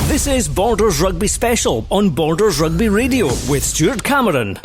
This is Borders Rugby Special on Borders Rugby Radio with Stuart Cameron.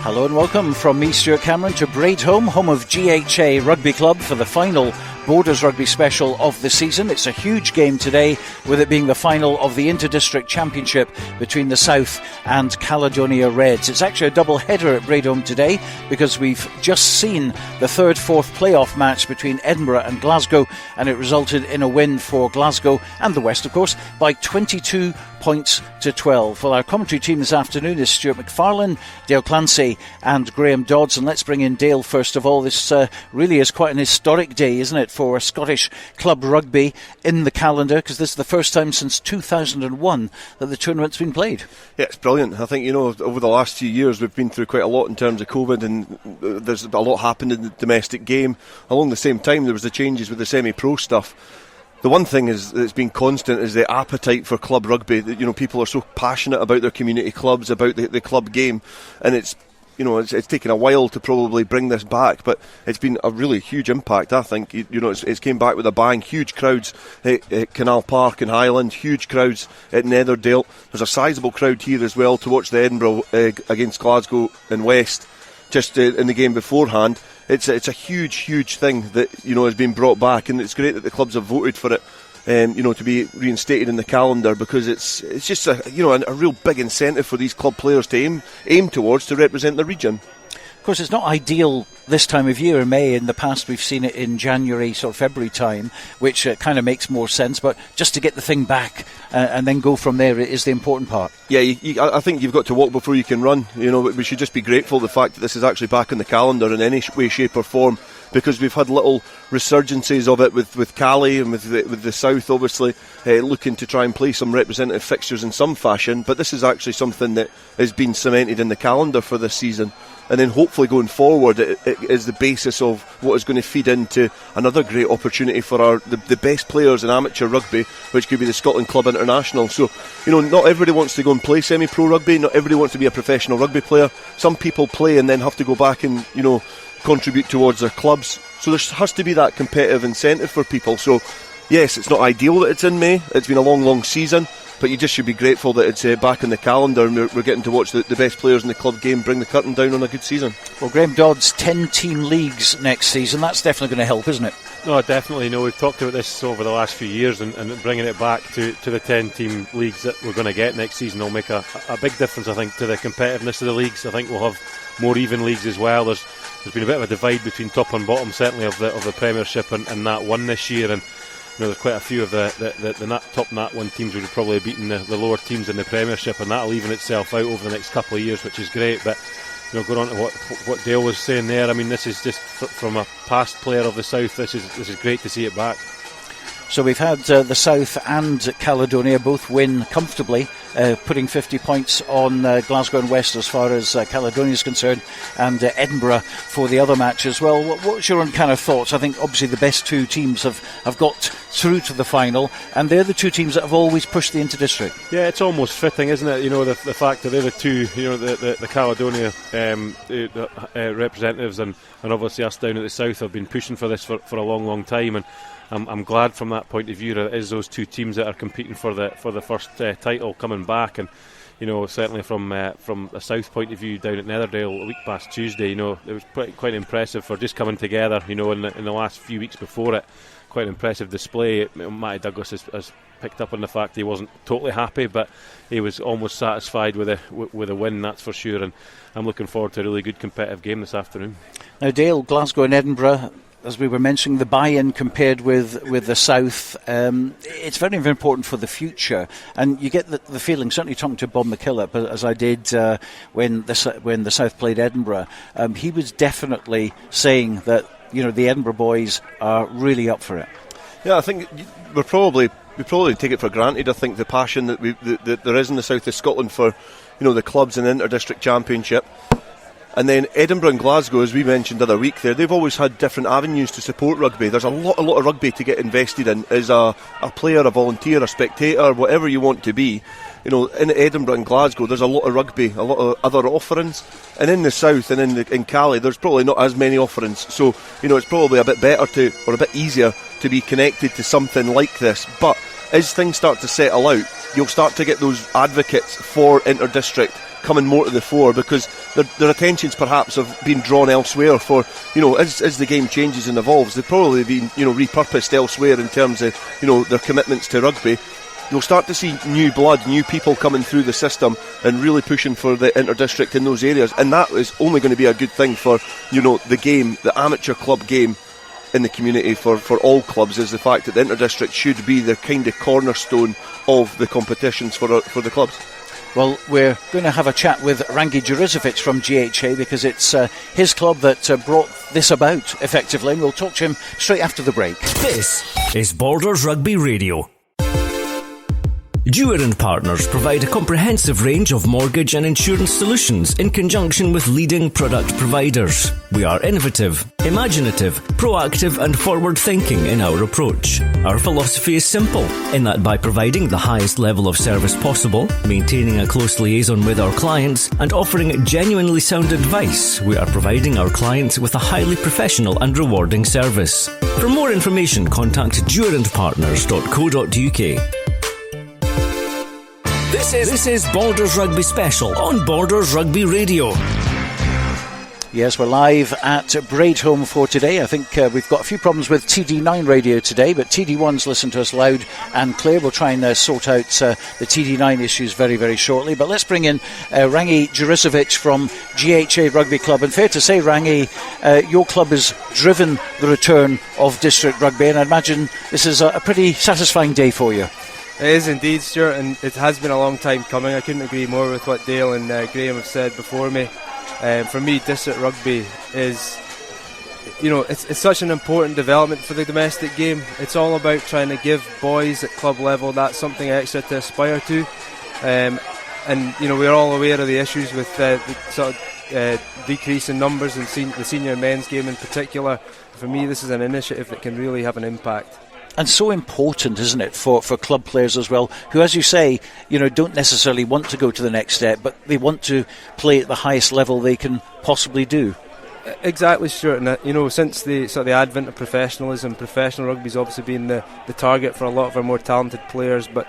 Hello and welcome from me, Stuart Cameron, to Braidholm, home of GHA Rugby Club for the final Borders Rugby Special of the season. It's a huge game today, with it being the final of the Inter-District Championship between the South and Caledonia Reds. It's actually a double header at Braidholm today, because we've just seen the third-fourth playoff match between Edinburgh and Glasgow, and it resulted in a win for Glasgow and the West, of course, by 22 points to 12. Well, our commentary team this afternoon is Stuart McFarlane, Dale Clancy and Graeme Dodds. And let's bring in Dale first of all. This really is quite an historic day, isn't it, for Scottish club rugby in the calendar, because this is the first time since 2001 that the tournament's been played. Yeah, it's brilliant. I think, over the last few years we've been through quite a lot in terms of COVID, and there's a lot happened in the domestic game. Along the same time, there was the changes with the semi-pro stuff. The one thing that's been constant is the appetite for club rugby. People are so passionate about their community clubs, about the club game, and it's taken a while to probably bring this back, but it's been a really huge impact. I think it's came back with a bang. Huge crowds at Canal Park in Highland, huge crowds at Netherdale. There's a sizable crowd here as well to watch the Edinburgh against Glasgow and West just in the game beforehand. It's a huge thing that has been brought back, and it's great that the clubs have voted for it, to be reinstated in the calendar, because it's just a real big incentive for these club players to aim towards to represent the region. Of course, it's not ideal this time of year in May. In the past, we've seen it in January, sort of February time, which kind of makes more sense. But just to get the thing back and then go from there is the important part. Yeah, I think you've got to walk before you can run. We should just be grateful the fact that this is actually back in the calendar in any way, shape or form, because we've had little resurgences of it with Cali and with the South, obviously, looking to try and play some representative fixtures in some fashion. But this is actually something that has been cemented in the calendar for this season. And then hopefully going forward, it is the basis of what is going to feed into another great opportunity for the best players in amateur rugby, which could be the Scotland Club International. So, not everybody wants to go and play semi-pro rugby. Not everybody wants to be a professional rugby player. Some people play and then have to go back and, contribute towards their clubs. So there has to be that competitive incentive for people. So, yes, it's not ideal that it's in May. It's been a long season. But you just should be grateful that it's back in the calendar, and we're getting to watch the best players in the club game bring the curtain down on a good season. Well, Graeme Dodds, 10-team leagues next season. That's definitely going to help, isn't it? No, definitely. We've talked about this over the last few years, and bringing it back to the 10-team leagues that we're going to get next season will make a big difference, I think, to the competitiveness of the leagues. I think we'll have more even leagues as well. There's been a bit of a divide between top and bottom, certainly of the Premiership and Nat 1 this year, and there's quite a few of the top Nat 1 teams would have probably beaten the lower teams in the Premiership, and that'll even itself out over the next couple of years, which is great. But going on to what Dale was saying there, I mean, this is just from a past player of the South. This is great to see it back. So we've had the South and Caledonia both win comfortably, putting 50 points on Glasgow and West as far as Caledonia is concerned, and Edinburgh for the other match as well. What's your own kind of thoughts? I think obviously the best two teams have got through to the final, and they're the two teams that have always pushed the Inter-District. Yeah, it's almost fitting, isn't it? The fact that they're the two, the Caledonia representatives and obviously us down at the South have been pushing for this for a long time, and I'm glad from that point of view that it is those two teams that are competing for the first title coming back. And certainly from a South point of view down at Netherdale a week past Tuesday, it was quite impressive for just coming together. In the last few weeks before it, quite an impressive display. Matty Douglas has picked up on the fact he wasn't totally happy, but he was almost satisfied with a win, that's for sure. And I'm looking forward to a really good competitive game this afternoon. Now, Dale, Glasgow and Edinburgh, as we were mentioning, the buy-in compared with the South, it's very, very important for the future. And you get the feeling, certainly talking to Bob McKillop, as I did when the South played Edinburgh, he was definitely saying that the Edinburgh boys are really up for it. Yeah, I think we probably take it for granted. I think the passion that there is in the south of Scotland for the clubs in the Inter-District Championship. And then Edinburgh and Glasgow, as we mentioned the other week there, they've always had different avenues to support rugby. There's a lot of rugby to get invested in as a player, a volunteer, a spectator, whatever you want to be. In Edinburgh and Glasgow, there's a lot of rugby, a lot of other offerings. And in the south and in Cali, there's probably not as many offerings. So, it's probably a bit better or a bit easier to be connected to something like this. But as things start to settle out, you'll start to get those advocates for Inter-District coming more to the fore, because their attentions perhaps have been drawn elsewhere for, as the game changes and evolves, they've probably been, repurposed elsewhere in terms of, their commitments to rugby. You'll start to see new blood, new people coming through the system and really pushing for the Inter-District in those areas, and that is only going to be a good thing for, the game, the amateur club game in the community for all clubs, is the fact that the Inter-District should be the kind of cornerstone of the competitions for the clubs. Well, we're going to have a chat with Rangi Jericevich from GHA, because it's his club that brought this about, effectively, and we'll talk to him straight after the break. This is Borders Rugby Radio. Dewar & Partners provide a comprehensive range of mortgage and insurance solutions in conjunction with leading product providers. We are innovative, imaginative, proactive and forward-thinking in our approach. Our philosophy is simple, in that by providing the highest level of service possible, maintaining a close liaison with our clients and offering genuinely sound advice, we are providing our clients with a highly professional and rewarding service. For more information, contact dewarandpartners.co.uk. This is Borders Rugby Special on Borders Rugby Radio. Yes, we're live at Braidholm for today. I think we've got a few problems with TD9 radio today, but TD1's listen to us loud and clear. We'll try and sort out the TD9 issues very, very shortly. But let's bring in Rangi Jericevich from GHA Rugby Club. And fair to say, Rangi, your club has driven the return of district rugby, and I imagine this is a pretty satisfying day for you. It is indeed, Stuart, and it has been a long time coming. I couldn't agree more with what Dale and Graeme have said before me. For me, district rugby is, it's such an important development for the domestic game. It's all about trying to give boys at club level that something extra to aspire to. And we're all aware of the issues with the sort of decrease in numbers in the senior men's game in particular. For me, this is an initiative that can really have an impact. And so important, isn't it, for club players as well, who, as you say, don't necessarily want to go to the next step, but they want to play at the highest level they can possibly do. Exactly, Stuart. And since the advent of professionalism, professional rugby's obviously been the target for a lot of our more talented players. But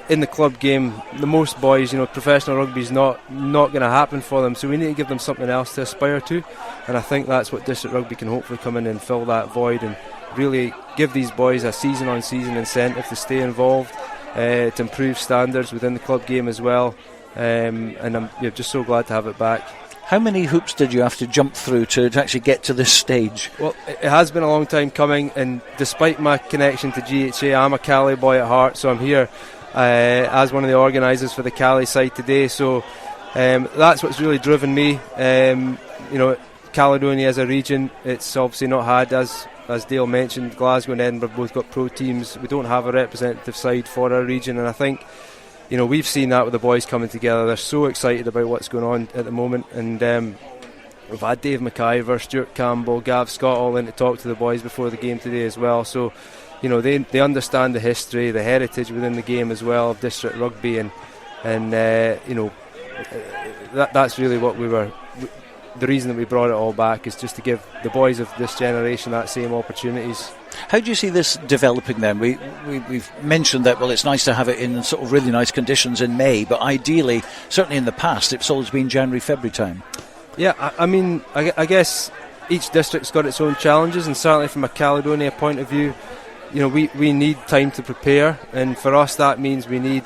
in the club game, the most boys, professional rugby's not going to happen for them. So we need to give them something else to aspire to. And I think that's what district rugby can hopefully come in and fill that void and really give these boys a season-on-season incentive to stay involved, to improve standards within the club game as well, and I'm just so glad to have it back. How many hoops did you have to jump through to actually get to this stage? Well, it has been a long time coming, and despite my connection to GHA, I'm a Cali boy at heart, so I'm here as one of the organisers for the Cali side today, so that's what's really driven me. Caledonia as a region, it's obviously not had, as Dale mentioned, Glasgow and Edinburgh both got pro teams. We don't have a representative side for our region, and I think we've seen that with the boys coming together. They're so excited about what's going on at the moment, and we've had Dave McIver, Stuart Campbell, Gav Scott all in to talk to the boys before the game today as well, so they understand the history, the heritage within the game as well of district rugby, and that's really what we were. The reason that we brought it all back is just to give the boys of this generation that same opportunities. How do you see this developing then? We've mentioned that, well, it's nice to have it in sort of really nice conditions in May, but ideally, certainly in the past, it's always been January, February time. Yeah, I guess each district's got its own challenges, and certainly from a Caledonia point of view, we need time to prepare, and for us that means we need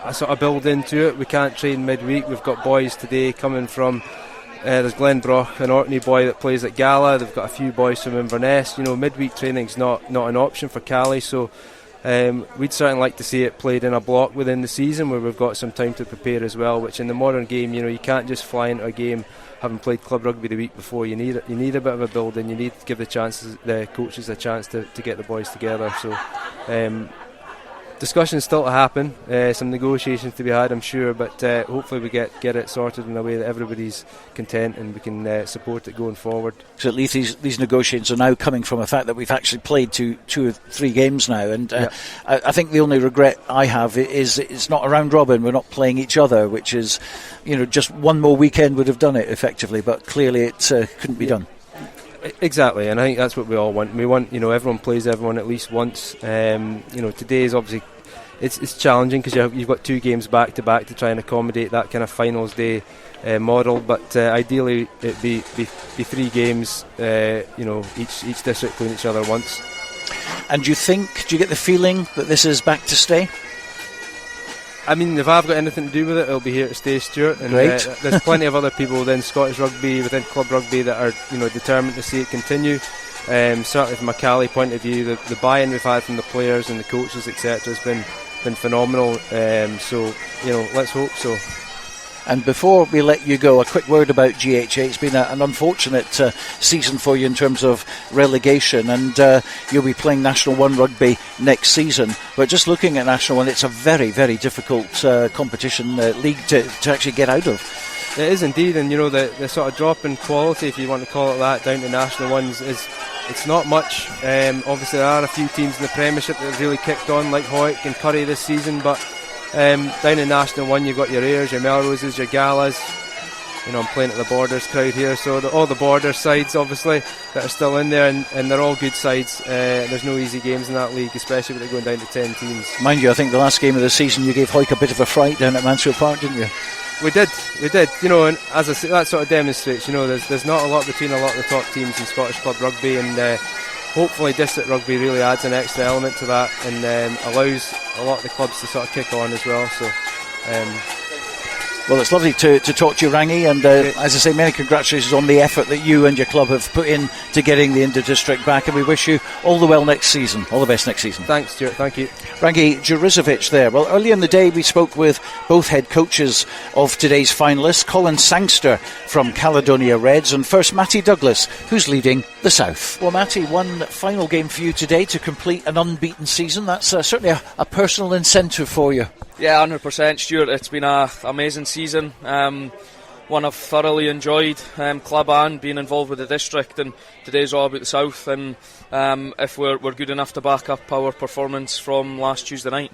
a sort of build into it. We can't train midweek. We've got boys today coming from there's Glenn Brock, an Orkney boy that plays at Gala. They've got a few boys from Inverness. Midweek training's not an option for Cali, so we'd certainly like to see it played in a block within the season where we've got some time to prepare as well, which in the modern game, you can't just fly into a game having played club rugby the week before. You need a bit of a build, and you need to give the coaches a chance to get the boys together. So discussions still to happen, some negotiations to be had, I'm sure, but hopefully we get it sorted in a way that everybody's content and we can support it going forward. So at least these negotiations are now coming from the fact that we've actually played two or three games now, and I think the only regret I have is it's not a round robin. We're not playing each other, which is, just one more weekend would have done it effectively, but clearly it couldn't be done. Exactly, and I think that's what we all want. We want, everyone plays everyone at least once. Today is obviously it's challenging because you've got 2 games back to back to try and accommodate that kind of finals day model. But ideally, it'd be 3 games. Each district playing each other once. And do you get the feeling that this is back to stay? I mean, if I've got anything to do with it, it'll be here to stay, Stuart. And there's plenty of other people within Scottish rugby, within club rugby, that are determined to see it continue. Certainly from a Cali point of view, the buy-in we've had from the players and the coaches, etc., has been phenomenal. So let's hope so. And before we let you go, a quick word about GHA. It's been an unfortunate season for you in terms of relegation, and you'll be playing National 1 rugby next season. But just looking at National 1, it's a very, very difficult competition league to actually get out of. It is indeed, and the sort of drop in quality, if you want to call it that, down to National 1s it's not much. Obviously there are a few teams in the Premiership that have really kicked on, like Hoyk and Curry this season, but down in National 1 you've got your Ayers, your Melroses, your Galas. I'm playing at the Borders crowd here, so all the Border sides obviously that are still in there, and they're all good sides. There's no easy games in that league, especially with it going down to 10 teams. Mind you, I think the last game of the season you gave Hoyk a bit of a fright down at Mansfield Park, didn't you? We did, and as I say, that sort of demonstrates, there's not a lot between a lot of the top teams in Scottish club rugby, and hopefully district rugby really adds an extra element to that and allows a lot of the clubs to sort of kick on as well. So well, it's lovely to talk to you, Rangi, and as I say, many congratulations on the effort that you and your club have put in to getting the inter-district back, and we wish you all the best next season. Thanks, Stuart, thank you. Rangi Jericevich there. Well, earlier in the day we spoke with both head coaches of today's finalists, Colin Sangster from Caledonia Reds, and first Matty Douglas, who's leading the South. Well, Matty, one final game for you today to complete an unbeaten season. That's certainly a personal incentive for you. Yeah, 100%, Stuart. It's been an amazing season. One I've thoroughly enjoyed, club and being involved with the district, and today's all about the South, and if we're good enough to back up our performance from last Tuesday night.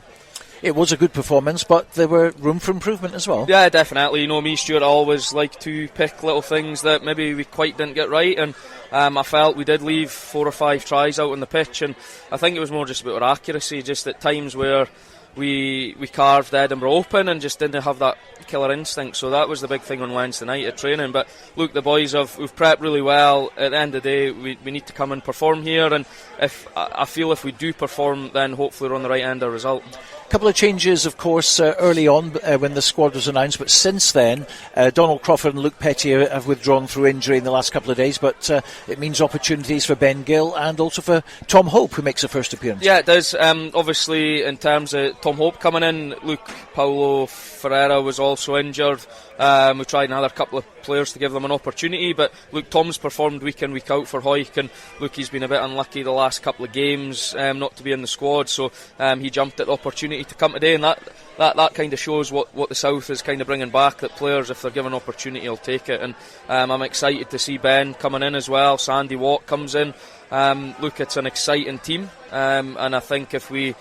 It was a good performance, but there were room for improvement as well. Yeah, definitely. Me, Stuart, I always like to pick little things that maybe we quite didn't get right, and I felt we did leave 4 or 5 tries out on the pitch, and I think it was more just about our accuracy, just at times where we carved Edinburgh open and just didn't have that killer instinct. So that was the big thing on Wednesday night at training. But look, the boys we've prepped really well. At the end of the day, we need to come and perform here, and I feel if we do perform, then hopefully we're on the right end of the result. A couple of changes, of course, early on when the squad was announced, but since then Donald Crawford and Luke Petty have withdrawn through injury in the last couple of days, but it means opportunities for Ben Gill and also for Tom Hope, who makes a first appearance. Yeah, it does. Obviously, in terms of Tom Hope coming in, Luke Paulo Ferreira was also injured. We tried another couple of players to give them an opportunity, but look, Tom's performed week in, week out for Hoyk, and look, he's been a bit unlucky the last couple of games not to be in the squad, so he jumped at the opportunity to come today, and that kind of shows what the South is kind of bringing back, that players, if they're given an opportunity, will take it, and I'm excited to see Ben coming in as well. Sandy Watt comes in. Look, it's an exciting team, and I think if we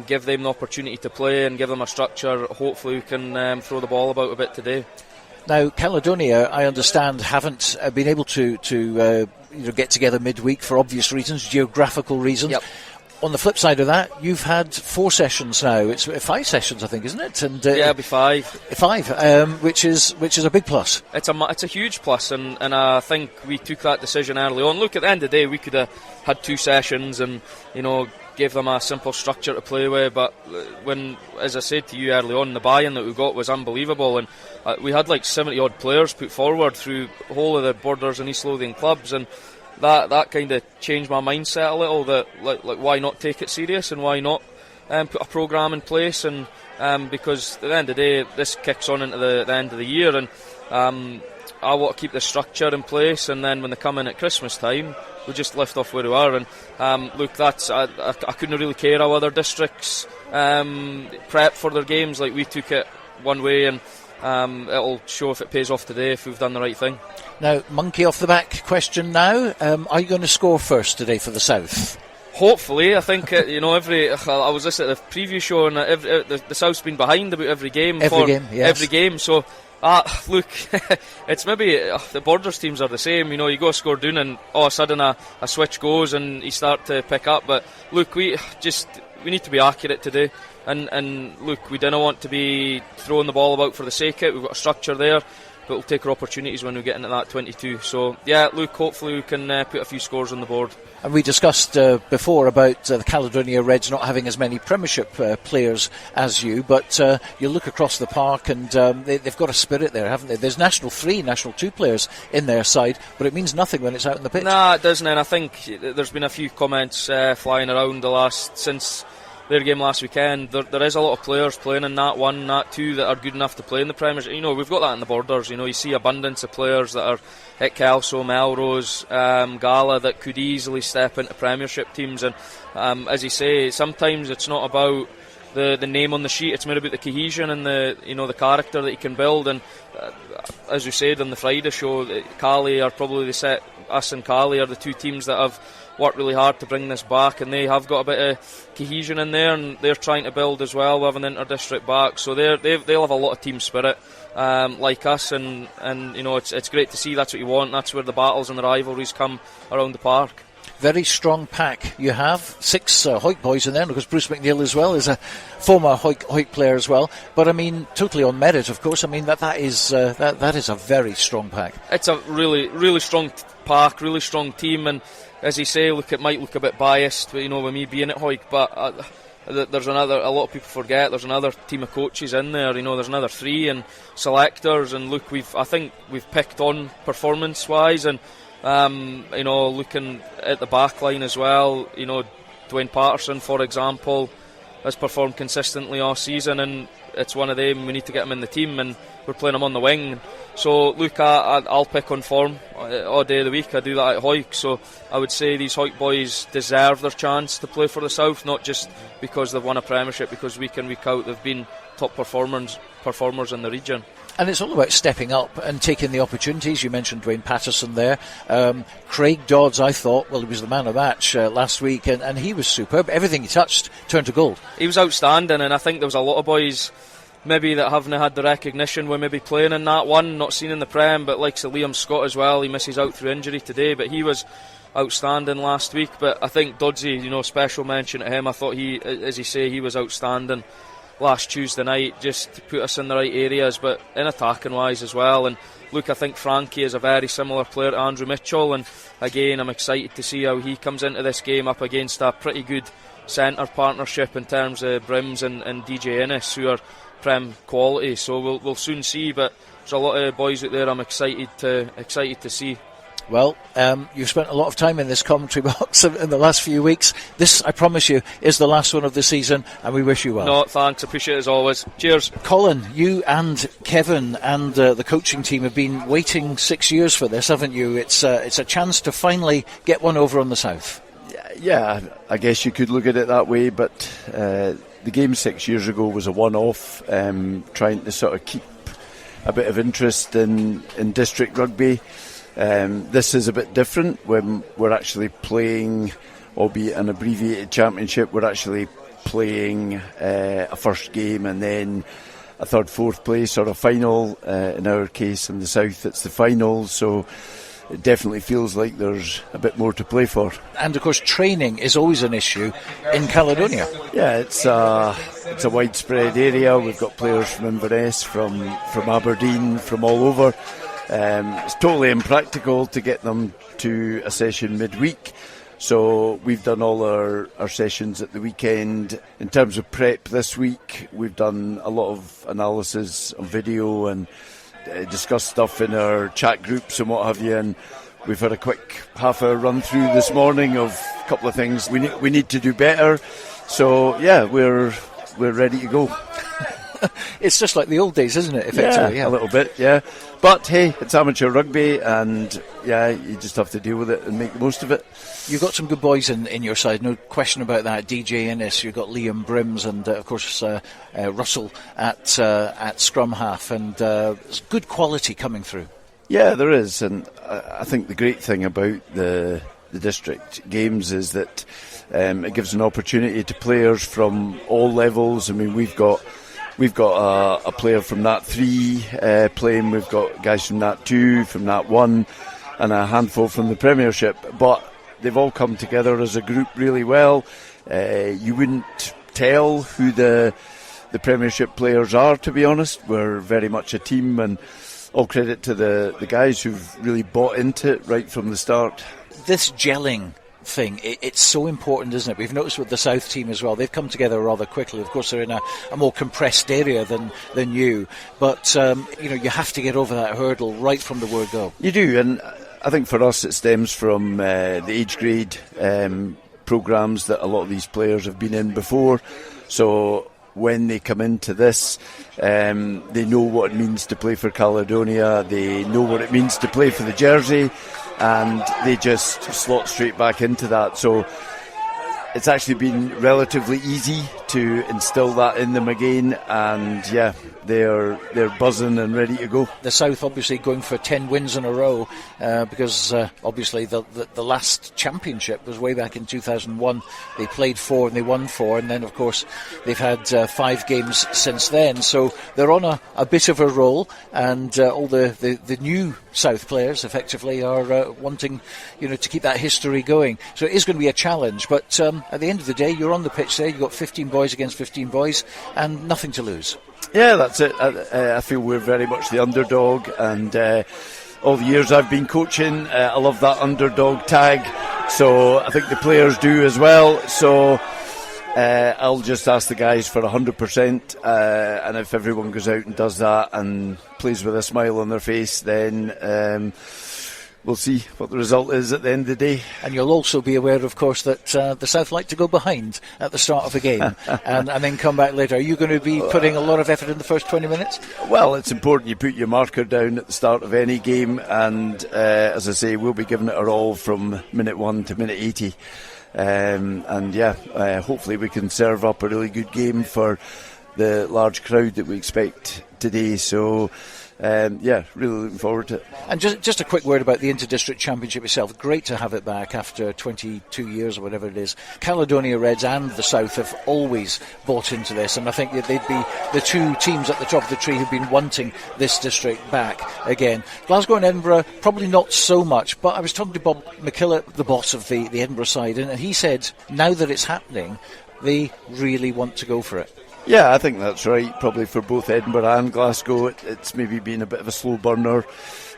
give them the opportunity to play and give them a structure, hopefully we can throw the ball about a bit today. Now, Caledonia, I understand, haven't been able to get together midweek for obvious reasons, geographical reasons. Yep. On the flip side of that, you've had 4 sessions now. It's 5 sessions, I think, isn't it? And yeah, it'll be 5. 5, which is a big plus. It's a huge plus, and I think we took that decision early on. Look, at the end of the day, we could have had 2 sessions and gave them a simple structure to play with. But when, as I said to you early on, the buy-in that we got was unbelievable, and we had like 70 odd players put forward through the whole of the Borders and East Lothian clubs, and that kind of changed my mindset a little, that like why not take it serious, and why not put a programme in place, and because at the end of the day this kicks on into the end of the year, and I want to keep the structure in place, and then when they come in at Christmas time we just lift off where we are. And look, that's I couldn't really care how other districts prep for their games. Like, we took it one way, and it'll show if it pays off today, if we've done the right thing. Now, monkey off the back question now. Are you going to score first today for the South? Hopefully. I think I was listening to the preview show, and the South's been behind about every game. Every game. So look, it's maybe the Borders teams are the same. You go score down, and all of a sudden a switch goes and you start to pick up. But look, we need to be accurate today. And look, we don't want to be throwing the ball about for the sake of it. We've got a structure there, but we'll take our opportunities when we get into that 22. So yeah, look, hopefully we can put a few scores on the board. And we discussed before about the Caledonia Reds not having as many Premiership players as you, but you look across the park and they've got a spirit there, haven't they? There's National 3, National 2 players in their side, but it means nothing when it's out on the pitch. Nah, it doesn't, and I think there's been a few comments flying around since their game last weekend. There is a lot of players playing in Nat 1, Nat 2 that are good enough to play in the Premiership. We've got that in the Borders. You see abundance of players that are at Kelso, Melrose, Gala, that could easily step into Premiership teams. And as you say, sometimes it's not about the name on the sheet. It's more about the cohesion and the character that you can build. And as you said on the Friday show, Cali are probably us and Cali are the two teams that have worked really hard to bring this back, and they have got a bit of cohesion in there, and they're trying to build as well. We have an inter-district back, so they'll have a lot of team spirit like us, and it's great to see. That's what you want. That's where the battles and the rivalries come around the park. Very strong pack you have. 6 Hoyt boys in there, because Bruce McNeil as well is a former Hoyt player as well. But I mean, totally on merit, of course. I mean, that is a very strong pack. It's a really, really strong pack, really strong team. And as you say, it might look a bit biased, with me being at Hoyt, but there's a lot of people forget there's another team of coaches in there. There's another 3 and selectors. And look, I think we've picked on performance-wise, and looking at the back line as well, Dwayne Patterson, for example, has performed consistently all season, and it's one of them. We need to get him in the team, and we're playing him on the wing. So look, I'll pick on form all day of the week. I do that at Hoyt, so I would say these Hoyt boys deserve their chance to play for the South, not just because they've won a Premiership, because week in, week out they've been top performers in the region. And it's all about stepping up and taking the opportunities. You mentioned Dwayne Patterson there. Craig Dodds, I thought, he was the man of the match last week, and he was superb. Everything he touched turned to gold. He was outstanding, and I think there was a lot of boys maybe that haven't had the recognition with maybe playing in that one, not seen in the Prem, but like Liam Scott as well. He misses out through injury today, but he was outstanding last week. But I think Doddsy, special mention to him. I thought he, as you say, he was outstanding last Tuesday night, just to put us in the right areas, but in attacking wise as well. And look, I think Frankie is a very similar player to Andrew Mitchell, and again, I'm excited to see how he comes into this game up against a pretty good centre partnership in terms of Brims and DJ Innes, who are Prem quality. So we'll soon see, but there's a lot of boys out there I'm excited to see. Well, you've spent a lot of time in this commentary box in the last few weeks. This, I promise you, is the last one of the season, and we wish you well. No, thanks. Appreciate it as always. Cheers. Colin, you and Kevin and the coaching team have been waiting 6 years for this, haven't you? It's a chance to finally get one over on the South. Yeah, I guess you could look at it that way, but the game 6 years ago was a one-off, trying to sort of keep a bit of interest in district rugby. This is a bit different when we're actually playing, albeit an abbreviated championship, we're actually playing a first game and then a third, fourth place or a final. In our case, in the South, it's the final, so it definitely feels like there's a bit more to play for. And of course, training is always an issue in Caledonia. Yeah, it's a widespread area. We've got players from Inverness, from Aberdeen, from all over. It's totally impractical to get them to a session midweek, so we've done all our sessions at the weekend. In terms of prep this week, we've done a lot of analysis on video and discussed stuff in our chat groups and what have you, and we've had a quick half-hour run through this morning of a couple of things we need to do better. So yeah, we're ready to go. it's just like the old days, isn't it? Effectively, a little bit, yeah. But hey, it's amateur rugby, and you just have to deal with it and make the most of it. You've got some good boys in your side, no question about that. DJ Innes, you've got Liam Brims, and of course Russell at scrum half, and there's good quality coming through. Yeah, there is, and I think the great thing about the district games is that it gives an opportunity to players from all levels. I mean, we've got a player from Nat 3 playing, we've got guys from Nat 2, from Nat 1, and a handful from the Premiership, but they've all come together as a group really well. You wouldn't tell who the Premiership players are, to be honest. We're very much a team, and all credit to the guys who've really bought into it right from the start. This gelling thing, it's so important, isn't it? We've noticed with the South team as well, they've come together rather quickly. Of course, they're in a more compressed area than you, but you have to get over that hurdle right from the word go. You do, and I think for us it stems from the age grade programmes that a lot of these players have been in before. So when they come into this, they know what it means to play for Caledonia, they know what it means to play for the jersey, and they just slot straight back into that. So it's actually been relatively easy to instill that in them again, and they're buzzing and ready to go. The South obviously going for 10 wins in a row because obviously the last championship was way back in 2001. They played 4 and they won 4, and then of course they've had 5 games since then, so they're on a bit of a roll, and all the new South players effectively are wanting to keep that history going. So it is going to be a challenge, but at the end of the day, you're on the pitch there, you've got 15 boys against 15 boys and nothing to lose. Yeah, that's it. I feel we're very much the underdog, and all the years I've been coaching, I love that underdog tag, so I think the players do as well. So I'll just ask the guys for 100%, and if everyone goes out and does that and plays with a smile on their face, then we'll see what the result is at the end of the day. And you'll also be aware, of course, that the South like to go behind at the start of a game and then come back later. Are you going to be putting a lot of effort in the first 20 minutes? Well, it's important you put your marker down at the start of any game, and as I say, we'll be giving it our all from minute 1 to minute 80. Hopefully we can serve up a really good game for the large crowd that we expect today. So really looking forward to it. And just a quick word about the Inter-District Championship itself. Great to have it back after 22 years or whatever it is. Caledonia Reds and the South have always bought into this, and I think that they'd be the two teams at the top of the tree who've been wanting this district back again. Glasgow and Edinburgh, probably not so much, but I was talking to Bob McKillop, the boss of the Edinburgh side, and he said now that it's happening, they really want to go for it. Yeah, I think that's right. Probably for both Edinburgh and Glasgow, it's maybe been a bit of a slow burner,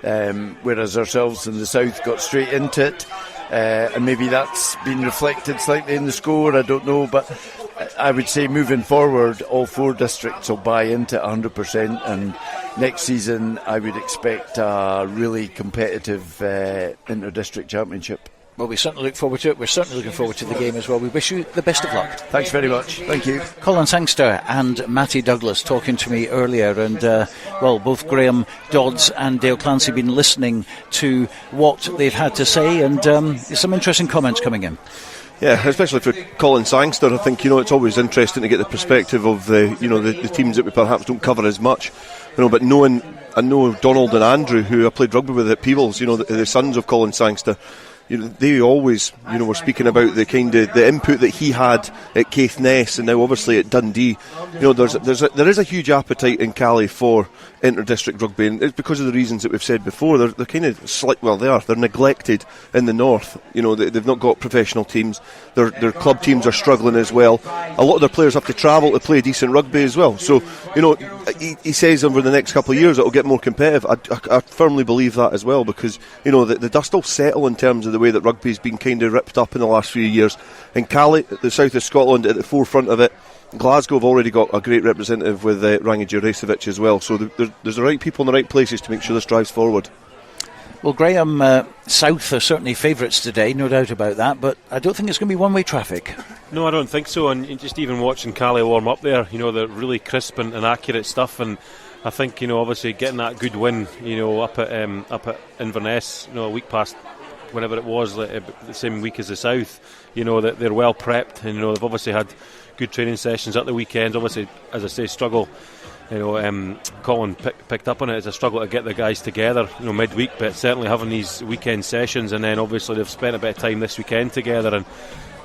whereas ourselves in the South got straight into it, and maybe that's been reflected slightly in the score, I don't know, but I would say moving forward, all 4 districts will buy into it 100%, and next season I would expect a really competitive inter-district championship. Well, we certainly look forward to it. We're certainly looking forward to the game as well. We wish you the best of luck. Thanks very much. Thank you. Colin Sangster and Matty Douglas talking to me earlier, and both Graeme, Dodds and Dale Clancy have been listening to what they've had to say, and there's some interesting comments coming in. Yeah, especially for Colin Sangster, I think it's always interesting to get the perspective of the teams that we perhaps don't cover as much. But I know Donald and Andrew, who I played rugby with at Peebles, the sons of Colin Sangster. They always, were speaking about the kind of the input that he had at Caithness, and now obviously at Dundee. There is a huge appetite in Cali for inter-district rugby, and it's because of the reasons that we've said before. They're kind of they're neglected in the north. They've not got professional teams. Their club teams are struggling as well. A lot of their players have to travel to play decent rugby as well. So he says over the next couple of years it'll get more competitive. I firmly believe that as well, because the dust will settle in terms of the way that rugby's been kind of ripped up in the last few years. In Cali, the south of Scotland, at the forefront of it. Glasgow have already got a great representative with Rangi Jericevich as well, so there's the right people in the right places to make sure this drives forward. Well, Graeme, South are certainly favourites today, no doubt about that, but I don't think it's going to be one-way traffic. No, I don't think so, and just even watching Calais warm up there, they're really crisp and accurate stuff, and I think, obviously getting that good win, up at Inverness, a week past whenever it was, the same week as the South, that they're well prepped, and they've obviously had good training sessions at the weekend. Obviously, as I say, struggle. Colin picked up on it as a struggle to get the guys together, midweek, but certainly having these weekend sessions, and then obviously they've spent a bit of time this weekend together, and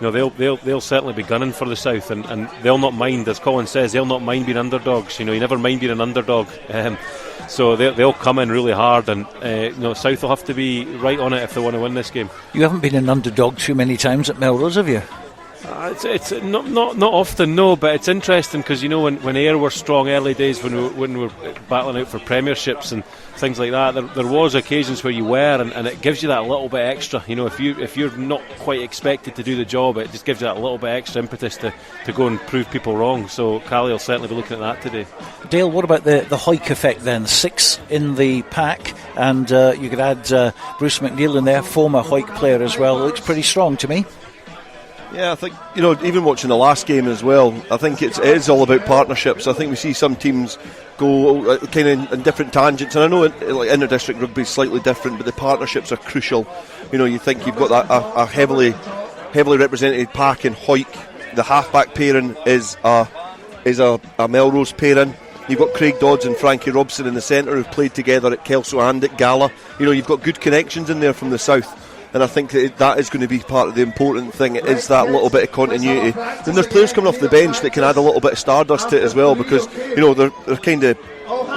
they'll certainly be gunning for the South, and they'll not mind, as Colin says, they'll not mind being underdogs. You never mind being an underdog. So they'll come in really hard, and South will have to be right on it if they want to win this game. You haven't been an underdog too many times at Melrose, have you? It's not often, no, but it's interesting because when Ayr were strong early days, when we were battling out for premierships and things like that, there was occasions where you were, and it gives you that little bit extra. If you're not quite expected to do the job, it just gives you that little bit extra impetus to go and prove people wrong. So Callie will certainly be looking at that today. Dale, what about the Hoyk effect then? 6 in the pack, and you could add Bruce McNeil in there, former Hoyk player as well. Looks pretty strong to me. Yeah, I think, even watching the last game as well, I think it is all about partnerships. I think we see some teams go kind of in different tangents, and I know inter-district rugby is slightly different, but the partnerships are crucial. You think you've got a heavily represented pack in Hoyk. The halfback pairing is a Melrose pairing. You've got Craig Dodds and Frankie Robson in the centre who've played together at Kelso and at Gala. You've got good connections in there from the South. And I think that is going to be part of the important thing. It is that little bit of continuity. Then there's players coming off the bench that can add a little bit of stardust to it as well, because they're kind of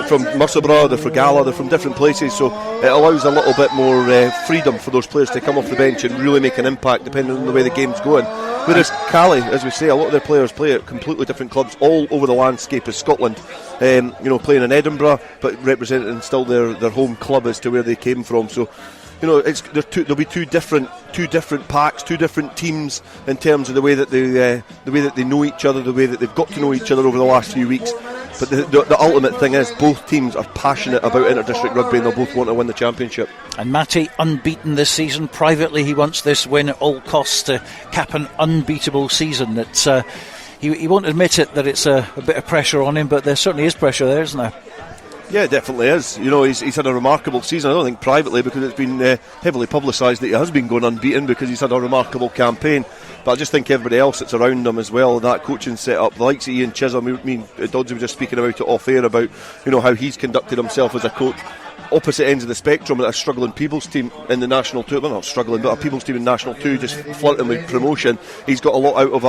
from Musselburgh, they're from Gala, they're from different places, so it allows a little bit more freedom for those players to come off the bench and really make an impact depending on the way the game's going. Whereas Calais, as we say, a lot of their players play at completely different clubs all over the landscape of Scotland, playing in Edinburgh but representing still their home club as to where they came from. So there'll be two different packs, two different teams in terms of the way that they know each other, the way that they've got to know each other over the last few weeks. But the ultimate thing is both teams are passionate about inter-district rugby, and they'll both want to win the championship. And Matty, unbeaten this season. Privately, he wants this win at all costs to cap an unbeatable season. It's he won't admit it that it's a bit of pressure on him, but there certainly is pressure there, isn't there? Yeah, it definitely is. He's had a remarkable season. I don't think privately, because it's been heavily publicised that he has been going unbeaten because he's had a remarkable campaign. But I just think everybody else that's around him as well, that coaching set-up, the likes of Ian Chisholm, me and Dodds were just speaking about it off air about how he's conducted himself as a coach. Opposite ends of the spectrum, a struggling Peebles team in the National 2, well, not struggling, but a Peebles team in National 2 just flirting with promotion. He's got a lot out of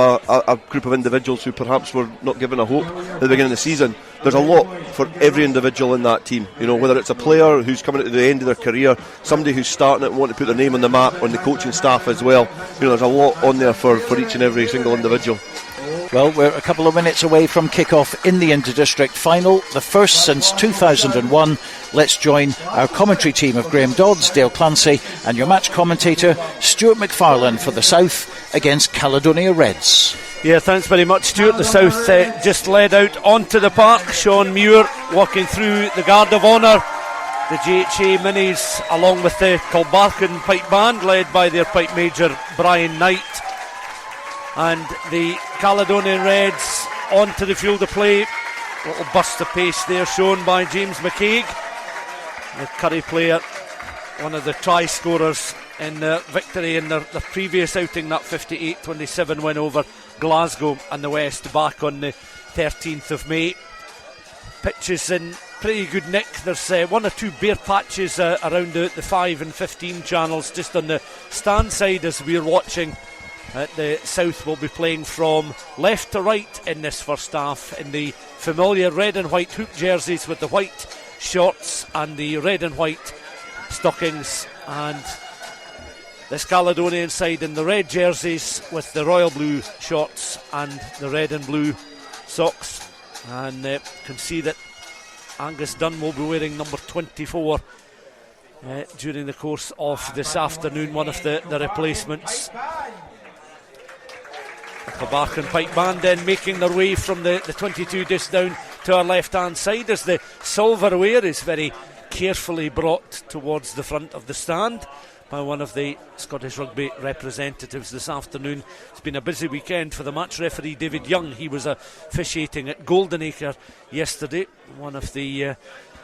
a group of individuals who perhaps were not given a hope at the beginning of the season. There's a lot for every individual in that team, whether it's a player who's coming to the end of their career, somebody who's starting it and wanting to put their name on the map, on the coaching staff as well. There's a lot on there for each and every single individual. Well, we're a couple of minutes away from kick-off in the inter-district final, the first since 2001. Let's join our commentary team of Graeme Dodds, Dale Clancy, and your match commentator, Stuart McFarlane, for the South against Caledonia Reds. Yeah, thanks very much, Stuart. The South just led out onto the park. Shawn Muir walking through the Guard of Honour. The GHA Minis, along with the Kilbarchan Pipe Band, led by their Pipe Major Brian Knight. And the Caledonian Reds onto the field of play. A little burst of pace there shown by James McCaig, the Curry player, one of the try scorers in their victory in their previous outing, that 58-27 win over Glasgow and the West back on the 13th of May. Pitch is in pretty good nick. There's one or two bare patches around the 5 and 15 channels just on the stand side as we're watching. The South will be playing from left to right in this first half in the familiar red and white hoop jerseys with the white shorts and the red and white stockings, and this Caledonian side in the red jerseys with the royal blue shorts and the red and blue socks. And can see that Angus Dunn will be wearing number 24 during the course of this afternoon, one of the replacements. The Kilbarchan Pipe Band then making their way from the 22 disc down to our left hand side as the silverware is very carefully brought towards the front of the stand by one of the Scottish Rugby representatives this afternoon. It's been a busy weekend for the match referee David Young. He was officiating at Goldenacre yesterday, one of the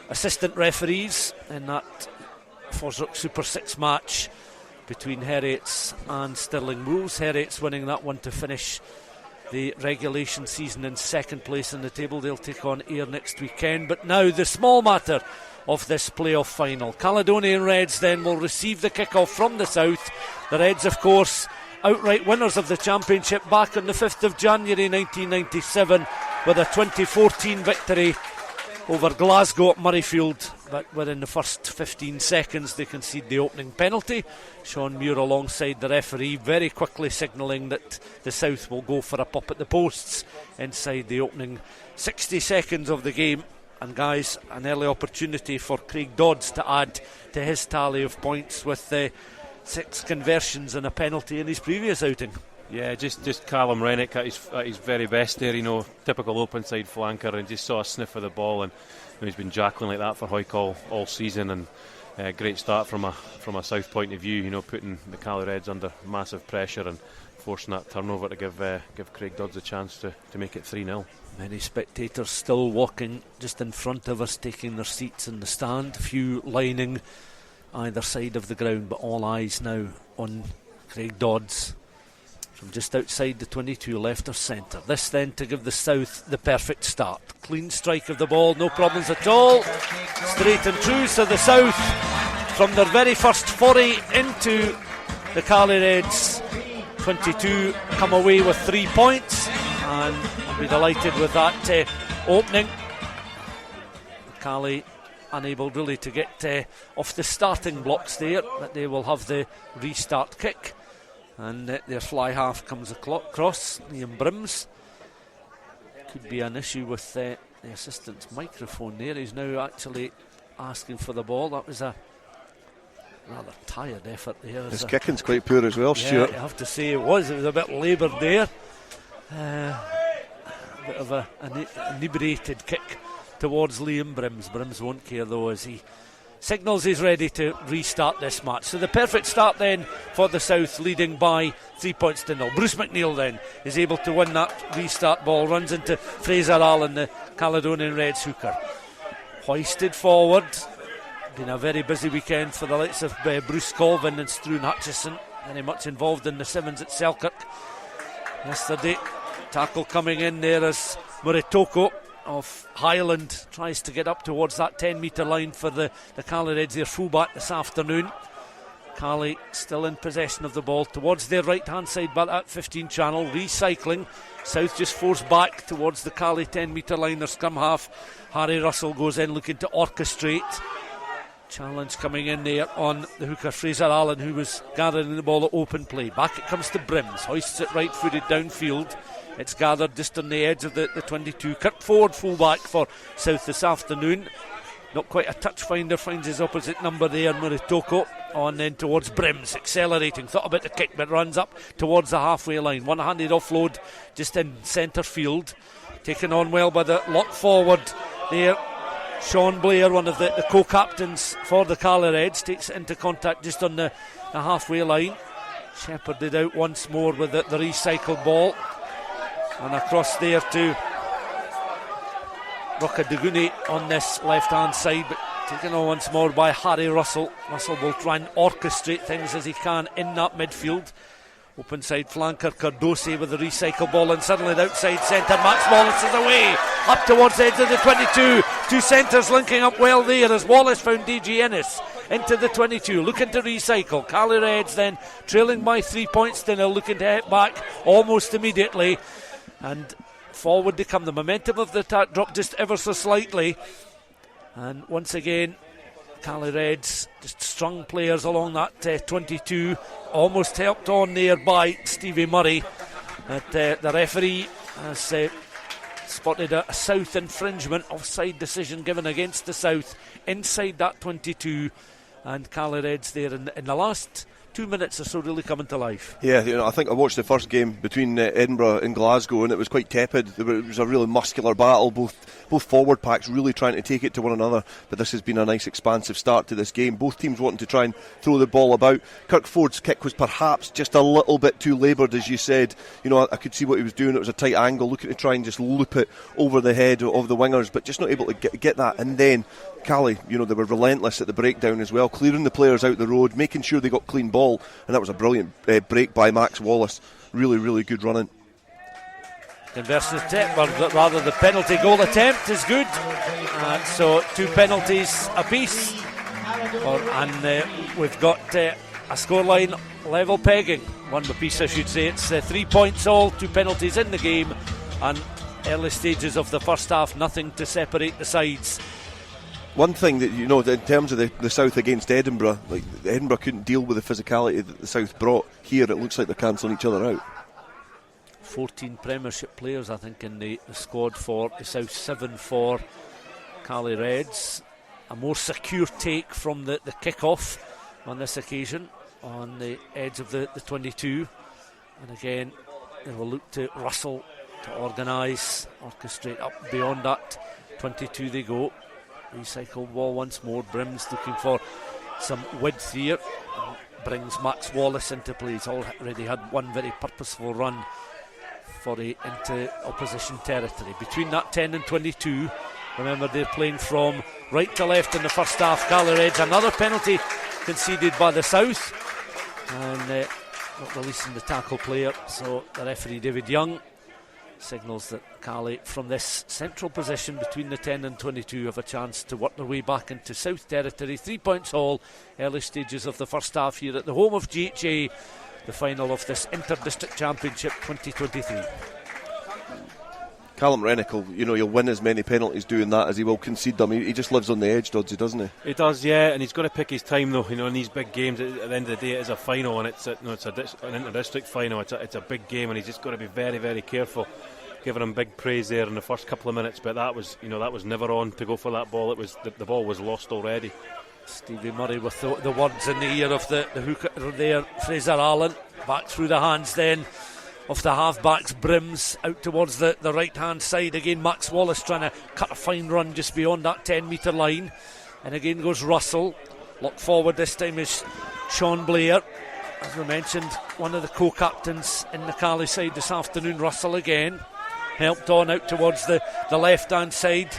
assistant referees in that Forsrock Super 6 match between Heriots and Stirling Wolves. Heriots winning that one to finish the regulation season in second place in the table. They'll take on Ayr next weekend. But now the small matter of this playoff final. Caledonia Reds then will receive the kick-off from the south. The Reds, of course, outright winners of the championship back on the 5th of January 1997 with a 2014 victory over Glasgow at Murrayfield, but within the first 15 seconds they concede the opening penalty. Shawn Muir alongside the referee very quickly signalling that the South will go for a pop at the posts inside the opening 60 seconds of the game. And guys, an early opportunity for Craig Dodds to add to his tally of points with 6 conversions and a penalty in his previous outing. Yeah, just Callum Rennick at his very best there, typical open side flanker, and just saw a sniff of the ball, and he's been jackling like that for Hoyk all season, and great start from a South point of view, putting the Cali Reds under massive pressure and forcing that turnover to give Craig Dodds a chance to make it 3-0. Many spectators still walking just in front of us, taking their seats in the stand, a few lining either side of the ground, but all eyes now on Craig Dodds from just outside the 22, left of centre. This then to give the South the perfect start. Clean strike of the ball, no problems at all. Straight and true, so the South, from their very first foray into the Cali Reds 22, come away with 3 points, and I'll be delighted with that opening. Cali unable really to get off the starting blocks there, but they will have the restart kick. And their fly half comes across, Liam Brims. Could be an issue with the assistant's microphone there. He's now actually asking for the ball. That was a rather tired effort there. His kicking's quite poor as well, Stuart. Yeah, I have to say it was a bit laboured there. A bit of an inebriated kick towards Liam Brims. Brims won't care though, as he signals he's ready to restart this match. So the perfect start then for the South, leading by 3 points to 0. Bruce McNeil then is able to win that restart ball, runs into Fraser Allen, the Caledonian Reds hooker. Hoisted forward. Been a very busy weekend for the likes of Bruce Colvin and Struan Hutchison, very much involved in the Sevens at Selkirk yesterday. Tackle coming in there as Muritoko of Highland tries to get up towards that 10 metre line for the Cali Reds, their fullback this afternoon. Cali still in possession of the ball towards their right hand side, but at 15 channel, recycling. South just forced back towards the Cali 10 metre line, their scrum half Harry Russell goes in looking to orchestrate. Challenge coming in there on the hooker Fraser Allen, who was gathering the ball at open play. Back it comes to Brims, hoists it right footed downfield. It's gathered just on the edge of the 22. Kirk Ford fullback for South this afternoon. Not quite a touch finder, finds his opposite number there, Muritoko. On then towards Brims, accelerating, thought about the kick but runs up towards the halfway line. One-handed offload just in centre field, taken on well by the lock forward there. Sean Blair, one of the co-captains for the Cali Reds, takes it into contact just on the halfway line. Shepherded out once more with the recycled ball. And across there to Rockaduguni on this left-hand side, but taken on once more by Harry Russell. Russell will try and orchestrate things as he can in that midfield. Open side flanker Cardosi with the recycle ball, and suddenly the outside centre Max Wallace is away up towards the edge of the 22. Two centres linking up well there as Wallace found DG Ennis into the 22, looking to recycle. Cali Reds then trailing by 3 points to 0, looking to head back almost immediately, and forward they come. The momentum of the attack dropped just ever so slightly, and once again Cali Reds just strung players along that 22, almost helped on there by Stevie Murray. But the referee has spotted a South infringement, offside decision given against the South inside that 22, and Cali Reds there in the last 2 minutes or so really coming to life. Yeah, I think I watched the first game between Edinburgh and Glasgow, and it was quite tepid. It was a really muscular battle, both forward packs really trying to take it to one another, but this has been a nice expansive start to this game. Both teams wanting to try and throw the ball about. Kirkford's kick was perhaps just a little bit too laboured, as you said. I could see what he was doing. It was a tight angle, looking to try and just loop it over the head of the wingers, but just not able to get that. And then Cali, they were relentless at the breakdown as well, clearing the players out the road, making sure they got clean ball, and that was a brilliant break by Max Wallace. Really, really good running. Conversion attempt, or rather the penalty goal attempt is good. So 2 penalties apiece. And we've got a scoreline level pegging. 1 apiece, I should say. It's 3 points all, 2 penalties in the game, and early stages of the first half, nothing to separate the sides. One thing that, in terms of the South against Edinburgh, like Edinburgh couldn't deal with the physicality that the South brought. Here it looks like they're cancelling each other out. 14 Premiership players, I think, in the squad for the South, 7 for Cali Reds. A more secure take from the kick-off on this occasion, on the edge of the 22. And again, they will look to Russell to organise, orchestrate up beyond that. 22 they go. Recycled ball once more. Brims looking for some width here. And brings Max Wallace into play. He's already had one very purposeful run into opposition territory. Between that 10 and 22, remember they're playing from right to left in the first half. Cali Reds, another penalty conceded by the South, and not releasing the tackle player, so the referee David Young signals that Cali from this central position between the 10 and 22 have a chance to work their way back into South territory. 3 points all, early stages of the first half here at the home of GHA, the final of this Inter-District Championship 2023. Callum Rennick he'll win as many penalties doing that as he will concede them. He just lives on the edge, Dodds, doesn't he? He does, yeah, and he's got to pick his time though. In these big games, at the end of the day, it is a final, and it's an inter-district final. It's a big game, and he's just got to be very, very careful. Giving him big praise there in the first couple of minutes, but that was never on to go for that ball. It was the ball was lost already. Stevie Murray with the words in the ear of the hooker there, Fraser Allen, back through the hands then of the half-backs. Brims out towards the right-hand side. Again, Max Wallace trying to cut a fine run just beyond that 10-metre line. And again goes Russell. Locked forward this time is Sean Blair. As we mentioned, one of the co-captains in the Cali side this afternoon. Russell again. Helped on out towards the left-hand side.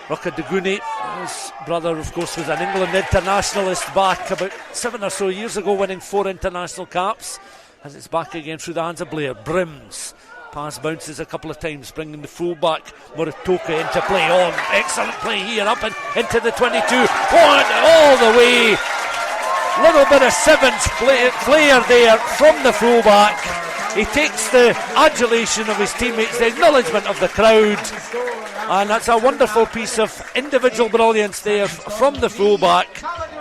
Ruckaduguni, his brother, of course, was an England internationalist back about 7 or so years ago, winning 4 international caps. As it's back again through the hands of Blair. Brims. Pass bounces a couple of times, bringing the full-back Moritoka into play. Oh, excellent play here, up and into the 22. All the way. Little bit of sevens flair there from the full-back. He takes the adulation of his teammates, the acknowledgement of the crowd, and that's a wonderful piece of individual brilliance there from the fullback,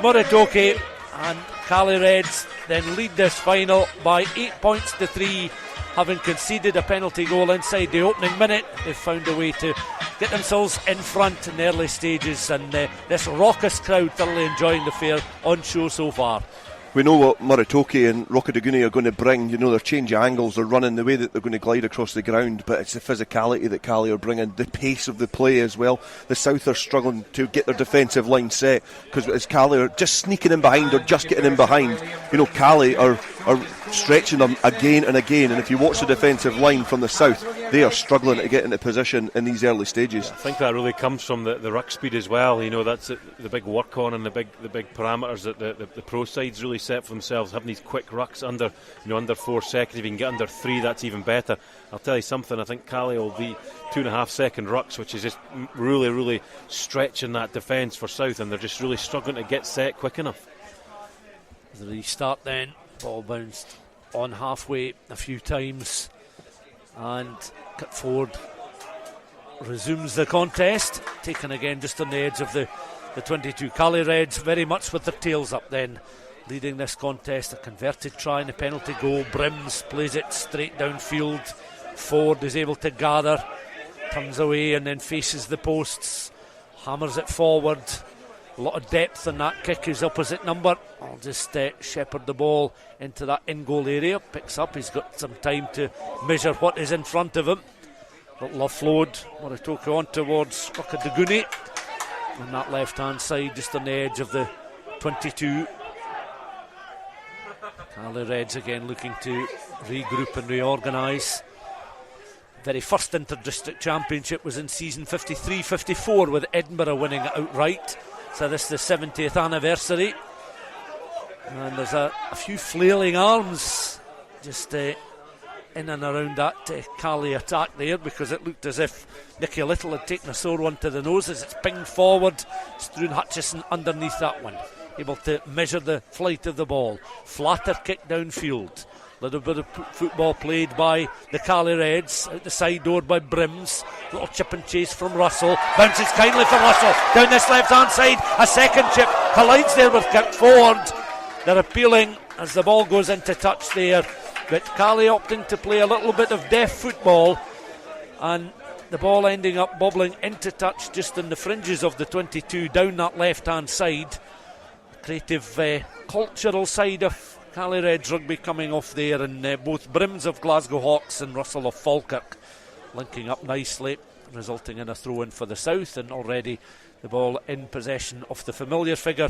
Moritoke. And Cali Reds then lead this final by 8 points to 3, having conceded a penalty goal inside the opening minute. They've found a way to get themselves in front in the early stages, and this raucous crowd thoroughly enjoying the fair on show so far. We know what Moritoke and Rockaduguni are going to bring. They're changing angles, they're running the way that they're going to glide across the ground, but it's the physicality that Cali are bringing, the pace of the play as well. The South are struggling to get their defensive line set, because as Cali are just sneaking in behind or just getting in behind, Cali are stretching them again and again, and if you watch the defensive line from the South, they are struggling to get into position in these early stages. I think that really comes from the ruck speed as well. That's the big work on, and the big parameters that the pro sides really set for themselves, having these quick rucks under 4 seconds. If you can get under 3, that's even better. I'll tell you something, I think Cali will be 2.5 second rucks, which is just really, really stretching that defence for South, and they're just really struggling to get set quick enough. The restart then, ball bounced on halfway a few times, and cut forward resumes the contest, taken again just on the edge of the 22. Cali Reds very much with their tails up then, leading this contest. A converted try and a penalty goal. Brims plays it straight downfield. Ford is able to gather, turns away and then faces the posts, hammers it forward. A lot of depth in that kick. His opposite number, I'll just shepherd the ball into that in-goal area. Picks up, he's got some time to measure what is in front of him. Little offload, Moritoka on towards Rukaduguni on that left-hand side, just on the edge of the 22. Cali Reds again looking to regroup and reorganise. Very first inter-district championship was in season 53-54 with Edinburgh winning it outright. So this is the 70th anniversary. And there's a few flailing arms just in and around that Cali attack there, because it looked as if Nicky Little had taken a sore one to the nose as it's pinged forward. Struan Hutchison underneath that one, able to measure the flight of the ball. Flatter kick downfield. Little bit of football played by the Cali Reds, out the side door by Brims. Little chip and chase from Russell. Bounces kindly for Russell down this left hand side. A second chip collides there with Kirk Ford. They're appealing as the ball goes into touch there, but Cali opting to play a little bit of deaf football, and the ball ending up bobbling into touch just in the fringes of the 22 down that left hand side. Creative cultural side of Cali Reds rugby coming off there, and both Brims of Glasgow Hawks and Russell of Falkirk linking up nicely, resulting in a throw-in for the South, and already the ball in possession of the familiar figure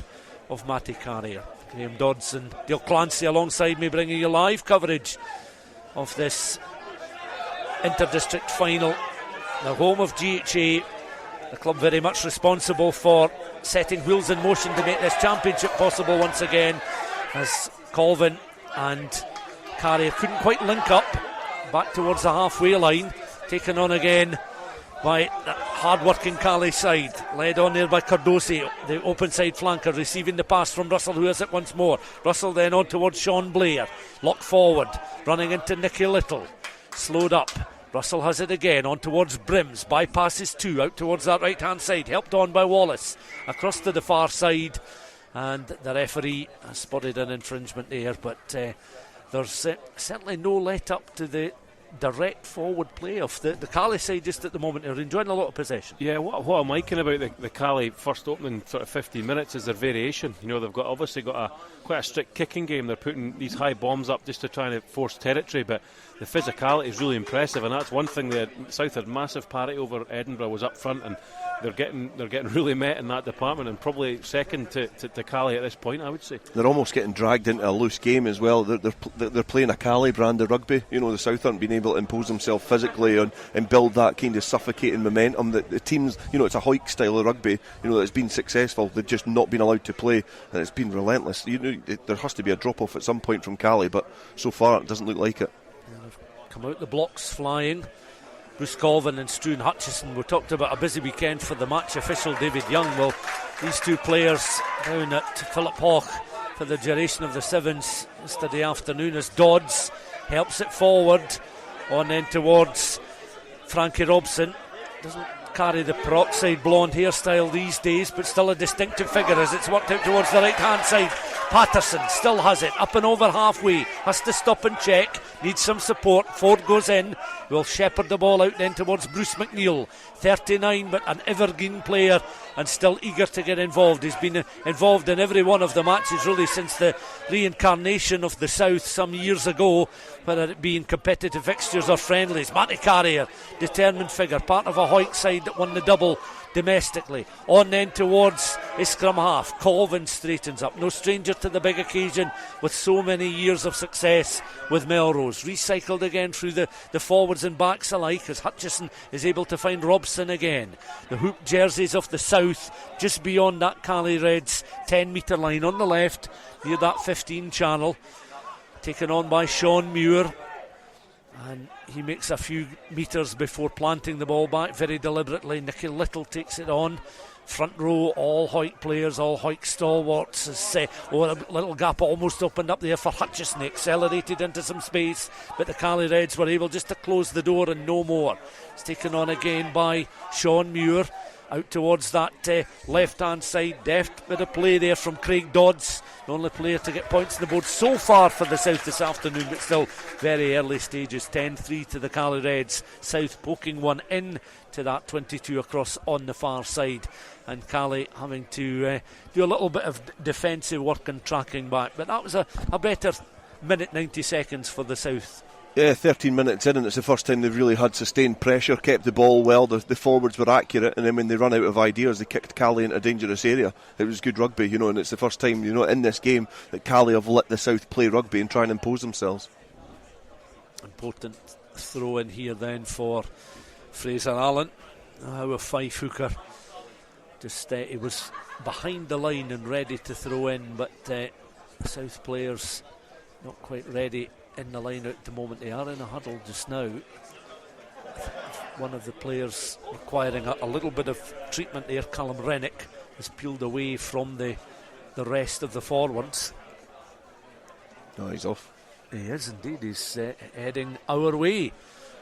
of Matty Carrier. Graeme Dodds and Dale Clancy alongside me, bringing you live coverage of this inter-district final, the home of GHA, the club very much responsible for setting wheels in motion to make this championship possible once again, as Colvin and Carrier couldn't quite link up back towards the halfway line, taken on again by the hard-working Cali side, led on there by Cardosi, the open side flanker, receiving the pass from Russell, who has it once more. Russell then on towards Sean Blair, locked forward, running into Nicky Little, slowed up. Russell has it again on towards Brims, bypasses two out towards that right hand side, helped on by Wallace across to the far side, and the referee has spotted an infringement there, but there's certainly no let up to the direct forward play of the Cali side just at the moment. They're enjoying a lot of possession. Yeah, what I'm liking about the Cali first opening sort of 15 minutes is their variation. You know, they've obviously got quite a strict kicking game. They're putting these high bombs up just to try and force territory, but the physicality is really impressive, and that's one thing. The South had massive parity over Edinburgh, was up front, and they're getting really met in that department, and probably second to Cali at this point, I would say. They're almost getting dragged into a loose game as well. They're playing a Cali brand of rugby. You know, the South aren't being able to impose themselves physically and build that kind of suffocating momentum that the teams, you know, it's a Hoik style of rugby, you know, that's been successful. They've just not been allowed to play, and it's been relentless. You know, there has to be a drop off at some point from Cali, but so far it doesn't look like it. Come out the blocks flying. Bruce Colvin and Struan Hutchison. We talked about a busy weekend for the match official David Young. Well, these two players down at Philip Hawke for the duration of the sevens yesterday afternoon, as Dodds helps it forward on in towards Frankie Robson. Doesn't carry the peroxide blonde hairstyle these days, but still a distinctive figure as it's worked out towards the right hand side. Patterson still has it, up and over halfway, has to stop and check, needs some support. Ford goes in, will shepherd the ball out then towards Bruce McNeil, 39 but an evergreen player and still eager to get involved. He's been involved in every one of the matches really since the reincarnation of the South some years ago, whether it be in competitive fixtures or friendlies. Matty Carrier, determined figure, part of a Hoik side that won the double domestically. On then towards his scrum half, Colvin straightens up, no stranger to the big occasion with so many years of success with Melrose. Recycled again through the forwards and backs alike as Hutchison is able to find Robson again. The hoop jerseys of the South just beyond that Cali Reds 10 metre line on the left near that 15 channel, taken on by Shawn Muir, and he makes a few metres before planting the ball back very deliberately. Nicky Little takes it on. Front row, all Hoik players, all Hoik stalwarts. A little gap almost opened up there for Hutchison. He accelerated into some space, but the Cali Reds were able just to close the door and no more. It's taken on again by Shawn Muir. out towards that left hand side. Deft bit of play there from Craig Dodds, the only player to get points on the board so far for the South this afternoon, but still very early stages. 10-3 to the Cali Reds. South poking one in to that 22 across on the far side, and Cali having to do a little bit of defensive work and tracking back, but that was a better minute 90 seconds for the South. Yeah, 13 minutes in, and it's the first time they've really had sustained pressure, kept the ball well, the forwards were accurate, and then when they run out of ideas, they kicked Cali into a dangerous area. It was good rugby, and it's the first time, in this game that Cali have let the South play rugby and try and impose themselves. Important throw in here then for Fraser Allen. Our Fife hooker. Just he was behind the line and ready to throw in, but South players not quite ready in the line out at the moment. They are in a huddle just now. One of the players requiring a little bit of treatment there, Callum Rennick, is peeled away from the rest of the forwards. No, he's off. He is indeed. He's heading our way.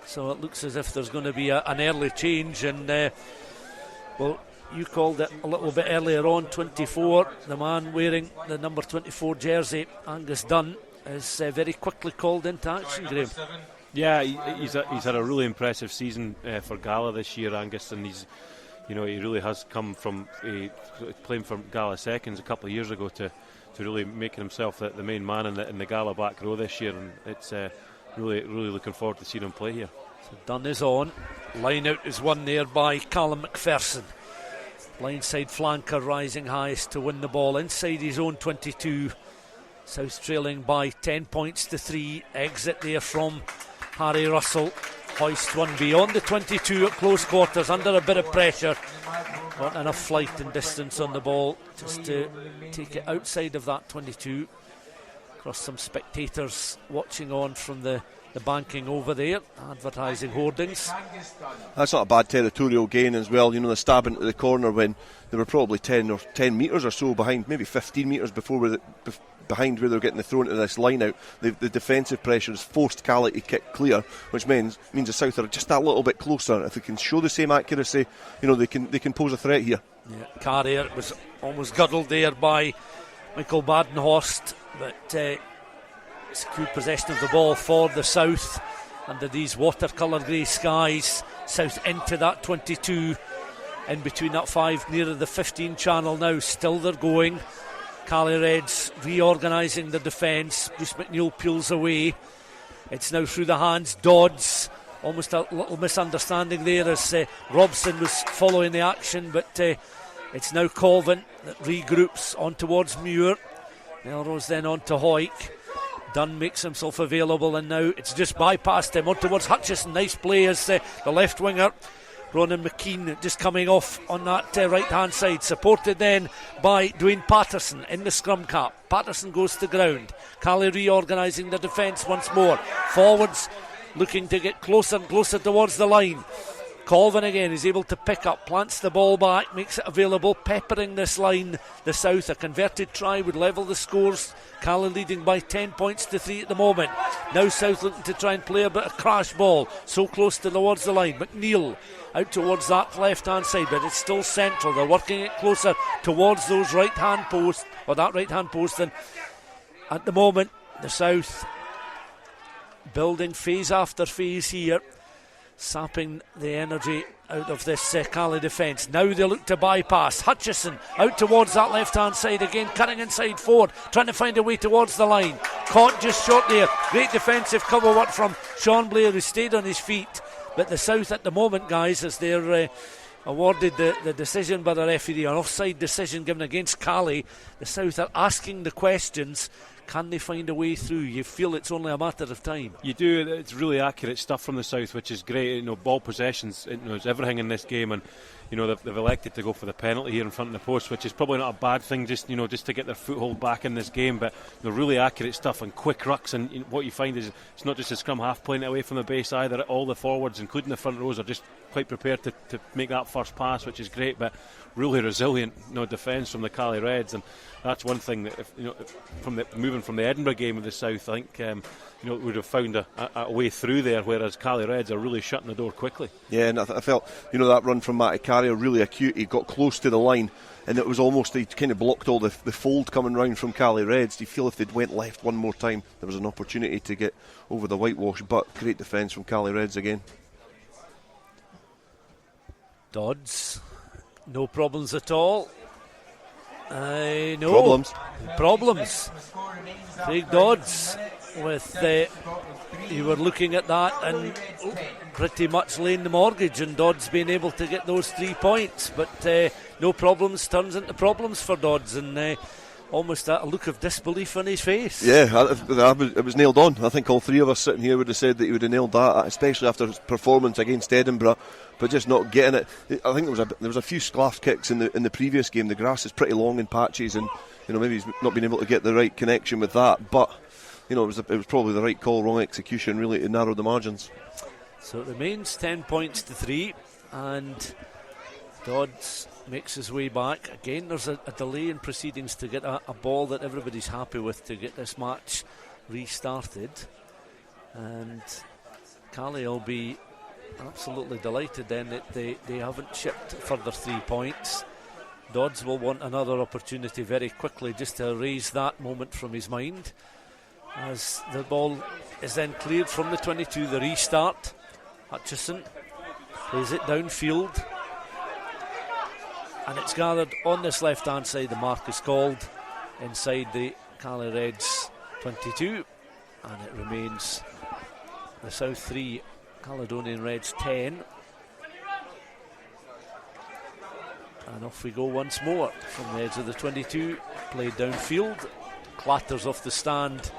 So it looks as if there's going to be an early change, and well, you called it a little bit earlier on. 24, the man wearing the number 24 jersey, Angus Dunn, is very quickly called into action, Graeme. Yeah, he's had a really impressive season for Gala this year, Angus, and he really has come from playing for Gala seconds a couple of years ago to really making himself the main man in the Gala back row this year, and it's really looking forward to seeing him play here. So Dunn is on. Line out is won there by Callum McPherson. Blindside flanker rising highest to win the ball inside his own 22. South trailing by 10 points to 3. Exit there from Harry Russell. Hoist one beyond the 22 at close quarters, under a bit of pressure. Not enough flight and distance on the ball just to take it outside of that 22. Across some spectators watching on from the banking over there, advertising hoardings. That's not a bad territorial gain as well. The stab into the corner when they were probably 10 metres or so behind, maybe 15 metres behind where they're getting the throw into this line out. The defensive pressure has forced Cali to kick clear, which means the South are just that little bit closer. If they can show the same accuracy, they can pose a threat here. Yeah, Carrier was almost guddled there by Michael Badenhorst, but secure possession of the ball for the South under these watercolour grey skies. South into that 22, in between that 5, nearer the 15 channel now. Still they're going. Cali Reds reorganising the defence. Bruce McNeil peels away. It's now through the hands. Dodds, almost a little misunderstanding there as Robson was following the action, but it's now Colvin that regroups on towards Muir. Melrose then on to Hoyk. Dunn makes himself available, and now it's just bypassed him on towards Hutchison. Nice play as the left winger Ronan McKean just coming off on that right hand side, supported then by Dwayne Patterson in the scrum cap. Patterson goes to ground. Cali reorganising the defence once more. Forwards looking to get closer and closer towards the line. Colvin again is able to pick up, plants the ball back, makes it available, peppering this line. The South, a converted try would level the scores. Cali leading by 10 points to 3 at the moment. Now South looking to try and play a bit of crash ball, so close towards the line. McNeil out towards that left hand side, but it's still central. They're working it closer towards those right hand posts, or that right hand post, and at the moment the South building phase after phase here, sapping the energy out of this Cali defence. Now they look to bypass. Hutchison out towards that left hand side again, cutting inside forward, trying to find a way towards the line. Caught just short there. Great defensive cover work from Sean Blair, who stayed on his feet. But the South at the moment, guys, as they're awarded the decision by the referee, an offside decision given against Cali, the South are asking the questions. Can they find a way through? You feel it's only a matter of time. You do. It's really accurate stuff from the South, which is great. Ball possessions, it's everything in this game, and they've elected to go for the penalty here in front of the post, which is probably not a bad thing, just to get their foothold back in this game. But they're really accurate stuff and quick rucks, and what you find is it's not just the scrum half playing it away from the base either. All the forwards, including the front rows, are just quite prepared to make that first pass, which is great, but really resilient defence from the Cali Reds, and that's one thing that moving from the Edinburgh game of the South, I think would have found a way through there, whereas Cali Reds are really shutting the door quickly. Yeah, and I felt that run from Matty Carrier really acute. He got close to the line, and it was almost, he kind of blocked all the fold coming round from Cali Reds. Do you feel if they'd went left one more time, there was an opportunity to get over the whitewash? But great defence from Cali Reds again. Dodds, no problems at all. No problems. Craig Dodds with you were looking at that and pretty much laying the mortgage, and Dodds being able to get those 3 points, but no problems turns into problems for Dodds, and almost a look of disbelief on his face. Yeah, it was nailed on. I think all three of us sitting here would have said that he would have nailed that, especially after his performance against Edinburgh, but just not getting it. I think there was a few sclaff kicks in the previous game. The grass is pretty long in patches, and maybe he's not been able to get the right connection with that, but it was probably the right call, wrong execution really to narrow the margins. So it remains 10 points to 3, and Dodds makes his way back. Again, there's a delay in proceedings to get a ball that everybody's happy with to get this match restarted, and Cali will be absolutely delighted then that they haven't shipped further 3 points. Dodds will want another opportunity very quickly just to erase that moment from his mind, as the ball is then cleared from the 22. The restart, Hutchison plays it downfield, and it's gathered on this left hand side. The mark is called inside the Cali Reds 22, and it remains the South 3, Caledonian Reds 10. And off we go once more from the edge of the 22, played downfield, clatters off the stand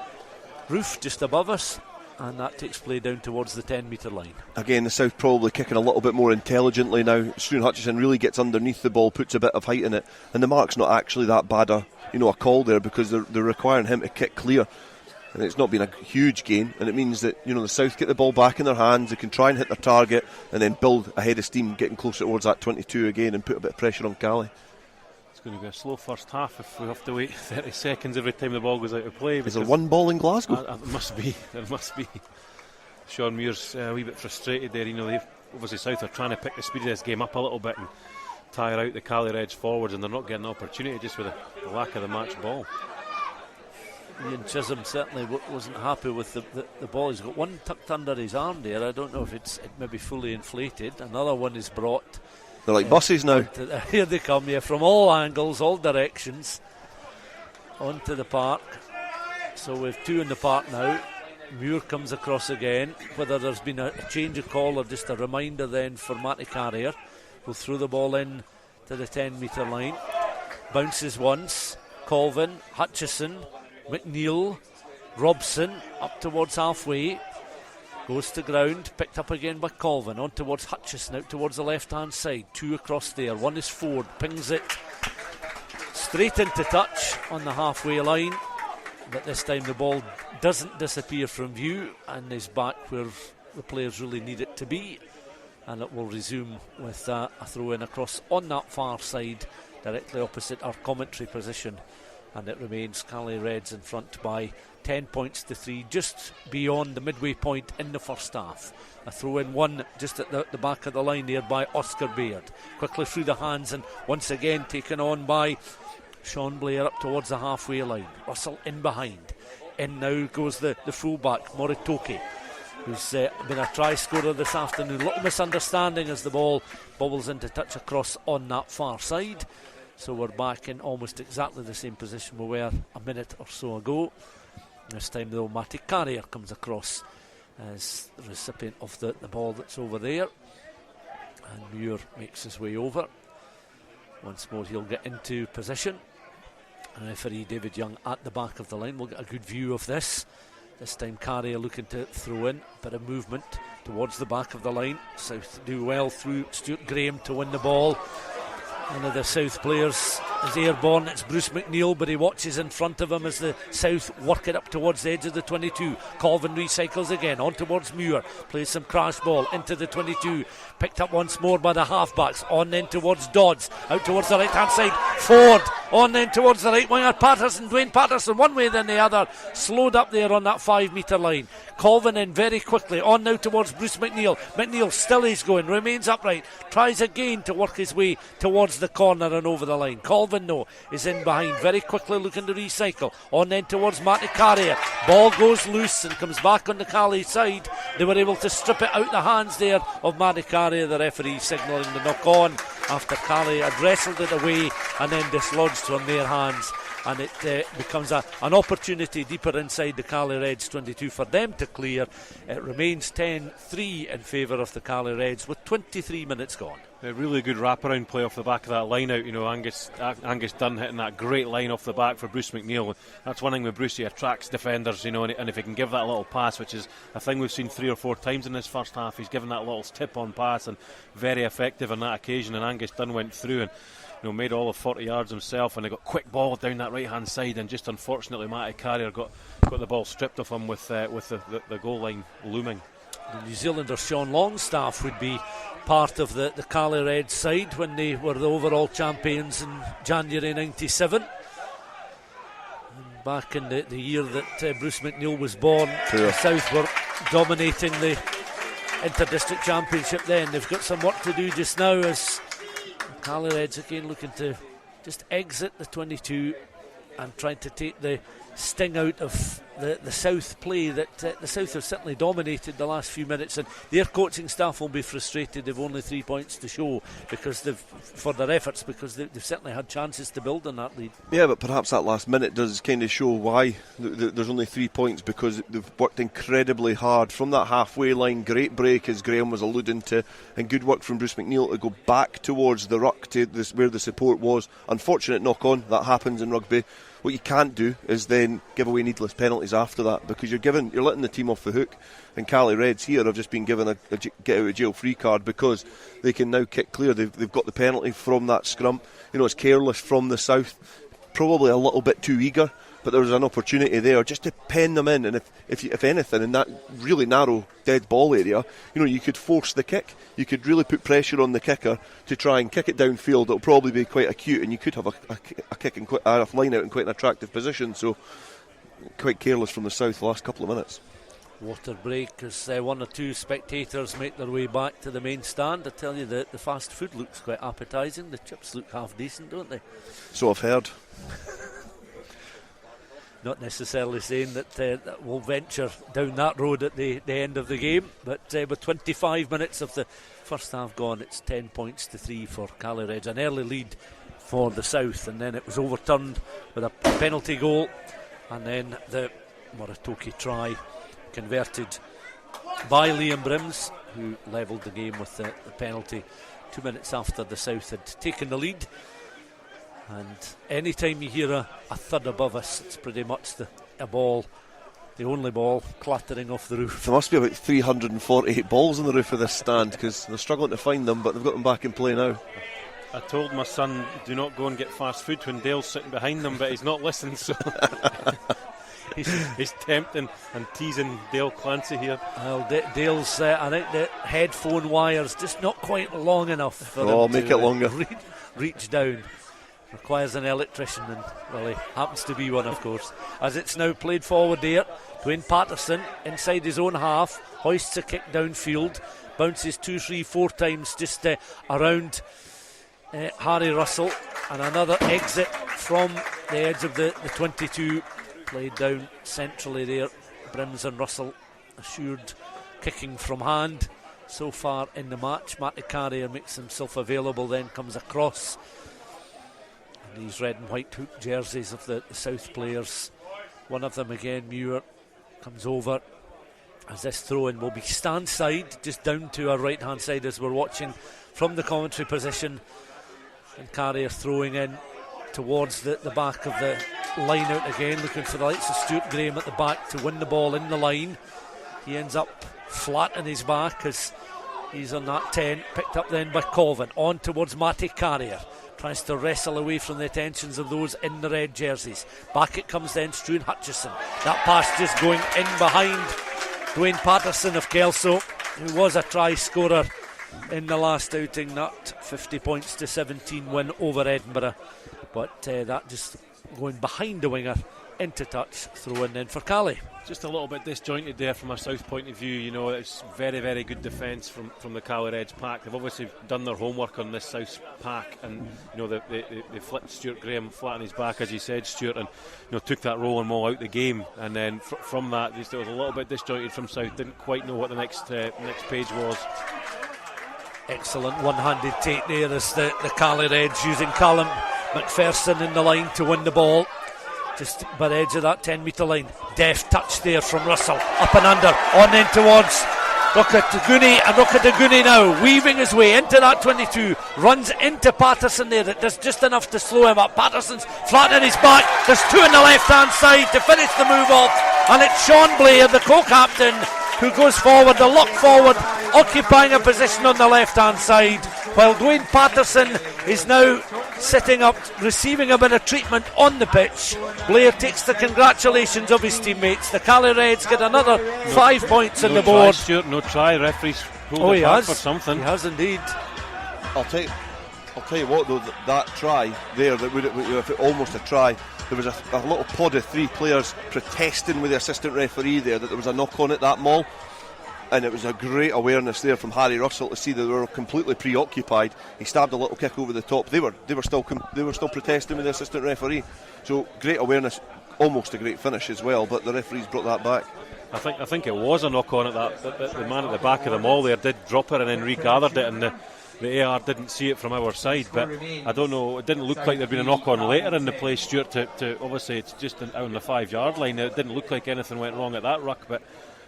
roof just above us, and that takes play down towards the 10 metre line. Again, the South probably kicking a little bit more intelligently now. Stuart Hutchison really gets underneath the ball, puts a bit of height in it, and the mark's not actually that bad a call there, because they're requiring him to kick clear, and it's not been a huge gain, and it means that the South get the ball back in their hands. They can try and hit their target and then build a head of steam, getting closer towards that 22 again, and put a bit of pressure on Cali. It's going to be a slow first half if we have to wait 30 seconds every time the ball goes out of play. Is there one ball in Glasgow? There must be. Shawn Muir's a wee bit frustrated there. Obviously South are trying to pick the speed of this game up a little bit and tire out the Cali Reds forwards, and they're not getting the opportunity just with the lack of the match ball. Ian Chisholm certainly wasn't happy with the ball. He's got one tucked under his arm there. I don't know if it may be fully inflated. Another one is brought. They're like buses now. Here they come, from all angles, all directions, onto the park. So we've two in the park now. Muir comes across again. Whether there's been a change of call or just a reminder then for Matty Carrier. We'll throw the ball in to the 10 metre line. Bounces once. Colvin, Hutchison, McNeil, Robson up towards halfway. Goes to ground, picked up again by Colvin, on towards Hutchison, out towards the left hand side. Two across there, one is Ford, pings it straight into touch on the halfway line, but this time the ball doesn't disappear from view and is back where the players really need it to be, and it will resume with a throw in across on that far side directly opposite our commentary position, and it remains Cali Reds in front by 10 points to 3, just beyond the midway point in the first half. A throw in one just at the back of the line there by Oscar Baird, quickly through the hands and once again taken on by Sean Blair up towards the halfway line. Russell in behind. In now goes the fullback Moritoki, who's been a try scorer this afternoon. A little misunderstanding as the ball bobbles into touch across on that far side. So we're back in almost exactly the same position we were a minute or so ago. This time though, Matty Carrier comes across as the recipient of the ball that's over there, and Muir makes his way over. Once more he'll get into position. And referee David Young at the back of the line. We'll get a good view of this. This time Carrier looking to throw in, bit of movement towards the back of the line. South do well through Stuart Graeme to win the ball. One of the South players is airborne. It's Bruce McNeil, but he watches in front of him as the South work it up towards the edge of the 22. Colvin recycles again on towards Muir, plays some crash ball into the 22, picked up once more by the halfbacks, on then towards Dodds, out towards the right hand side, Ford on then towards the right winger, Dwayne Patterson one way then the other, slowed up there on that 5 metre line. Colvin in very quickly, on now towards Bruce McNeil. McNeil still is going, remains upright, tries again to work his way towards the corner and over the line. Colvin no, is in behind, very quickly looking to recycle, on then towards Matty Carrier. Ball goes loose and comes back on the Cali side. They were able to strip it out the hands there of Matty Carrier, the referee signalling the knock on after Cali had wrestled it away and then dislodged from their hands. And it becomes an opportunity deeper inside the Cali Reds 22 for them to clear. It remains 10-3 in favour of the Cali Reds with 23 minutes gone. A really good wraparound play off the back of that line out. You know, Angus Dunn hitting that great line off the back for Bruce McNeil. That's one thing with Bruce, he attracts defenders, you know, and if he can give that little pass, which is a thing we've seen 3 or 4 times in this first half, he's given that little tip-on pass and very effective on that occasion, and Angus Dunn went through and made all of 40 yards himself, and he got quick ball down that right hand side, and just unfortunately Matty Carrier got the ball stripped off him with the goal line looming. The New Zealander Sean Longstaff would be part of the Cali Red side when they were the overall champions in January 97. And back in the year that Bruce McNeil was born, the South were dominating the Inter-District Championship then. They've got some work to do just now as Cali Reds again looking to just exit the 22 and trying to take the sting out of the South play that the South have certainly dominated the last few minutes, and their coaching staff will be frustrated. They've only 3 points to show because for their efforts, because they've certainly had chances to build on that lead. Yeah, but perhaps that last minute does kind of show why there's only 3 points, because they've worked incredibly hard from that halfway line. Great break, as Graeme was alluding to, and good work from Bruce McNeil to go back towards the ruck to where the support was. Unfortunate knock on, that happens in rugby. What you can't do is then give away needless penalties after that, because you're letting the team off the hook. And Cali Reds here have just been given a get out of jail free card because they can now kick clear. They've got the penalty from that scrum. You know, it's careless from the South, probably a little bit too eager, but there was an opportunity there just to pen them in. And if anything, in that really narrow dead ball area, you know, you could force the kick. You could really put pressure on the kicker to try and kick it downfield. It'll probably be quite acute, and you could have a kick and a line out in quite an attractive position. So quite careless from the South the last couple of minutes. Water break as 1 or 2 spectators make their way back to the main stand. I tell you, the fast food looks quite appetising. The chips look half decent, don't they? So I've heard. Not necessarily saying that we'll venture down that road at the end of the game, but with 25 minutes of the first half gone, it's 10 points to 3 for Cali Reds. An early lead for the South, and then it was overturned with a penalty goal, and then the Moratoki try converted by Liam Brims, who levelled the game with the penalty 2 minutes after the South had taken the lead. And any time you hear a thud above us, it's pretty much the only ball clattering off the roof. There must be about 348 balls on the roof of this stand, because they're struggling to find them, but they've got them back in play now. I told my son, do not go and get fast food when Dale's sitting behind them, but he's not listening, so he's tempting and teasing Dale Clancy here. Well, Dale's, I think the headphone wire's just not quite long enough for him make to it longer. Reach down. Requires an electrician, and well, he happens to be one, of course. As it's now played forward there, Dwayne Patterson inside his own half, hoists a kick downfield, bounces 2, 3, 4 times just around Harry Russell, and another exit from the edge of the 22, played down centrally there. Brims and Russell assured kicking from hand so far in the match. Matty Carrier makes himself available, then comes across. These red and white hoop jerseys of the South players. One of them again, Muir, comes over as this throw-in will be stand side, just down to our right hand side as we're watching from the commentary position. And Carrier throwing in towards the back of the line out again, looking for the likes of Stuart Graeme at the back to win the ball in the line. He ends up flat on his back as he's on that 10, picked up then by Colvin, on towards Matty Carrier. tries to wrestle away from the attentions of those in the red jerseys. Back it comes then, Struan Hutchison. That pass just going in behind Dwayne Patterson of Kelso, who was a try scorer in the last outing. That 50 points to 17 win over Edinburgh, but that just going behind the winger into touch, throw in then for Cali. Just a little bit disjointed there from a South point of view. You know, it's very, very good defence from the Cali Reds pack. They've obviously done their homework on this South pack, and you know they flipped Stuart Graeme flat on his back, as you said, Stuart, and you know took that rolling ball out the game. And then from that, it was a little bit disjointed from South. Didn't quite know what the next page was. Excellent one-handed take there as the Cali Reds using Callum McPherson in the line to win the ball. Just by the edge of that 10 metre line. Deft touch there from Russell. Up and under. On in towards Rokataguni. And Rokataguni now weaving his way into that 22. Runs into Patterson there. It does just enough to slow him up. Patterson's flat on his back. There's two on the left hand side to finish the move off. And it's Sean Blair, the co-captain, who goes forward. The lock forward, occupying a position on the left hand side. While Dwayne Patterson is now sitting up, receiving a bit of treatment on the pitch. Blair takes the congratulations of his teammates. The Cali Reds get another 5 points on the board. Stuart, no try. Referee's pulled it back for something. He has indeed. I'll tell you what though, that try there, if it almost a try, there was a little pod of three players protesting with the assistant referee there that there was a knock on at that maul. And it was a great awareness there from Harry Russell to see that they were completely preoccupied. He stabbed a little kick over the top. They were still protesting with the assistant referee. So great awareness, almost a great finish as well. But the referees brought that back. I think it was a knock on at that. The man at the back of the maul there did drop it and then regathered it, and the AR didn't see it from our side. But I don't know. It didn't look like there'd been a knock on later in the play, Stuart. To obviously it's just out on the 5 yard line. It didn't look like anything went wrong at that ruck, but.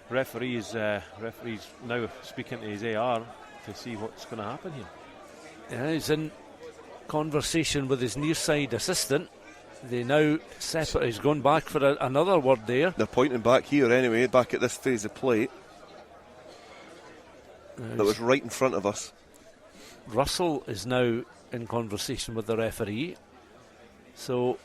Referee's now speaking to his AR to see what's going to happen here. Yeah, he's in conversation with his near side assistant. They now separate. He's gone back for another word there. They're pointing back here anyway, back at this phase of play. That was right in front of us. Russell is now in conversation with the referee. So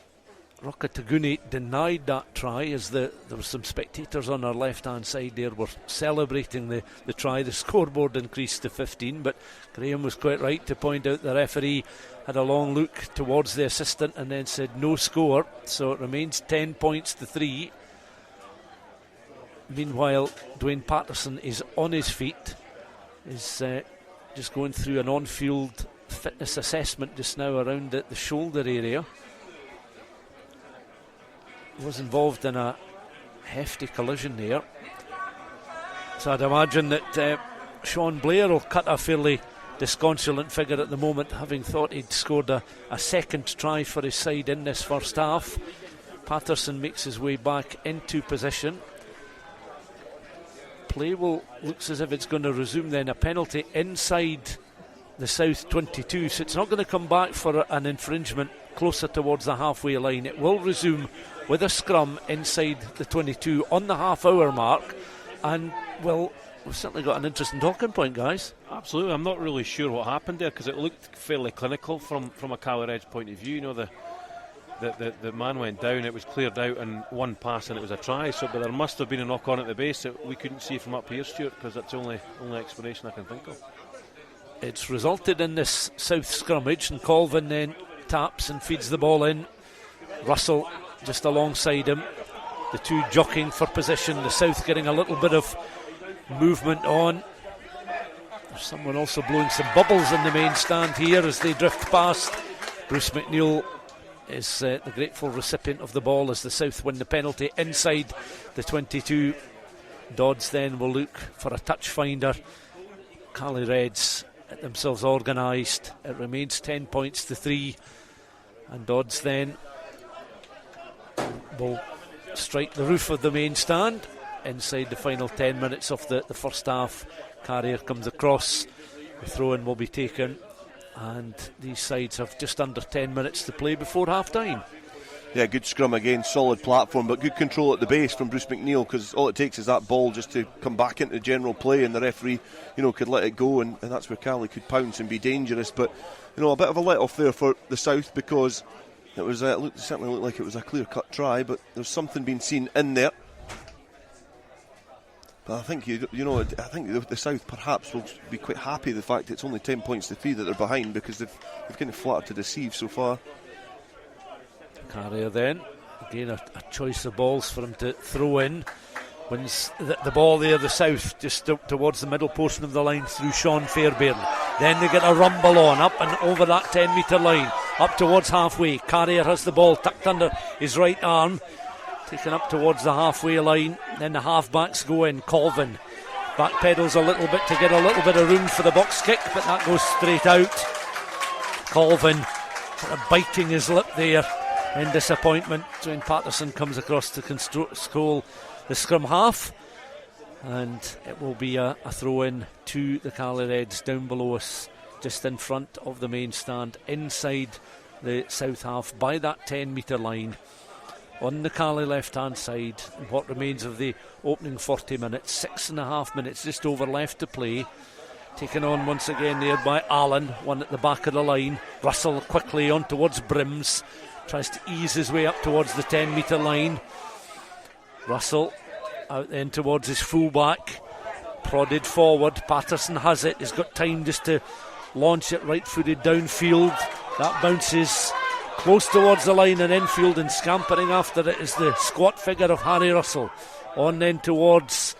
Rokataguni denied that try as there were some spectators on our left hand side there were celebrating the try. The scoreboard increased to 15, but Graeme was quite right to point out the referee had a long look towards the assistant and then said no score, so it remains 10 points to 3. Meanwhile, Dwayne Patterson is on his feet, is just going through an on-field fitness assessment just now around the shoulder area. Was involved in a hefty collision there, so I'd imagine that Sean Blair will cut a fairly disconsolate figure at the moment, having thought he'd scored a second try for his side in this first half. Patterson makes his way back into position. Play looks as if it's going to resume then. A penalty inside the South 22, so it's not going to come back for an infringement closer towards the halfway line. It will resume with a scrum inside the 22 on the half-hour mark, and well, we've certainly got an interesting talking point, guys. Absolutely. I'm not really sure what happened there because it looked fairly clinical from a Cali Reds point of view. You know, the man went down, it was cleared out, and one pass and it was a try. So, but there must have been a knock on at the base that we couldn't see from up here, Stuart, because that's the only explanation I can think of. It's resulted in this South scrummage, and Colvin then taps and feeds the ball in. Russell just alongside him, the two jockeying for position. The South getting a little bit of movement on. There's someone also blowing some bubbles in the main stand here as they drift past. Bruce McNeil is the grateful recipient of the ball as the South win the penalty inside the 22. Dodds then will look for a touch finder. Cali Reds get themselves organised. It remains 10 points to 3, and Dodds then will strike the roof of the main stand inside the final 10 minutes of the first half. Carrier comes across, the throw-in will be taken, and these sides have just under 10 minutes to play before half-time. Yeah, good scrum again, solid platform, but good control at the base from Bruce McNeil, because all it takes is that ball just to come back into general play, and the referee, could let it go, and that's where Cali could pounce and be dangerous. But a bit of a let-off there for the South, because it was certainly looked like it was a clear-cut try, but there's something being seen in there. But I think I think the South perhaps will be quite happy the fact it's only 10 points to 3 that they're behind, because they've kind of flattered to deceive so far. Carrier then, again a choice of balls for him to throw in. Wins the ball there, the South, just towards the middle portion of the line through Sean Fairbairn. Then they get a rumble on, up and over that 10 metre line, up towards halfway. Carrier has the ball tucked under his right arm, taken up towards the halfway line. Then the half-backs go in. Colvin backpedals a little bit to get a little bit of room for the box kick, but that goes straight out. Colvin sort of biting his lip there in disappointment. Dwayne Patterson comes across to control the scrum half, and it will be a throw in to the Cali Reds down below us, just in front of the main stand, inside the South half by that 10 metre line on the Cali left hand side. What remains of the opening 40 minutes, 6.5 minutes just over left to play. Taken on once again there by Allen, one at the back of the line. Russell quickly on towards Brims, tries to ease his way up towards the 10 metre line. Russell out then towards his fullback, prodded forward. Patterson has it, he's got time just to launch it right footed downfield. That bounces close towards the line and infield, and scampering after it is the squat figure of Harry Russell. On then towards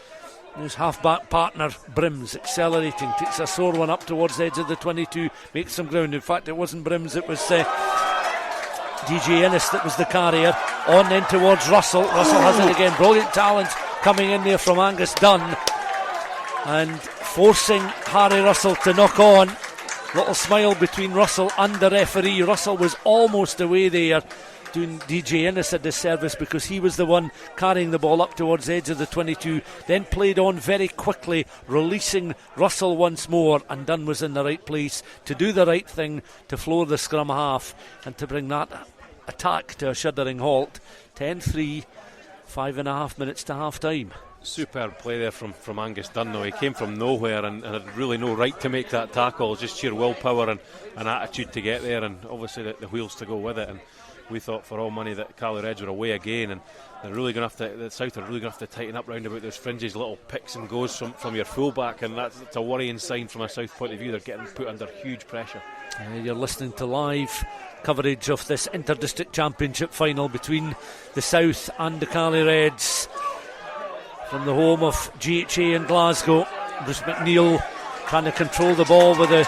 his half-back partner Brims, accelerating, takes a sore one up towards the edge of the 22, makes some ground. In fact, it wasn't Brims, it was DJ Innes that was the carrier. On then towards Russell. Russell has it again. Brilliant talent coming in there from Angus Dunn, and forcing Harry Russell to knock on. Little smile between Russell and the referee. Russell was almost away there, doing DJ Innes a disservice, because he was the one carrying the ball up towards the edge of the 22, then played on very quickly, releasing Russell once more, and Dunn was in the right place to do the right thing, to floor the scrum half and to bring that attack to a shuddering halt. 10-3, 5.5 minutes to half time. Superb play there from Angus Dunn, though. He came from nowhere and had really no right to make that tackle. Just sheer willpower and attitude to get there, and obviously the wheels to go with it. And we thought for all money that Cali Reds were away again, and they're really going to have to, the South are really going to have to tighten up round about those fringes, little picks and goes from your fullback, and that's a worrying sign from a South point of view. They're getting put under huge pressure. You're listening to live coverage of this Inter-District Championship final between the South and the Cali Reds from the home of GHA in Glasgow. Bruce McNeil trying to control the ball with the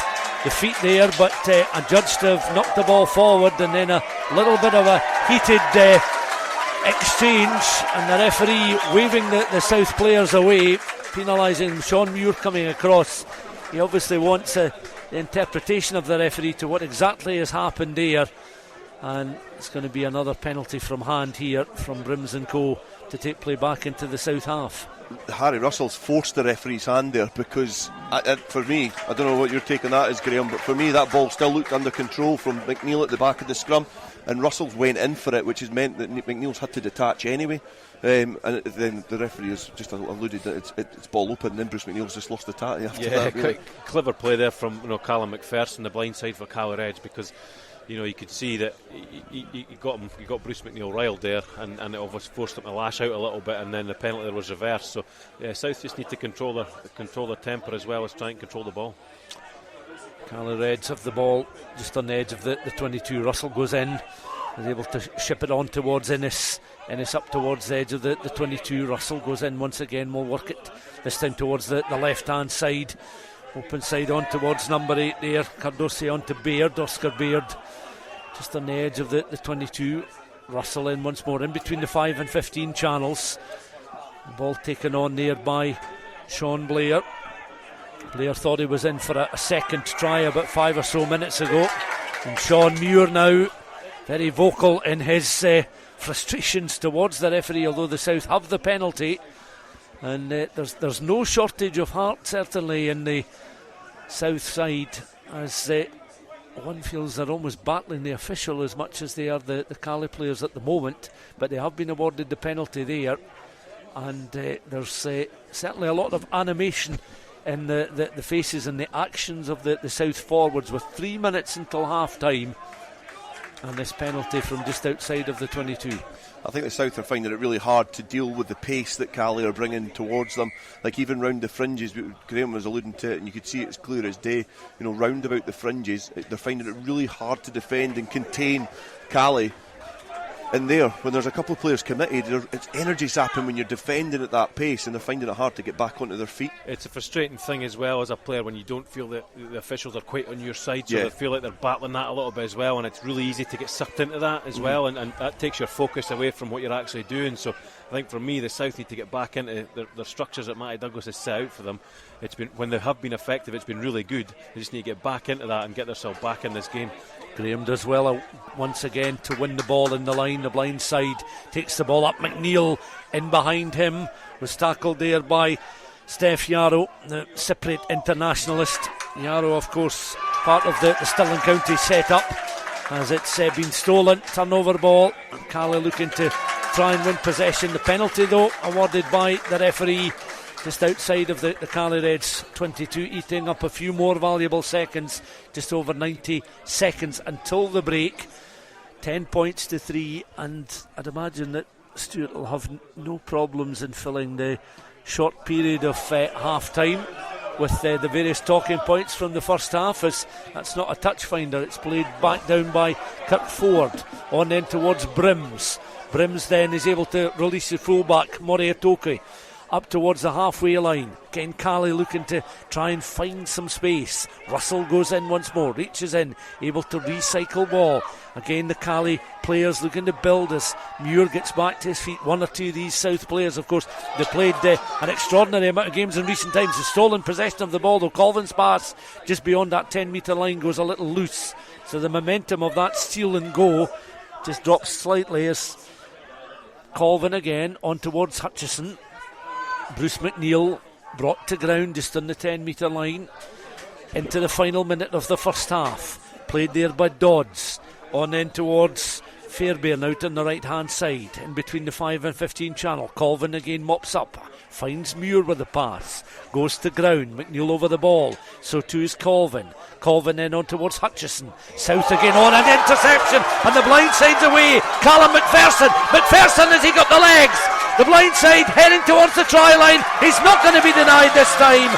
feet there, but adjudged to have knocked the ball forward, and then a little bit of a heated exchange, and the referee waving the South players away, penalising Shawn Muir coming across. He obviously wants the interpretation of the referee to what exactly has happened there, and it's going to be another penalty from hand here from Brims and Co to take play back into the South half. Harry Russell's forced the referee's hand there, because for me, I don't know what you're taking that as, Graeme, but for me that ball still looked under control from McNeil at the back of the scrum, and Russell's went in for it, which has meant that McNeil's had to detach anyway, and then the referee has just alluded that it's ball open, and then Bruce McNeil's just lost the tatty after that. Really. Clever play there from Callum McPherson, the blind side for Cali Reds, because you could see that he got Bruce McNeil riled there, and it obviously forced him to lash out a little bit, and then the penalty there was reversed. So South just need to control their temper as well as try and control the ball. Cali Reds have the ball just on the edge of the 22. Russell goes in, is able to ship it on towards Innes. Innes up towards the edge of the 22. Russell goes in once again, will work it this time towards the left hand side. Open side on towards number 8 there. Cardosi on to Baird, Oscar Baird, just on the edge of the 22. Russell in once more, in between the 5 and 15 channels. The ball taken on there by Sean Blair. Blair thought he was in for a second try about 5 or so minutes ago. And Shawn Muir now very vocal in his frustrations towards the referee, although the South have the penalty. And there's no shortage of heart, certainly, in the South side, as one feels they're almost battling the official as much as they are the Cali players at the moment. But they have been awarded the penalty there, and there's certainly a lot of animation in the faces and the actions of the South forwards with 3 minutes until half time, and this penalty from just outside of the 22. I think the South are finding it really hard to deal with the pace that Cali are bringing towards them. Like even round the fringes, Graeme was alluding to it, and you could see it's clear as day. You know, round about the fringes, they're finding it really hard to defend and contain Cali. And there, when there's a couple of players committed, it's energy zapping when you're defending at that pace, and they're finding it hard to get back onto their feet. It's a frustrating thing as well as a player when you don't feel that the officials are quite on your side, so they feel like they're battling that a little bit as well, and it's really easy to get sucked into that as well, and that takes your focus away from what you're actually doing. So I think for me, the South need to get back into their structures that Matty Douglas has set out for them. It's been, when they have been effective, it's been really good. They just need to get back into that and get themselves back in this game. Graeme does well once again to win the ball in the line, the blind side, takes the ball up. McNeil in behind him, was tackled there by Steph Yarrow, the Cypriot internationalist. Yarrow, of course, part of the Stirling County set-up, as it's been stolen. Turnover ball, and Cali looking to try and win possession. The penalty, though, awarded by the referee just outside of the Cali Reds 22, eating up a few more valuable seconds, just over 90 seconds until the break. 10 points to 3, and I'd imagine that Stuart will have no problems in filling the short period of half time with the various talking points from the first half, as that's not a touch finder. It's played back down by Kirk Ford, on then towards Brims. Brims then is able to release the fullback Moriatoki up towards the halfway line. Again, Cali looking to try and find some space. Russell goes in once more, reaches in, able to recycle ball. Again, the Cali players looking to build as Muir gets back to his feet. One or two of these South players, of course, they played an extraordinary amount of games in recent times. The stolen possession of the ball, though Colvin's pass just beyond that 10-metre line goes a little loose. So the momentum of that steal and go just drops slightly as Colvin again on towards Hutchison. Bruce McNeil brought to ground just on the 10-metre line into the final minute of the first half. Played there by Dodds, on then towards Fairbairn out on the right hand side, in between the 5 and 15 channel. Colvin again mops up, finds Muir with the pass, goes to ground. McNeil over the ball, so too is Colvin. Colvin then on towards Hutchison. South again on an interception, and the blind side's away. Callum McPherson has he got the legs. The blind side heading towards the try line. He's not going to be denied this time.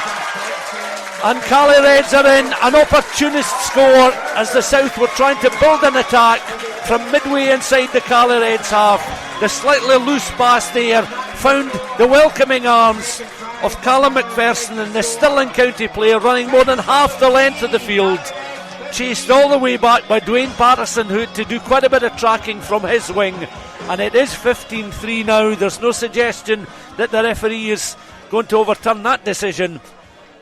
And Cali Reds are in an opportunist score as the South were trying to build an attack from midway inside the Cali Reds half. The slightly loose pass there found the welcoming arms of Callum McPherson, and the Stirling County player running more than half the length of the field. Chased all the way back by Dwayne Patterson, who had to do quite a bit of tracking from his wing. And it is 15-3 now. There's no suggestion that the referee is going to overturn that decision.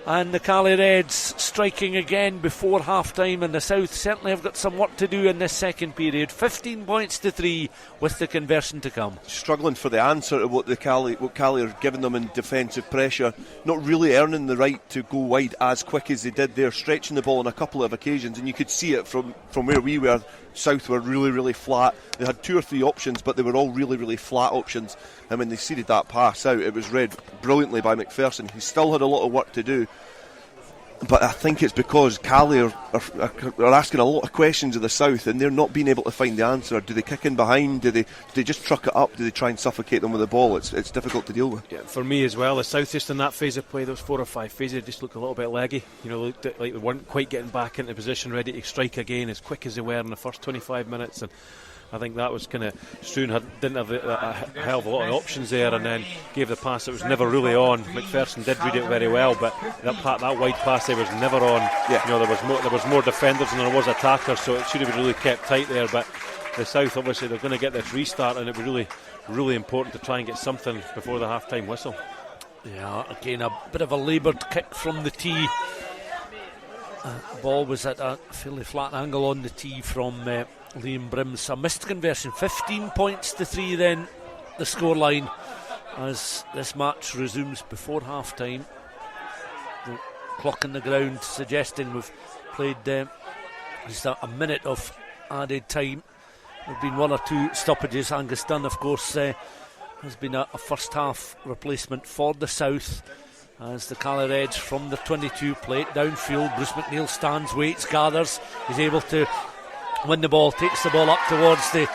And the Cali Reds striking again before half-time, and the South certainly have got some work to do in this second period. 15 points to 3 with the conversion to come. Struggling for the answer to what Cali are giving them in defensive pressure. Not really earning the right to go wide as quick as they did there, stretching the ball on a couple of occasions, and you could see it from where we were. South were really, really flat. They had 2 or 3 options, but they were all really, really flat options. And when they seeded that pass out, it was read brilliantly by McPherson. He still had a lot of work to do. But I think it's because Cali are asking a lot of questions of the South, and they're not being able to find the answer. Do they kick in behind? Do they just truck it up? Do they try and suffocate them with the ball? It's difficult to deal with. Yeah, for me as well, the South just in that phase of play, those 4 or 5 phases, just look a little bit leggy. You know, looked like they weren't quite getting back into position, ready to strike again as quick as they were in the first 25 minutes. And I think that was kind of Struan didn't have a hell of a lot of options there, and then gave the pass that was never really on. McPherson did read it very well, but that wide pass there was never on. Yeah. You know, there was more defenders than there was attackers, so it should have been really kept tight there. But the South, obviously, they're going to get this restart, and it would be really, really important to try and get something before the half-time whistle. Yeah, again a bit of a laboured kick from the tee. The ball was at a fairly flat angle on the tee from Liam Brims. A missed conversion. 15 points to 3 then the scoreline as this match resumes before half time. The clock in the ground suggesting we've played just a minute of added time. There have been 1 or 2 stoppages. Angus Dunn, of course, has been a first half replacement for the South. as the Caledonia Reds from the 22 plate downfield. Bruce McNeil stands, waits, gathers. He's able to win the ball, takes the ball up towards the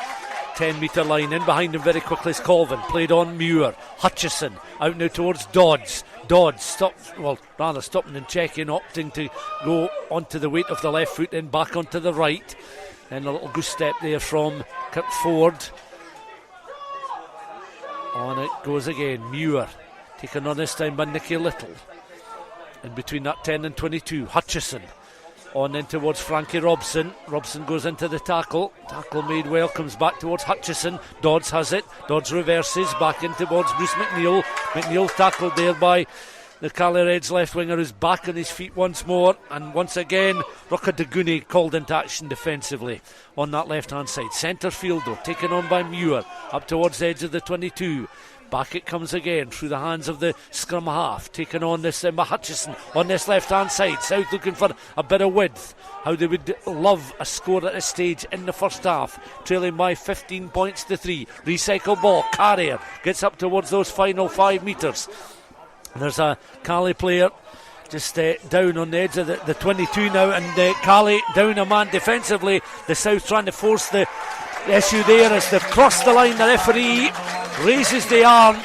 10-metre line. In behind him very quickly is Colvin, played on Muir. Hutchison out now towards Dodds. Dodds stopping and checking, opting to go onto the weight of the left foot, then back onto the right. And a little goose step there from Kirk Ford. On it goes again. Muir taken on this time by Nicky Little. In between that 10 and 22, Hutchison on in towards Frankie Robson. Robson goes into the tackle. Tackle made well, comes back towards Hutchison. Dodds has it. Dodds reverses back in towards Bruce McNeil. McNeil tackled there by the Caledonia Reds left winger, who's back on his feet once more. And once again, Ruka Daguni called into action defensively on that left hand side. Centre field though, taken on by Muir up towards the edge of the 22. Back it comes again through the hands of the scrum half. Taken on this by Hutchison on this left hand side. South looking for a bit of width. How they would love a score at this stage in the first half. Trailing by 15 points to 3. Recycle ball. Carrier gets up towards those final 5 metres. There's a Cali player just down on the edge of the 22 now, and Cali down a man defensively. The South trying to force the issue there as they've crossed the line. The referee raises the arm.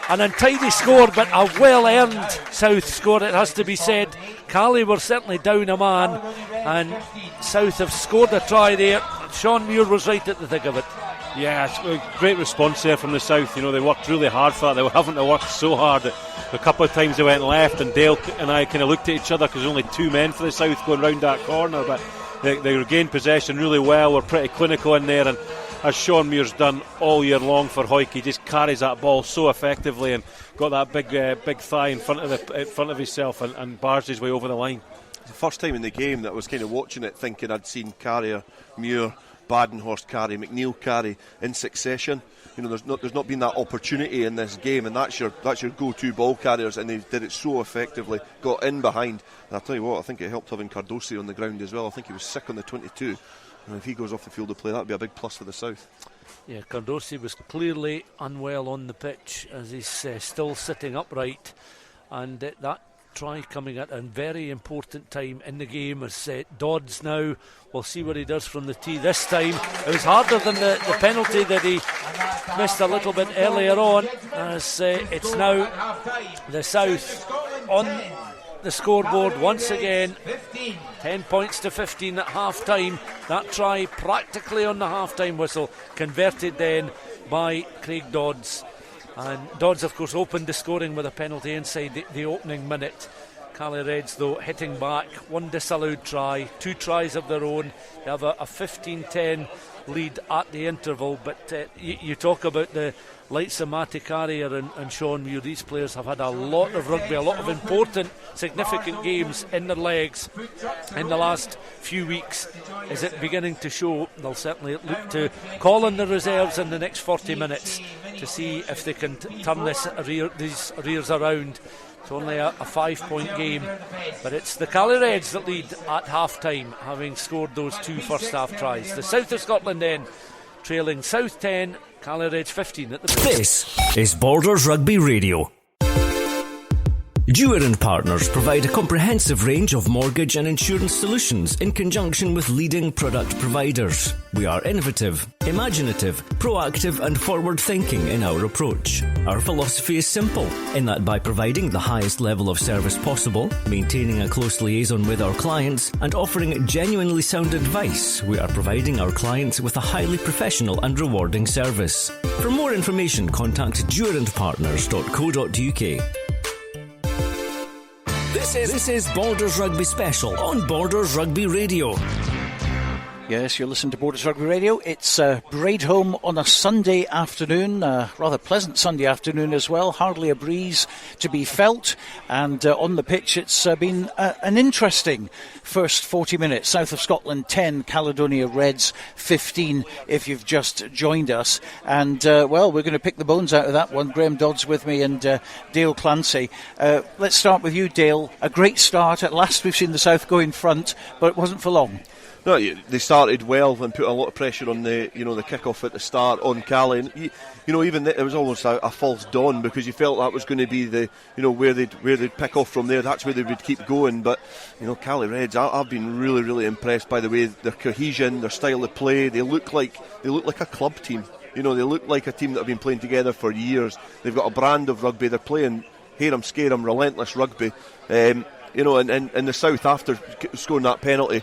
An untidy score, but a well-earned South score, it has to be said. Cali were certainly down a man, and South have scored a try there. Shawn Muir was right at the thick of it. Yeah, it's a great response there from the South. You know, they worked really hard for that. They were having to work so hard that a couple of times they went left, and Dale and I kind of looked at each other because only 2 men for the South going round that corner, but they regained possession really well, were pretty clinical in there, and as Shawn Muir's done all year long for Hawick, he just carries that ball so effectively and got that big thigh in front of himself and bars his way over the line. It's the first time in the game that I was kind of watching it thinking I'd seen Carrier, Muir, Badenhorst carry, McNeil carry in succession. You know, there's not been that opportunity in this game, and that's your go-to ball carriers, and they did it so effectively. Got in behind, and I'll tell you what, I think it helped having Cardosi on the ground as well. I think he was sick on the 22, and if he goes off the field to play, that would be a big plus for the South. Yeah, Cardosi was clearly unwell on the pitch as he's still sitting upright, and that try coming at a very important time in the game as Dodds now, we'll see what he does from the tee this time. It was harder than the penalty that he missed a little bit earlier on, as it's now the South on the scoreboard once again. 10 points to 15 at half time. That try practically on the half time whistle, converted then by Craig Dodds. And Dodds, of course, opened the scoring with a penalty inside the opening minute. Cali Reds, though, hitting back. 1 disallowed try, 2 tries of their own. They have a 15-10 lead at the interval. But you talk about the likes of Matty Carrier and Shawn Muir. These players have had a lot of rugby, a lot of important, significant games in their legs in the last few weeks. Is it beginning to show? They'll certainly look to call on the reserves in the next 40 minutes to see if they can turn these arrears around. It's only a 5-point game, but it's the Cali Reds that lead at half time, having scored those 2 first half tries. The South of Scotland then trailing South 10, Cali Reds 15 at the break. This is Borders Rugby Radio. Dewar & Partners provide a comprehensive range of mortgage and insurance solutions in conjunction with leading product providers. We are innovative, imaginative, proactive and forward-thinking in our approach. Our philosophy is simple, in that by providing the highest level of service possible, maintaining a close liaison with our clients and offering genuinely sound advice, we are providing our clients with a highly professional and rewarding service. For more information, contact dewarandpartners.co.uk. This is Borders Rugby Special on Borders Rugby Radio. Yes, you're listening to Borders Rugby Radio. It's Braidholm on a Sunday afternoon, rather pleasant Sunday afternoon as well. Hardly a breeze to be felt. And on the pitch, it's been an interesting first 40 minutes. South of Scotland 10, Caledonia Reds 15, if you've just joined us. And, well, we're going to pick the bones out of that one. Graeme Dodds with me and Dale Clancy. Let's start with you, Dale. A great start. At last we've seen the South go in front, but it wasn't for long. No, they started well and put a lot of pressure on the kick-off at the start on Cali. And even it was almost a false dawn, because you felt that was going to be the where they'd pick off from there. That's where they would keep going. But Cali Reds, I've been really, really impressed by the way their cohesion, their style of play. They look like a club team. They look like a team that have been playing together for years. They've got a brand of rugby. They're playing hear 'em, scare 'em, relentless rugby. And in the South, after scoring that penalty,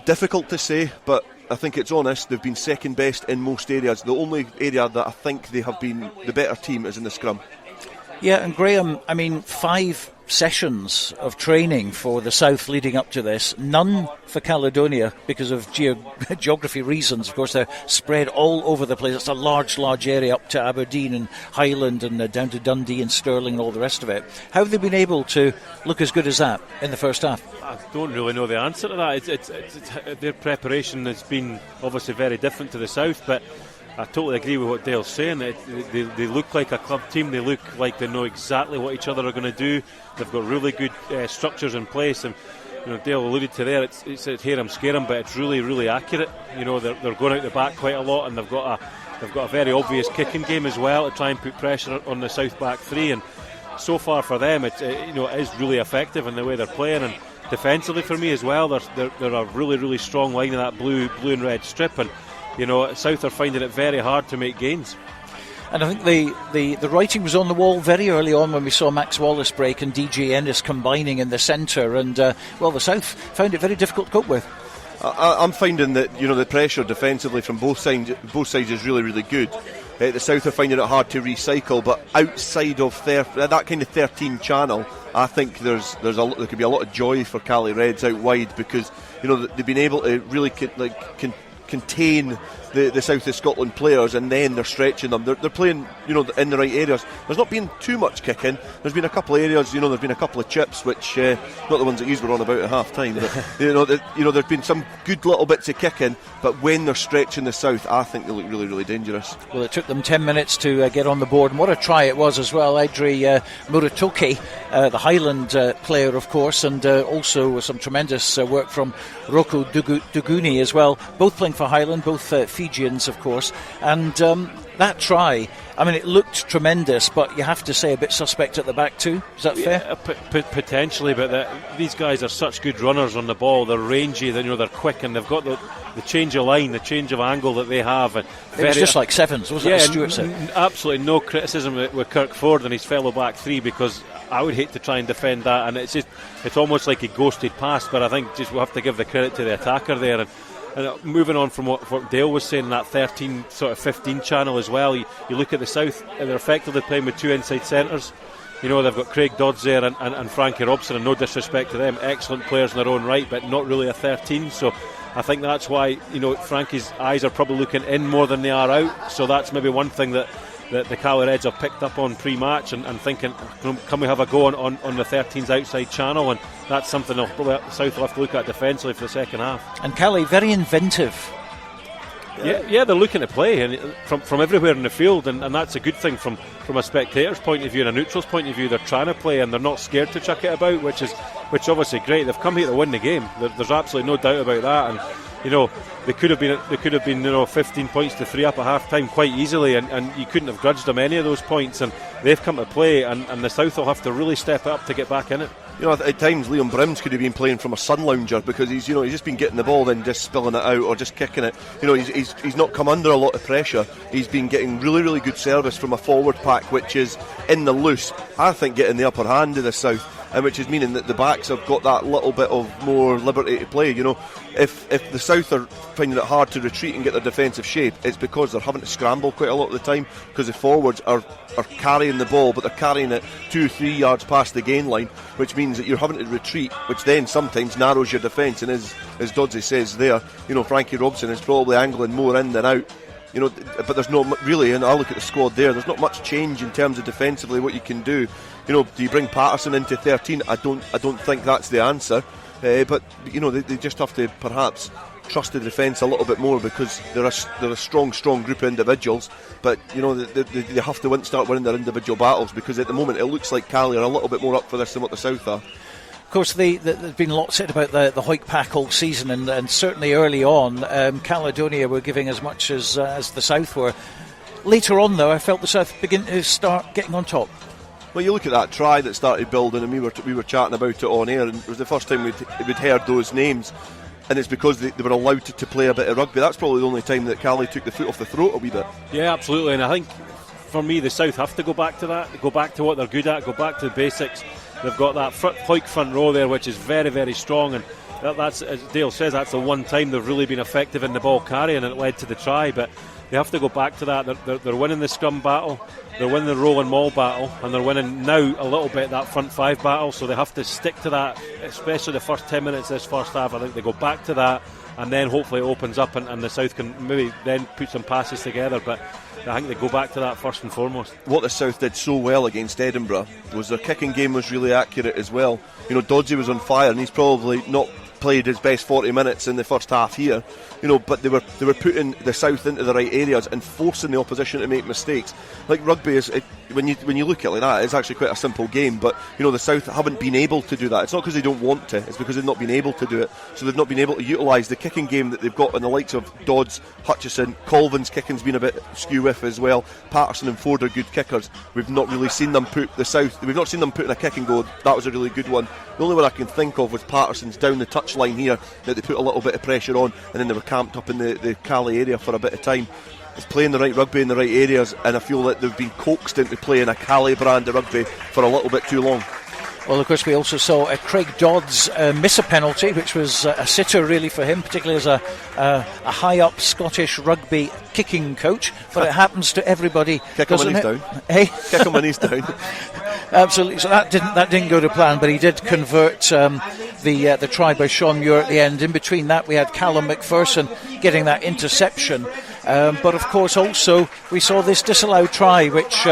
difficult to say, but I think it's honest, they've been second best in most areas. The only area that I think they have been the better team is in the scrum. Yeah, and Graeme, 5 sessions of training for the South leading up to this, none for Caledonia because of geography reasons. Of course, they're spread all over the place. It's a large area up to Aberdeen and Highland and down to Dundee and Stirling and all the rest of it. How have they been able to look as good as that in the first half? I don't really know the answer to that. It's their preparation has been obviously very different to the South, but I totally agree with what Dale's saying. They look like a club team. They look like they know exactly what each other are going to do. They've got really good structures in place, and Dale alluded to there. It's hear 'em, scare 'em, but it's really, really accurate. They're going out the back quite a lot, and they've got a very obvious kicking game as well to try and put pressure on the South back three. And so far for them, it is really effective in the way they're playing. And defensively for me as well, they're a really, really strong line in that blue and red strip, and South are finding it very hard to make gains. And I think the writing was on the wall very early on when we saw Max Wallace break and DJ Ennis combining in the centre, and the South found it very difficult to cope with. I'm finding that the pressure defensively from both sides is really, really good. The South are finding it hard to recycle, but outside of that kind of 13 channel, I think there could be a lot of joy for Cali Reds out wide, because they've been able to really contain the South of Scotland players, and then they're stretching them. They're playing in the right areas. There's not been too much kicking. There's been a couple of areas, there's been a couple of chips, which not the ones that you were on about at half time, but there's been some good little bits of kicking, but when they're stretching the South, I think they look really, really dangerous. Well, it took them 10 minutes to get on the board, and what a try it was as well. Idri Muratoke, the Highland player, of course, and also some tremendous work from Roko Duguni as well, both playing for Highland, both Fijians, of course. And that try, it looked tremendous, but you have to say a bit suspect at the back too. Is that fair? Potentially, but these guys are such good runners on the ball. They're rangy, they're quick, and they've got the change of line, the change of angle that they have. And it was just like sevens, wasn't it, as Stuart said? Absolutely no criticism with Kirk Ford and his fellow back three, because I would hate to try and defend that, and it's almost like a ghosted pass, but I think we'll have to give the credit to the attacker there. And moving on from what Dale was saying, that 13 sort of 15 channel as well, you look at the South, and they're effectively playing with two inside centres. They've got Craig Dodds there and Frankie Robson, and no disrespect to them, excellent players in their own right, but not really a 13. So I think that's why Frankie's eyes are probably looking in more than they are out. So that's maybe one thing that the Cali Reds have picked up on pre-match, and thinking, can we have a go on the 13's outside channel? And that's something South will have to look at defensively for the second half. And Cali, very inventive. Yeah, they're looking to play and from everywhere in the field, and that's a good thing from a spectator's point of view and a neutral's point of view. They're trying to play, and they're not scared to chuck it about, which obviously great. They've come here to win the game. There's absolutely no doubt about that. And they could have been 15 points to 3 up at half time quite easily, and you couldn't have grudged them any of those points, and they've come to play, and the South will have to really step up to get back in it. At times Liam Brims could have been playing from a sun lounger, because he's just been getting the ball then just spilling it out or just kicking it. He's not come under a lot of pressure. He's been getting really, really good service from a forward pack, which is in the loose, I think, getting the upper hand of the South, and which is meaning that the backs have got that little bit of more liberty to play. If the South are finding it hard to retreat and get their defensive shape, it's because they're having to scramble quite a lot of the time, because the forwards are carrying the ball, but they're carrying it 2-3 yards past the gain line, which means that you're having to retreat, which then sometimes narrows your defence. And as Doddsy says there, Frankie Robson is probably angling more in than out. But there's not really, and I look at the squad there, there's not much change in terms of defensively what you can do. Do you bring Patterson into 13? I don't think that's the answer. But they just have to perhaps trust the defence a little bit more, because they're a strong group of individuals. But they have to start winning their individual battles, because at the moment it looks like Cali are a little bit more up for this than what the South are. Of course, there's been a lot said about the Hoyk pack all season, and certainly early on, Caledonia were giving as much as the South were. Later on, though, I felt the South begin to start getting on top. Well, you look at that try that started building, and we were chatting about it on air, and it was the first time we'd heard those names, and it's because they were allowed to play a bit of rugby. That's probably the only time that Cali took the foot off the throat a wee bit. Yeah, absolutely, and I think for me the South have to go back to that, go back to what they're good at, go back to the basics. They've got that Hoyk front row there, which is very, very strong, and that's, as Dale says, that's the one time they've really been effective in the ball carrying, and it led to the try. But they have to go back to that. They're winning the scrum battle, they're winning the roll and maul battle, and they're winning now a little bit that front five battle, so they have to stick to that, especially the first 10 minutes of this first half. I think they go back to that, and then hopefully it opens up and the South can maybe then put some passes together. But I think they go back to that first and foremost. What the South did so well against Edinburgh was their kicking game was really accurate as well. You know, Dodds was on fire, and he's probably not played his best 40 minutes in the first half here, you know, but they were putting the South into the right areas and forcing the opposition to make mistakes. Like rugby is, when you look at it like that, it's actually quite a simple game, but you know, the South haven't been able to do that. It's not because they don't want to, it's because they've not been able to do it. So they've not been able to utilise the kicking game that they've got in the likes of Dodds, Hutchison, Colvin's kicking's been a bit skew with as well. Patterson and Ford are good kickers. We've not really seen them put the South, we've not seen them put in a kick and go, that was a really good one. The only one I can think of was Patterson's down the touchline here, that they put a little bit of pressure on, and then they were camped up in the Cali area for a bit of time. It's playing the right rugby in the right areas, and I feel that they've been coaxed into playing a Cali brand of rugby for a little bit too long. Well, of course, we also saw Craig Dodds miss a penalty, which was a sitter really for him, particularly as a high-up Scottish rugby kicking coach. But it happens to everybody. Kick him when he's down. Hey? Kick him when he's down. Absolutely. So that didn't go to plan, but he did convert the try by Shawn Muir at the end. In between that, we had Callum McPherson getting that interception. But of course, also we saw this disallowed try, which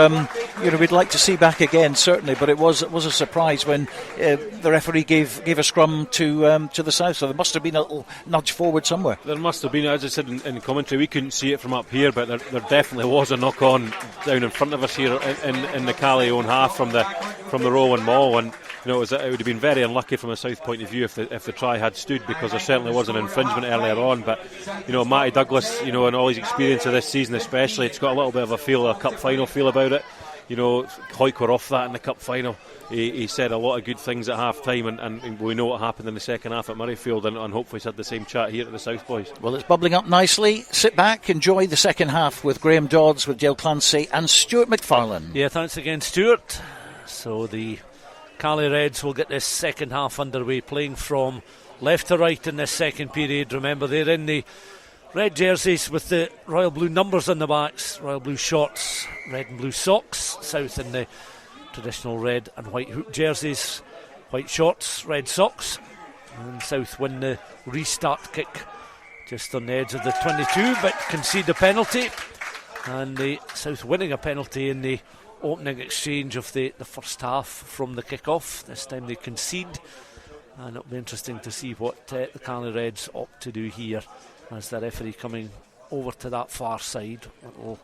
we'd like to see back again, certainly. But it was a surprise when the referee gave a scrum to the South. So there must have been a little nudge forward somewhere. There must have been, as I said in commentary, we couldn't see it from up here, but there definitely was a knock on down in front of us here in the Cali own half from the roll and maul, and you know, it would have been very unlucky from a South point of view if the try had stood, because there certainly was an infringement earlier on. But you know, Matty Douglas, you know, and all his experience of this season especially, it's got a little bit of a cup final feel about it. You know, Hoyk were off that in the cup final. He said a lot of good things at half time, and we know what happened in the second half at Murrayfield, and hopefully he's had the same chat here at the South Boys. Well, it's bubbling up nicely. Sit back, enjoy the second half with Graeme Dodds, with Dale Clancy and Stuart McFarlane. Yeah, thanks again, Stuart. So the Cali Reds will get this second half underway, playing from left to right in this second period. Remember, they're in the red jerseys with the royal blue numbers on the backs, royal blue shorts, red and blue socks. South in the traditional red and white hoop jerseys, white shorts, red socks. And South win the restart kick just on the edge of the 22, but concede a penalty. And the South winning a penalty in the opening exchange of the first half from the kick-off. This time they concede, and it'll be interesting to see what the Cali Reds opt to do here, as the referee coming over to that far side. A little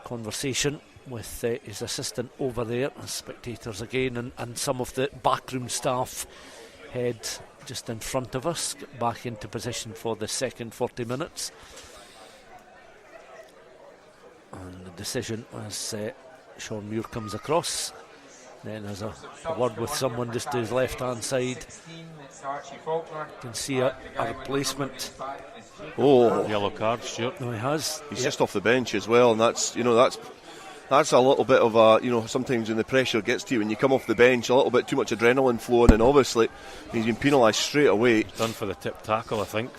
conversation with his assistant over there, and spectators again, and some of the backroom staff head just in front of us, get back into position for the second 40 minutes. And the decision as Shawn Muir comes across, then there's a word with someone just to his left hand side. You can see a replacement. Oh, yellow card, Stuart. No, he has. He's just off the bench as well, and that's a little bit of a, you know, sometimes when the pressure gets to you, when you come off the bench, a little bit too much adrenaline flowing, and obviously he's been penalised straight away. He's done for the tip tackle, I think,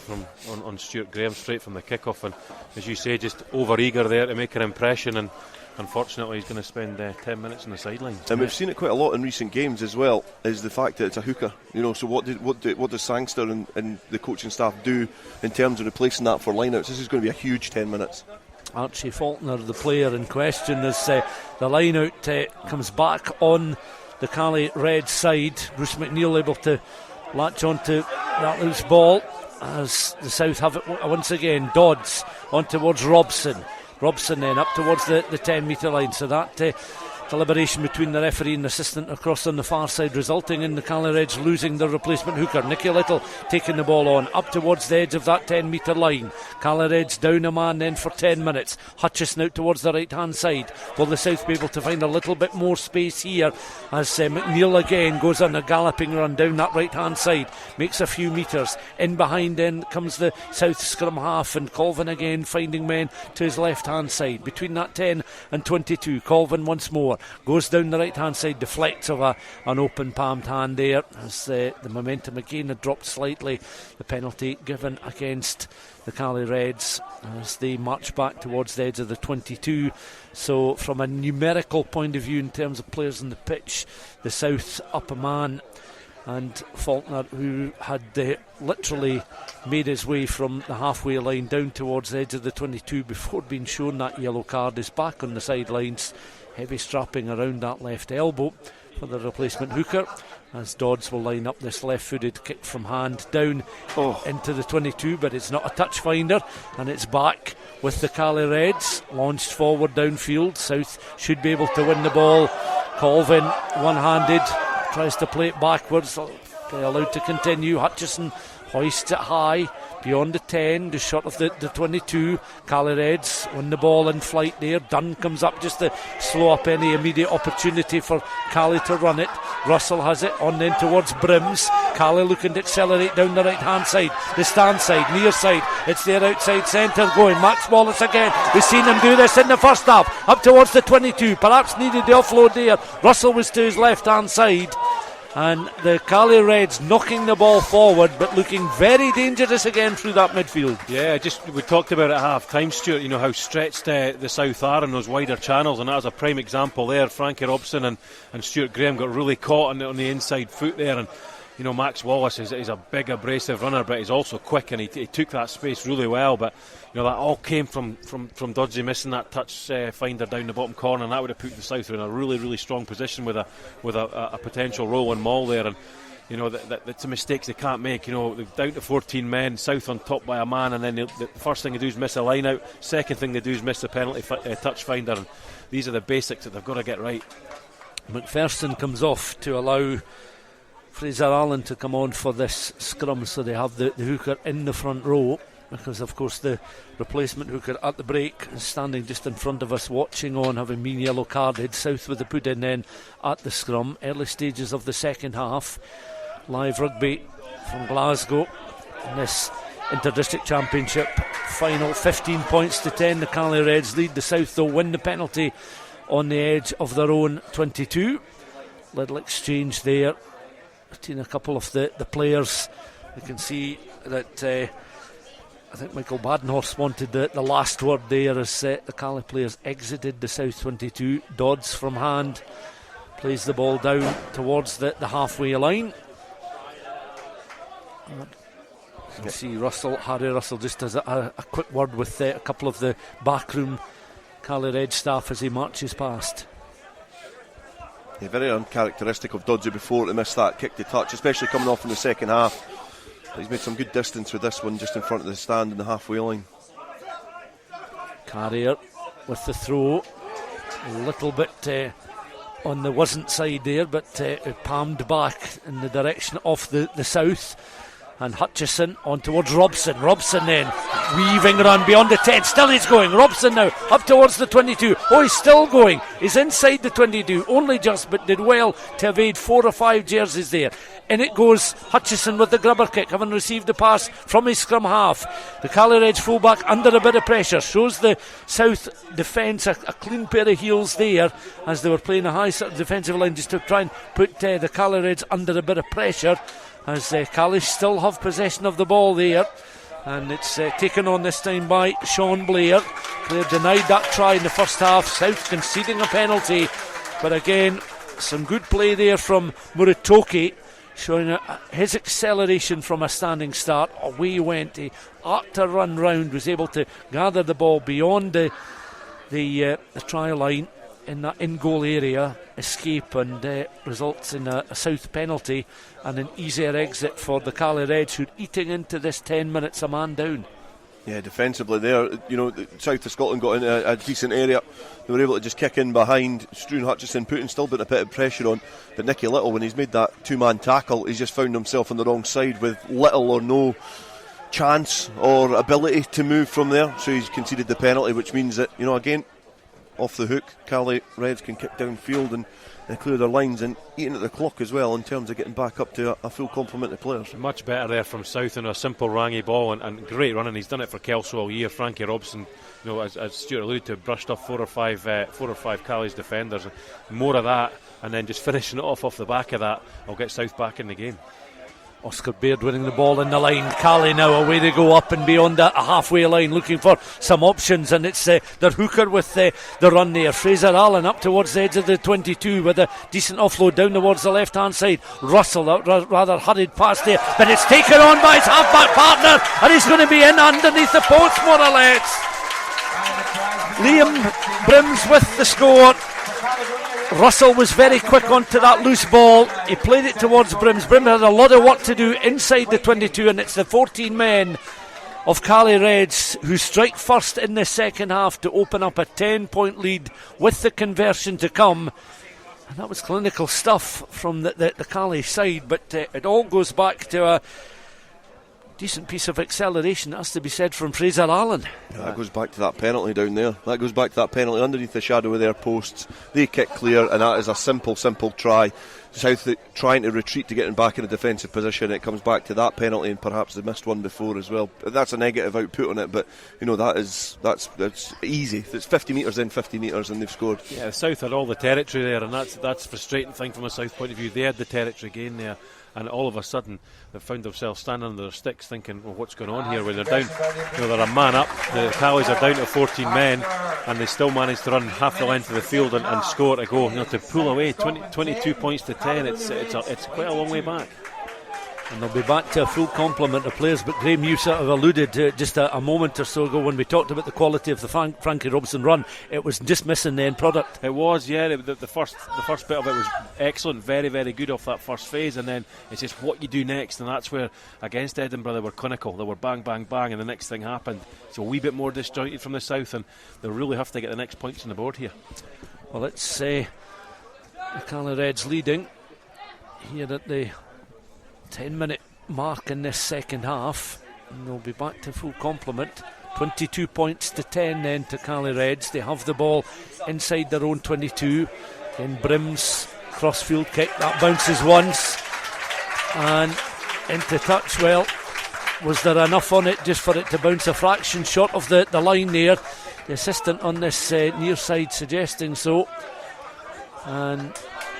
on Stuart Graham straight from the kick-off, and as you say, just over-eager there to make an impression, and unfortunately he's going to spend 10 minutes on the sidelines. And we've seen it quite a lot in recent games as well, is the fact that it's a hooker. You know, so what does Sangster and the coaching staff do in terms of replacing that for lineouts? This is going to be a huge 10 minutes. Archie Faulkner, the player in question, as the line-out comes back on the Cali Red side. Bruce McNeil able to latch onto that loose ball, as the South have it once again. Dodds on towards Robson then up towards the 10 metre line. So that Deliberation between the referee and the assistant across on the far side, resulting in the Caley Reds losing their replacement hooker. Nicky Little taking the ball on up towards the edge of that 10 metre line. Caley Reds down a man then for 10 minutes. Hutchison out towards the right hand side. Will the South be able to find a little bit more space here as McNeil again goes on a galloping run down that right hand side, makes a few metres. In behind then comes the South scrum half, and Colvin again finding men to his left hand side. Between that 10 and 22, Colvin once more goes down the right hand side, deflects of an open palmed hand there as the momentum again had dropped slightly. The penalty given against the Caley Reds as they march back towards the edge of the 22. So from a numerical point of view in terms of players on the pitch, the South up a man, and Faulkner, who had literally made his way from the halfway line down towards the edge of the 22 before being shown that yellow card, is back on the sidelines. Heavy strapping around that left elbow for the replacement hooker, as Dodds will line up this left-footed kick from hand down into the 22, but it's not a touch finder, and it's back with the Caley Reds launched forward downfield. South should be able to win the ball. Colvin one-handed tries to play it backwards. Play allowed to continue. Hutchison hoists it high beyond the 10, just short of the 22. Caley Reds win the ball in flight there. Dunn comes up just to slow up any immediate opportunity for Caley to run it. Russell has it on then towards Brims. Caley looking to accelerate down the right hand side, the stand side, near side. It's their outside centre going. Max Wallace again. We've seen him do this in the first half, up towards the 22. Perhaps needed the offload there. Russell was to his left hand side, and the Caley Reds knocking the ball forward, but looking very dangerous again through that midfield. Yeah, we talked about it at half time, Stuart, you know how stretched the South are in those wider channels, and that was a prime example there. Frankie Robson and Stuart Graeme got really caught on the inside foot there, and you know Max Wallace is a big abrasive runner, but he's also quick, and he took that space really well. But you know that all came from Doddsy missing that touch finder down the bottom corner, and that would have put the South in a really, really strong position with a potential rolling maul there. And you know that's the mistakes they can't make. You know, they're down to 14 men, South on top by a man, and then the first thing they do is miss a line out. Second thing they do is miss the penalty touch finder. And these are the basics that they've got to get right. McPherson comes off to allow Fraser Allen to come on for this scrum, so they have the hooker in the front row, because of course the replacement hooker at the break is standing just in front of us watching on, having been yellow carded. South with the put in then at the scrum. Early stages of the second half. Live rugby from Glasgow in this Inter-District Championship final. 15 points to 10 the Caley Reds lead. The South though win the penalty on the edge of their own 22. Little exchange there between a couple of the players. You can see that I think Michael Badenhorst wanted the last word there as the Caley players exited the South 22. Dodds from hand plays the ball down towards the halfway line. You can see Harry Russell just has a quick word with a couple of the backroom Caley Red staff as he marches past. Yeah, very uncharacteristic of Doddsy before to miss that kick to touch, especially coming off in the second half. He's made some good distance with this one just in front of the stand in the halfway line. Carrier with the throw, a little bit on the wasn't side there, but palmed back in the direction of the South. And Hutchison on towards Robson. Robson then weaving around beyond the 10. Still he's going. Robson now up towards the 22. Oh, he's still going. He's inside the 22. Only just, but did well to evade 4 or 5 jerseys there. In it goes Hutchison with the grubber kick, having received the pass from his scrum half. The Caley Reds fullback under a bit of pressure. Shows the South defence a clean pair of heels there as they were playing a high sort of defensive line just to try and put the Caley Reds under a bit of pressure. As Caley still have possession of the ball there, and it's taken on this time by Sean Blair. Blair denied that try in the first half. South conceding a penalty, but again some good play there from Muratoki, showing his acceleration from a standing start. Away he went. He arced a run round, was able to gather the ball beyond the try line in that in-goal area, escape, and results in a South penalty and an easier exit for the Caley Reds, who are eating into this 10 minutes a man down. Yeah, defensively there, the south of Scotland got in a decent area. They were able to just kick in behind. Struan Hutchison putting still putting a bit of pressure on. But Nicky Little, when he's made that two-man tackle, he's just found himself on the wrong side with little or no chance or ability to move from there. So he's conceded the penalty, which means that, again, off the hook, Cali Reds can kick downfield and clear their lines and eating at the clock as well in terms of getting back up to a full complement of players. Much better there from South and a simple Rangi ball and great running. He's done it for Kelso all year. Frankie Robson, as Stuart alluded to, brushed off four or five Cali's defenders. More of that, and then just finishing it off the back of that, will get South back in the game. Oscar Baird winning the ball in the line. Cali now away they go up and beyond a halfway line looking for some options, and it's their hooker with the run there. Fraser Allen up towards the edge of the 22 with a decent offload down towards the left hand side. Russell rather hurried past there, but it's taken on by his half-back partner and he's going to be in underneath the post more or less. Liam Brims with the score. Russell was very quick onto that loose ball. He played it towards Brims. Brims had a lot of work to do inside the 22, and it's the 14 men of Cali Reds who strike first in the second half to open up a 10-point lead with the conversion to come. And that was clinical stuff from the Cali side, but it all goes back to a decent piece of acceleration, has to be said, from Fraser Allen. Yeah, that goes back to that penalty down there. That goes back to that penalty underneath the shadow of their posts. They kick clear, and that is a simple try. South trying to retreat to getting back in a defensive position. It comes back to that penalty, and perhaps they missed one before as well. That's a negative output on it, but that's easy. It's 50 metres in, 50 metres, and they've scored. Yeah, South had all the territory there, and that's a frustrating thing from a South point of view. They had the territory gain there, and all of a sudden they found themselves standing under their sticks thinking, well, what's going on here? When they're down, they're a man up, the Calis are down to 14 men, and they still managed to run half the length of the field and score to go. To pull away 22 points to 10, it's quite a long way back. And they'll be back to a full complement of players. But Graeme, you sort of alluded to just a moment or so ago when we talked about the quality of the Frankie Robson run. It was just missing the end product. It was, yeah. The first bit of it was excellent, very, very good off that first phase, and then it's just what you do next, and that's where against Edinburgh they were clinical. They were bang, bang, bang, and the next thing happened. It's a wee bit more disjointed from the South, and they'll really have to get the next points on the board here. Well, let's say the Cali Reds leading here at the 10-minute mark in this second half, and they'll be back to full complement. 22 points to 10 then to Cali Reds. They have the ball inside their own 22. Then Brims crossfield kick that bounces once and into touch. Well, was there enough on it just for it to bounce a fraction short of the line there? The assistant on this near side suggesting so, and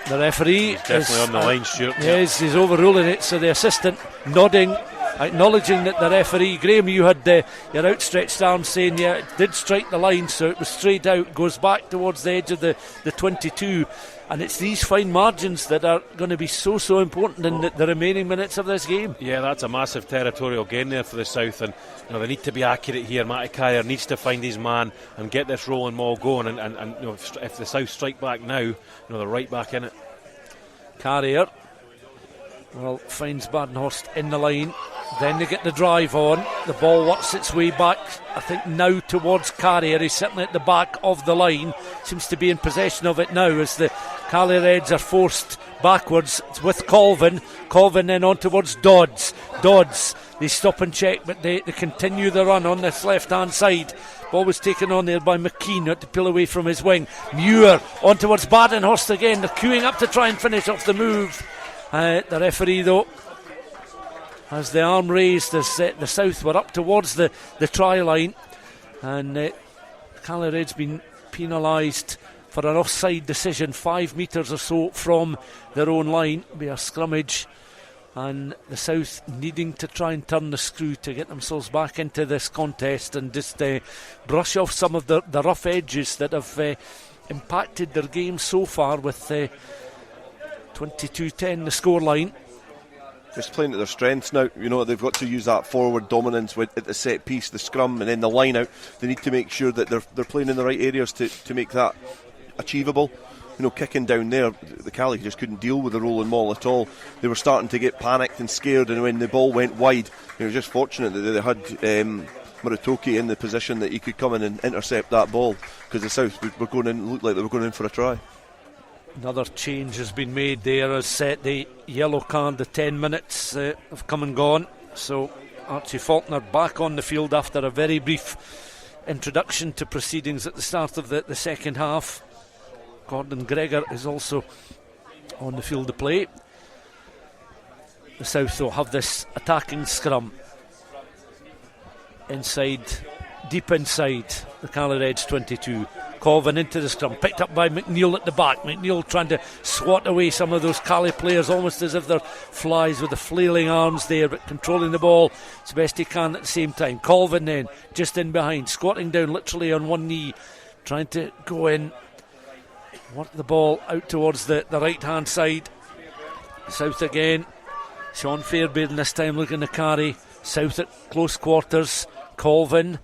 the referee is definitely on the line, Stuart. Yes, he's overruling it. So the assistant nodding, acknowledging that the referee, Graeme, you had your outstretched arm saying, yeah, it did strike the line, so it was straight out, goes back towards the edge of the 22. And it's these fine margins that are going to be so important in the remaining minutes of this game. Yeah, that's a massive territorial gain there for the South, and they need to be accurate here. Matty Kyer needs to find his man and get this rolling maul going, and if the South strike back now, they're right back in it. Carrier, well, finds Badenhorst in the line. Then they get the drive on. The ball works its way back, I think now towards Carrier. He's sitting at the back of the line. Seems to be in possession of it now as the Cali Reds are forced backwards. It's with Colvin. Colvin then on towards Dodds. Dodds, they stop and check, but they continue the run on this left-hand side. Ball was taken on there by McKean, not to pull away from his wing. Muir on towards Badenhorst again. They're queuing up to try and finish off the move. The referee, though, has the arm raised as the South were up towards the try line, and Cali Reds been penalised for an offside decision 5 metres or so from their own line. It'll be a scrummage, and the South needing to try and turn the screw to get themselves back into this contest and just brush off some of the rough edges that have impacted their game so far with 22-10 the scoreline. Just playing to their strengths now. They've got to use that forward dominance at the set piece, the scrum, and then the line out. They need to make sure that they're playing in the right areas to make that achievable. Kicking down there, the Cali just couldn't deal with the rolling maul at all. They were starting to get panicked and scared, and when the ball went wide, they were just fortunate that they had Muratoki in the position that he could come in and intercept that ball, because the South looked like they were going in for a try. Another change has been made there as the yellow card, the 10 minutes have come and gone. So Archie Faulkner back on the field after a very brief introduction to proceedings at the start of the second half. Gordon Gregor is also on the field to play. The South though have this attacking scrum inside, deep inside the Caledonia Reds 22. Colvin into the scrum, picked up by McNeil at the back. McNeil trying to swat away some of those Cali players, almost as if they're flies with the flailing arms there, but controlling the ball as best he can at the same time. Colvin then just in behind, squatting down literally on one knee, trying to go in, work the ball out towards the right hand side. South again, Sean Fairbairn this time looking to carry. South at close quarters. Colvin,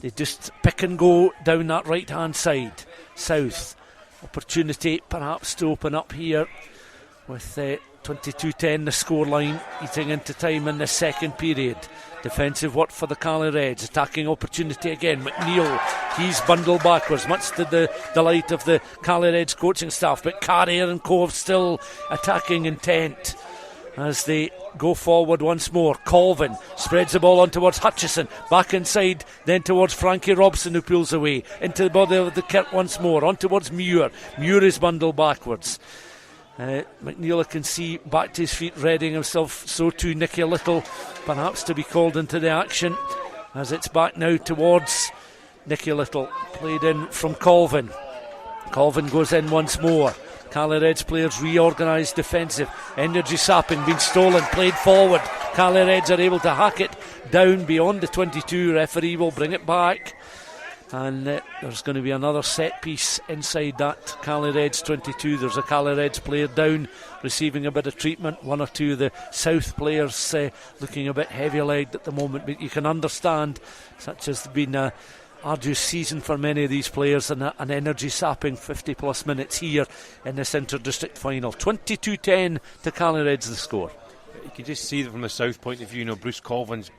they just pick and go down that right hand side. South, opportunity perhaps to open up here with 22-10 the scoreline, eating into time in the second period. Defensive work for the Cali Reds, attacking opportunity again. McNeil, he's bundled backwards, much to the delight of the Cali Reds coaching staff, but Carrier and Cove still attacking intent as they go forward once more. Colvin spreads the ball on towards Hutchison, back inside, then towards Frankie Robson, who pulls away into the body of the kit once more, on towards Muir. Muir is bundled backwards. McNeil, I can see, back to his feet, readying himself, so too Nicky Little, perhaps to be called into the action, as it's back now towards Nicky Little, played in from Colvin. Colvin goes in once more. Cali Reds players reorganised defensive. Energy sapping, been stolen, played forward. Cali Reds are able to hack it down beyond the 22. Referee will bring it back. And there's going to be another set piece inside that Cali Reds 22. There's a Cali Reds player down, receiving a bit of treatment. One or two of the South players looking a bit heavy-legged at the moment. But you can understand, such has been a arduous season for many of these players, and an energy sapping 50 plus minutes here in this inter-district final. 22-10 to Cali Reds the score. You can just see that from the South point of view, Bruce Colvin's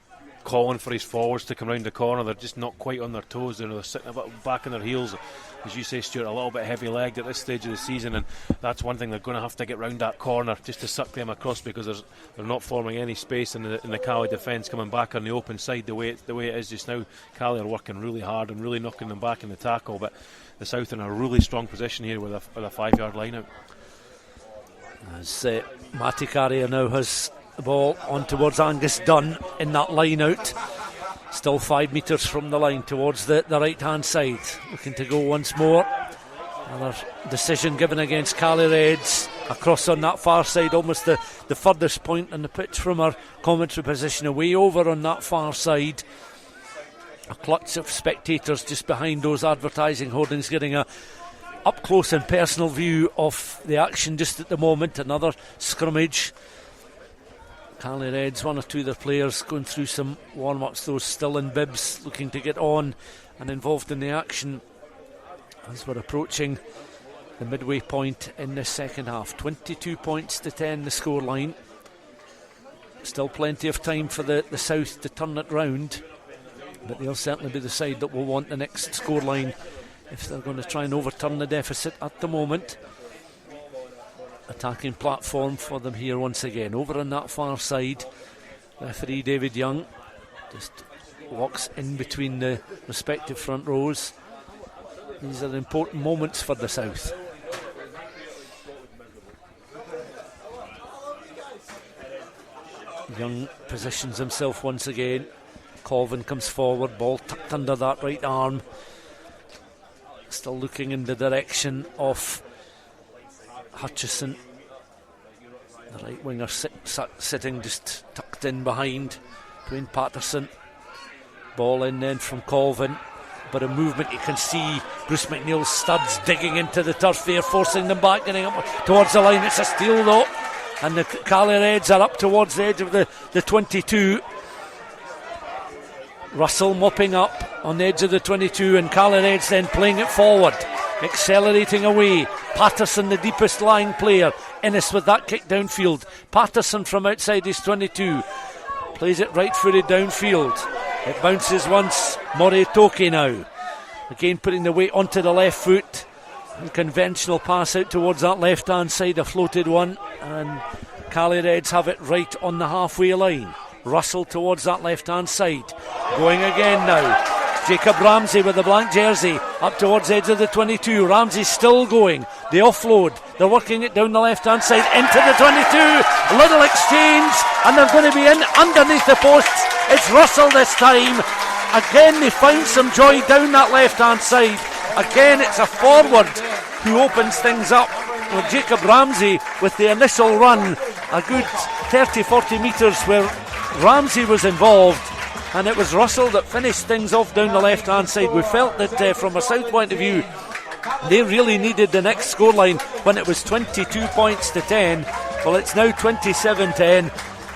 calling for his forwards to come round the corner. They're just not quite on their toes, they're sitting a bit back on their heels, as you say, Stuart, a little bit heavy legged at this stage of the season, and that's one thing they're going to have to get round that corner just to suck them across, because they're not forming any space in the Cali defence coming back on the open side the way it is just now. Cali are working really hard and really knocking them back in the tackle, but the South in a really strong position here with a 5-yard line out. As Matty Carrier now has the ball on towards Angus Dunn in that line out, still 5 metres from the line towards the right hand side, looking to go once more. Another decision given against Cali Reds across on that far side, almost the furthest point on the pitch from our commentary position, away over on that far side. A clutch of spectators just behind those advertising hoardings, getting a up close and personal view of the action just at the moment. Another scrimmage. Cali Reds, one or two of their players going through some warm-ups, those still in bibs, looking to get on and involved in the action as we're approaching the midway point in this second half. 22 points to 10 the scoreline. Still plenty of time for the South to turn it round, but they'll certainly be the side that will want the next scoreline if they're going to try and overturn the deficit at the moment. Attacking platform for them here once again. Over on that far side, referee David Young just walks in between the respective front rows. These are important moments for the South. Young positions himself once again. Colvin comes forward, ball tucked under that right arm. Still looking in the direction of Hutchison. The right winger sitting just tucked in behind Dwayne Patterson. Ball in then from Colvin. But a movement, you can see Bruce McNeil's studs digging into the turf there, forcing them back, getting up towards the line. It's a steal though, and the Cali Reds are up towards the edge of the 22. Russell mopping up on the edge of the 22, and Cali Reds then playing it forward, accelerating away. Patterson, the deepest lying player. Innes with that kick downfield. Patterson from outside his 22 plays it right footed downfield. It bounces once. Murray Toki now. Again putting the weight onto the left foot. Conventional pass out towards that left hand side, a floated one, and Cali Reds have it right on the halfway line. Russell towards that left hand side, going again now. Jacob Ramsey with the blank jersey up towards the edge of the 22. Ramsey still going. The offload, they're working it down the left hand side into the 22. Little exchange, and they're going to be in underneath the posts. It's Russell this time. Again they find some joy down that left hand side. Again it's a forward who opens things up with Jacob Ramsey with the initial run, a good 30-40 metres where Ramsey was involved, and it was Russell that finished things off down the left hand side. We felt that from a South point of view they really needed the next scoreline when it was 22 points to 10. Well, it's now 27-10,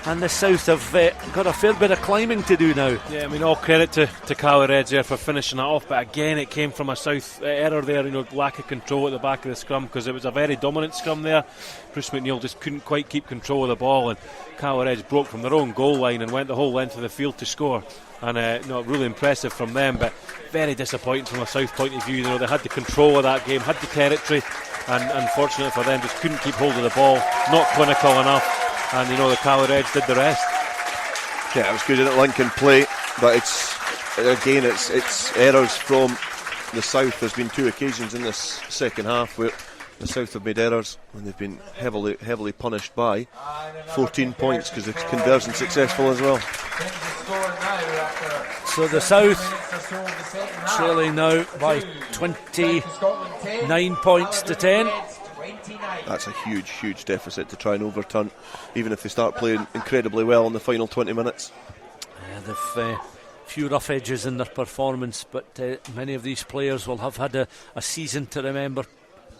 and the South have got a fair bit of climbing to do now. Yeah, I mean, all credit to Cali Reds there for finishing that off, but again it came from a South error there, lack of control at the back of the scrum, because it was a very dominant scrum there. Bruce McNeil just couldn't quite keep control of the ball, and Cali Reds broke from their own goal line and went the whole length of the field to score. And really impressive from them, but very disappointing from a South point of view. They had the control of that game, had the territory, and unfortunately for them, just couldn't keep hold of the ball, not clinical enough. And the Cali Reds did the rest. Yeah, it was good in it, Lincoln play, but it's errors from the South. There's been two occasions in this second half where the South have made errors and they've been heavily punished by 14 points because the conversion successful as well. So the South trailing now by 29 points to 10. That's a huge deficit to try and overturn, even if they start playing incredibly well in the final 20 minutes. Yeah, they've few rough edges in their performance, but many of these players will have had a season to remember.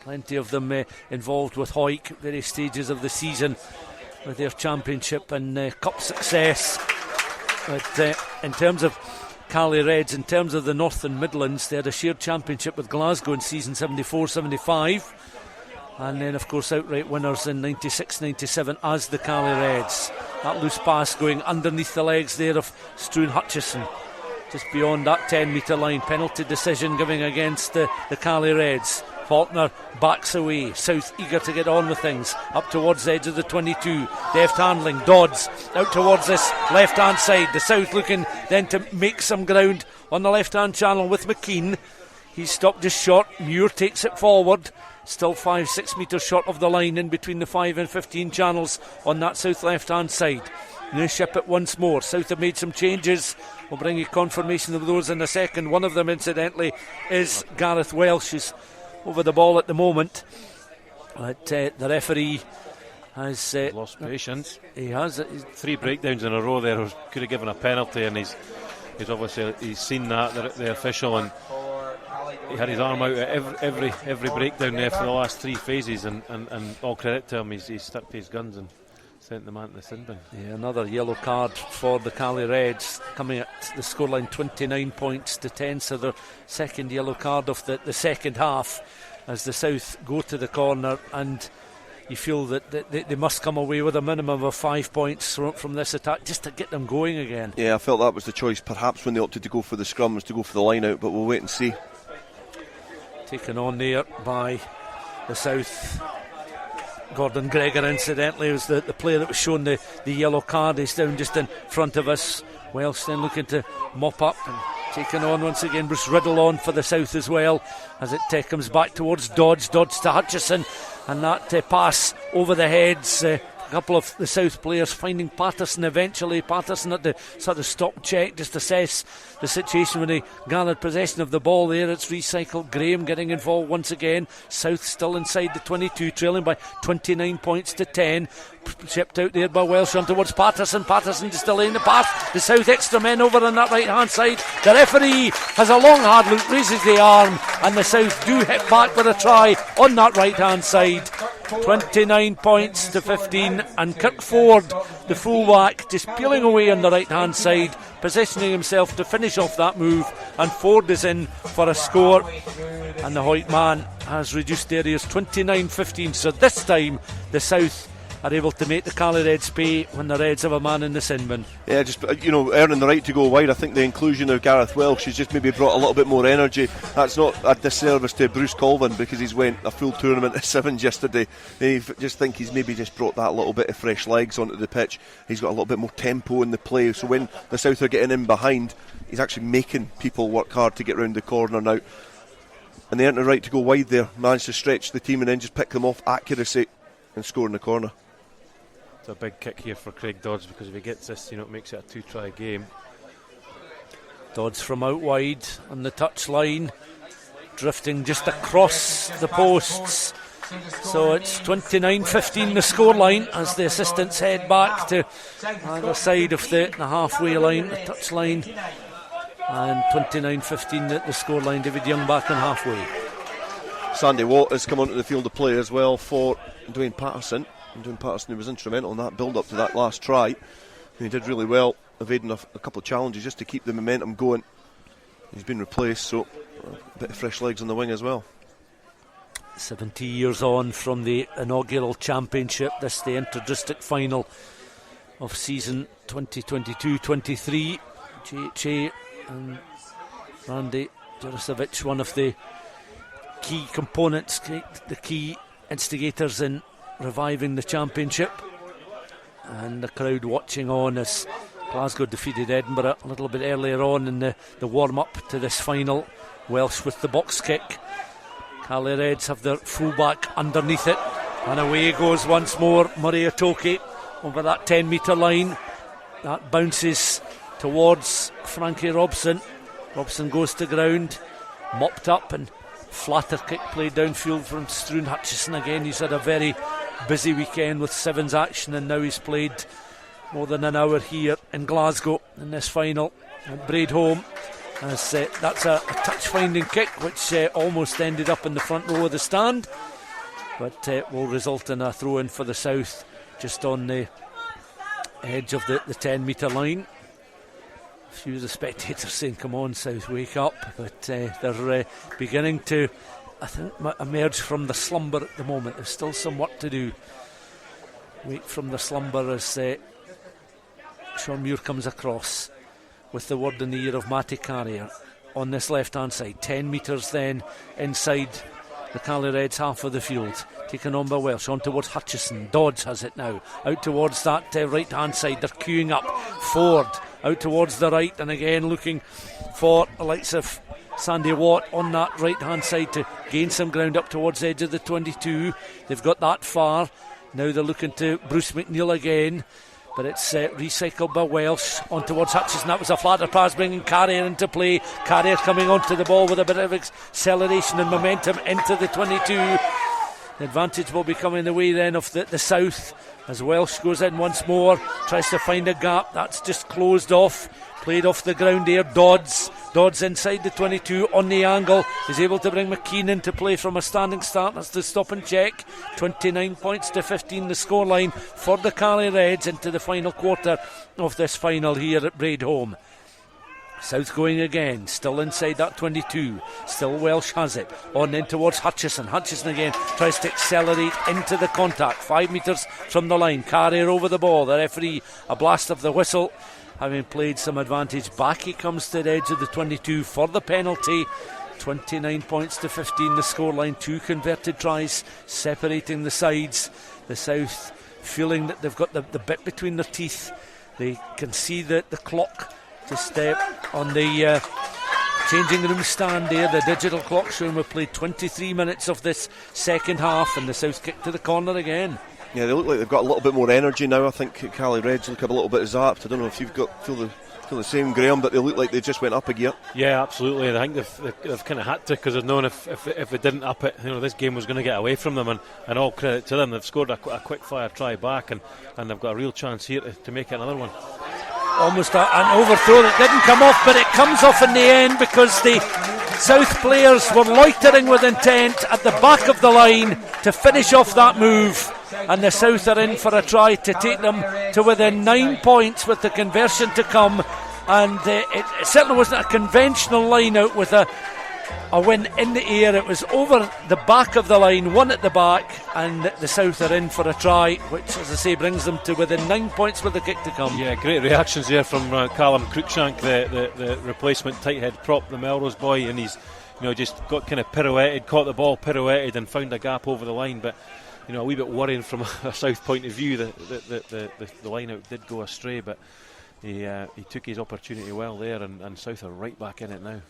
Plenty of them involved with Hawick at various stages of the season with their championship and cup success. But in terms of Cali Reds, in terms of the North and Midlands, they had a shared championship with Glasgow in season 74-75. And then, of course, outright winners in 96-97 as the Cali Reds. That loose pass going underneath the legs there of Struan Hutchison, just beyond that 10-metre line. Penalty decision giving against the Cali Reds. Faulkner backs away. South eager to get on with things. Up towards the edge of the 22. Deft handling. Dodds out towards this left-hand side. The South looking then to make some ground on the left-hand channel with McKean. He's stopped just short. Muir takes it forward. Still 5-6 metres short of the line in between the 5 and 15 channels on that South left-hand side. They ship it once more. South have made some changes. We'll bring you confirmation of those in a second. One of them, incidentally, is Gareth Welsh. He's over the ball at the moment. But the referee has lost patience. He has. 3 breakdowns in a row there. Could have given a penalty, and he's obviously seen that, the official, and he had his arm out at every breakdown there for the last 3 phases, and all credit to him, he's stuck to his guns and sent the man to the sin bin. Yeah, another yellow card for the Cali Reds, coming at the scoreline 29 points to 10, so their second yellow card of the second half as the South go to the corner, and you feel that they must come away with a minimum of 5 points from this attack just to get them going again. Yeah, I felt that was the choice. Perhaps when they opted to go for the scrum was to go for the line out, but we'll wait and see. Taken on there by the South. Gordon Gregor, incidentally, was the player that was shown the yellow card. He's down just in front of us. Welsh then looking to mop up, and taken on once again. Bruce Riddle on for the South as well, as it comes back towards Dodds to Hutchison, and that pass over the heads. A couple of the South players finding Patterson eventually. Patterson had to sort of stop check, just assess the situation when he gathered possession of the ball there. It's recycled. Graeme getting involved once again. South still inside the 22, trailing by 29 points to 10. Shipped out there by Welsh on towards Patterson. Patterson just delaying the pass. The South extra men over on that right hand side. The referee has a long hard look, raises the arm, and the South do hit back with a try on that right hand side. 29 points to 15, and Kirk Ford, the fullback, just peeling away on the right hand side, positioning himself to finish off that move, and Ford is in for a score, and the Hoyt man has reduced areas 29-15. So this time the South are able to make the Cali Reds pay when the Reds have a man in the sin bin. Yeah, just earning the right to go wide. I think the inclusion of Gareth Welsh has just maybe brought a little bit more energy. That's not a disservice to Bruce Colvin, because he's went a full tournament of sevens yesterday. I just think he's maybe just brought that little bit of fresh legs onto the pitch. He's got a little bit more tempo in the play, so when the South are getting in behind, he's actually making people work hard to get round the corner now. And they earned the right to go wide there, managed to stretch the team and then just pick them off, accuracy, and score in the corner. It's a big kick here for Craig Dodds, because if he gets this, it makes it a 2-try game. Dodds from out wide on the touch line, drifting just across the posts. So it's 29-15 the scoreline as the assistants head back to either side of the halfway line, the touch line, and 29-15 the scoreline. David Young back on halfway. Sandy Watt has come onto the field of play as well for Dwayne Patterson. And Dwayne Patterson was instrumental in that build up to that last try. And he did really well, evading a couple of challenges just to keep the momentum going. He's been replaced, so a bit of fresh legs on the wing as well. 70 years on from the inaugural championship, this the inter-district final of season 2022-23. GHA and Rangi Jericevich, one of the key components, the key instigators in reviving the championship, and the crowd watching on as Glasgow defeated Edinburgh a little bit earlier on in the warm-up to this final. Welsh with the box kick. Cali Reds have their fullback underneath it, and away goes once more Murray Atoke over that 10 metre line. That bounces towards Frankie Robson. Robson goes to ground, mopped up, and flatter kick played downfield from Struan Hutchison again. He's had a very busy weekend with sevens action, and now he's played more than an hour here in Glasgow in this final at Braidholm. As that's a touch-finding kick which almost ended up in the front row of the stand, but will result in a throw-in for the South just on the edge of the 10 metre line. A few of the spectators saying, come on South, wake up, but they're beginning to, I think, emerge from the slumber at the moment. There's still some work to do. Wake from the slumber as Shawn Muir comes across with the word in the ear of Matty Carrier on this left hand side. 10 metres then inside the Cali Reds half of the field, taken on by Welsh, on towards Hutchison. Dodds has it now, out towards that right hand side. They're queuing up. Ford out towards the right, and again looking for the likes of Sandy Watt on that right hand side to gain some ground up towards the edge of the 22. They've got that far. Now they're looking to Bruce McNeil again, but it's recycled by Welsh on towards Hutchison. That was a flatter pass, bringing Carrier into play. Carrier coming onto the ball with a bit of acceleration and momentum into the 22. The advantage will be coming the way then of the South as Welsh goes in once more, tries to find a gap. That's just closed off, played off the ground there. Dodds inside the 22 on the angle, is able to bring McKean into play from a standing start. That's the stop and check. 29-15 the scoreline for the Cali Reds into the final quarter of this final here at Braidholm. South going again, still inside that 22. Still Welsh has it. On in towards Hutchison. Hutchison again tries to accelerate into the contact. 5 metres from the line. Carrier over the ball. The referee, a blast of the whistle. Having played some advantage, back he comes to the edge of the 22 for the penalty. 29-15 the scoreline. 2 converted tries separating the sides. The South feeling that they've got the bit between their teeth. They can see the clock just on the changing room stand there. The digital clock showing we've played 23 minutes of this second half, and the South kick to the corner again. Yeah, they look like they've got a little bit more energy now. I think Cali Reds look a little bit zapped. I don't know if you've feel the same, Graeme, but they look like they just went up a gear. Yeah, absolutely. I think they've kind of had to, because they've known if they didn't up it, this game was going to get away from them, and all credit to them. They've scored a quick fire try back, and they've got a real chance here to make it another one. Almost an overthrow that didn't come off, but it comes off in the end because the South players were loitering with intent at the back of the line to finish off that move, and the South are in for a try to take them to within 9 points with the conversion to come. And it certainly wasn't a conventional line out with a a win in the air. It was over the back of the line, one at the back, and the South are in for a try, which, as I say, brings them to within 9 points with the kick to come. Yeah, great reactions there from Callum Cruikshank, the replacement tight head prop, the Melrose boy, and he's just got kind of pirouetted, caught the ball, pirouetted, and found a gap over the line. But a wee bit worrying from a South point of view. The line out did go astray, but he took his opportunity well there, and South are right back in it now.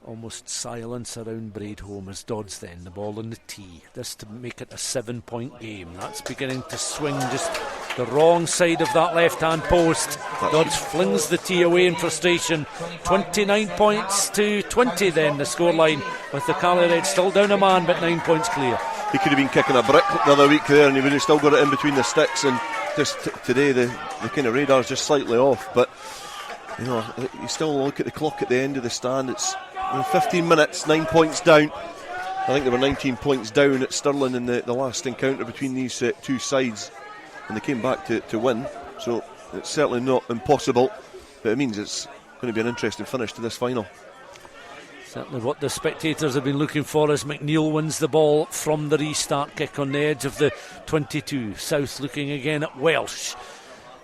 Almost silence around Braidholm as Dodds then, the ball on the tee. This to make it a 7-point game. That's beginning to swing just the wrong side of that left-hand post. Dodds flings the tee away in frustration. 29 points to 20 then, the scoreline, with the Cali Reds still down a man, but 9 points clear. He could have been kicking a brick the other week there, and he would have still got it in between the sticks, and just today the kind of radar's just slightly off. But you still look at the clock at the end of the stand. It's 15 minutes, 9 points down. I think there were 19 points down at Stirling in the last encounter between these two sides, and they came back to win. So it's certainly not impossible, but it means it's going to be an interesting finish to this final. Certainly what the spectators have been looking for as McNeil wins the ball from the restart kick on the edge of the 22. South looking again at Welsh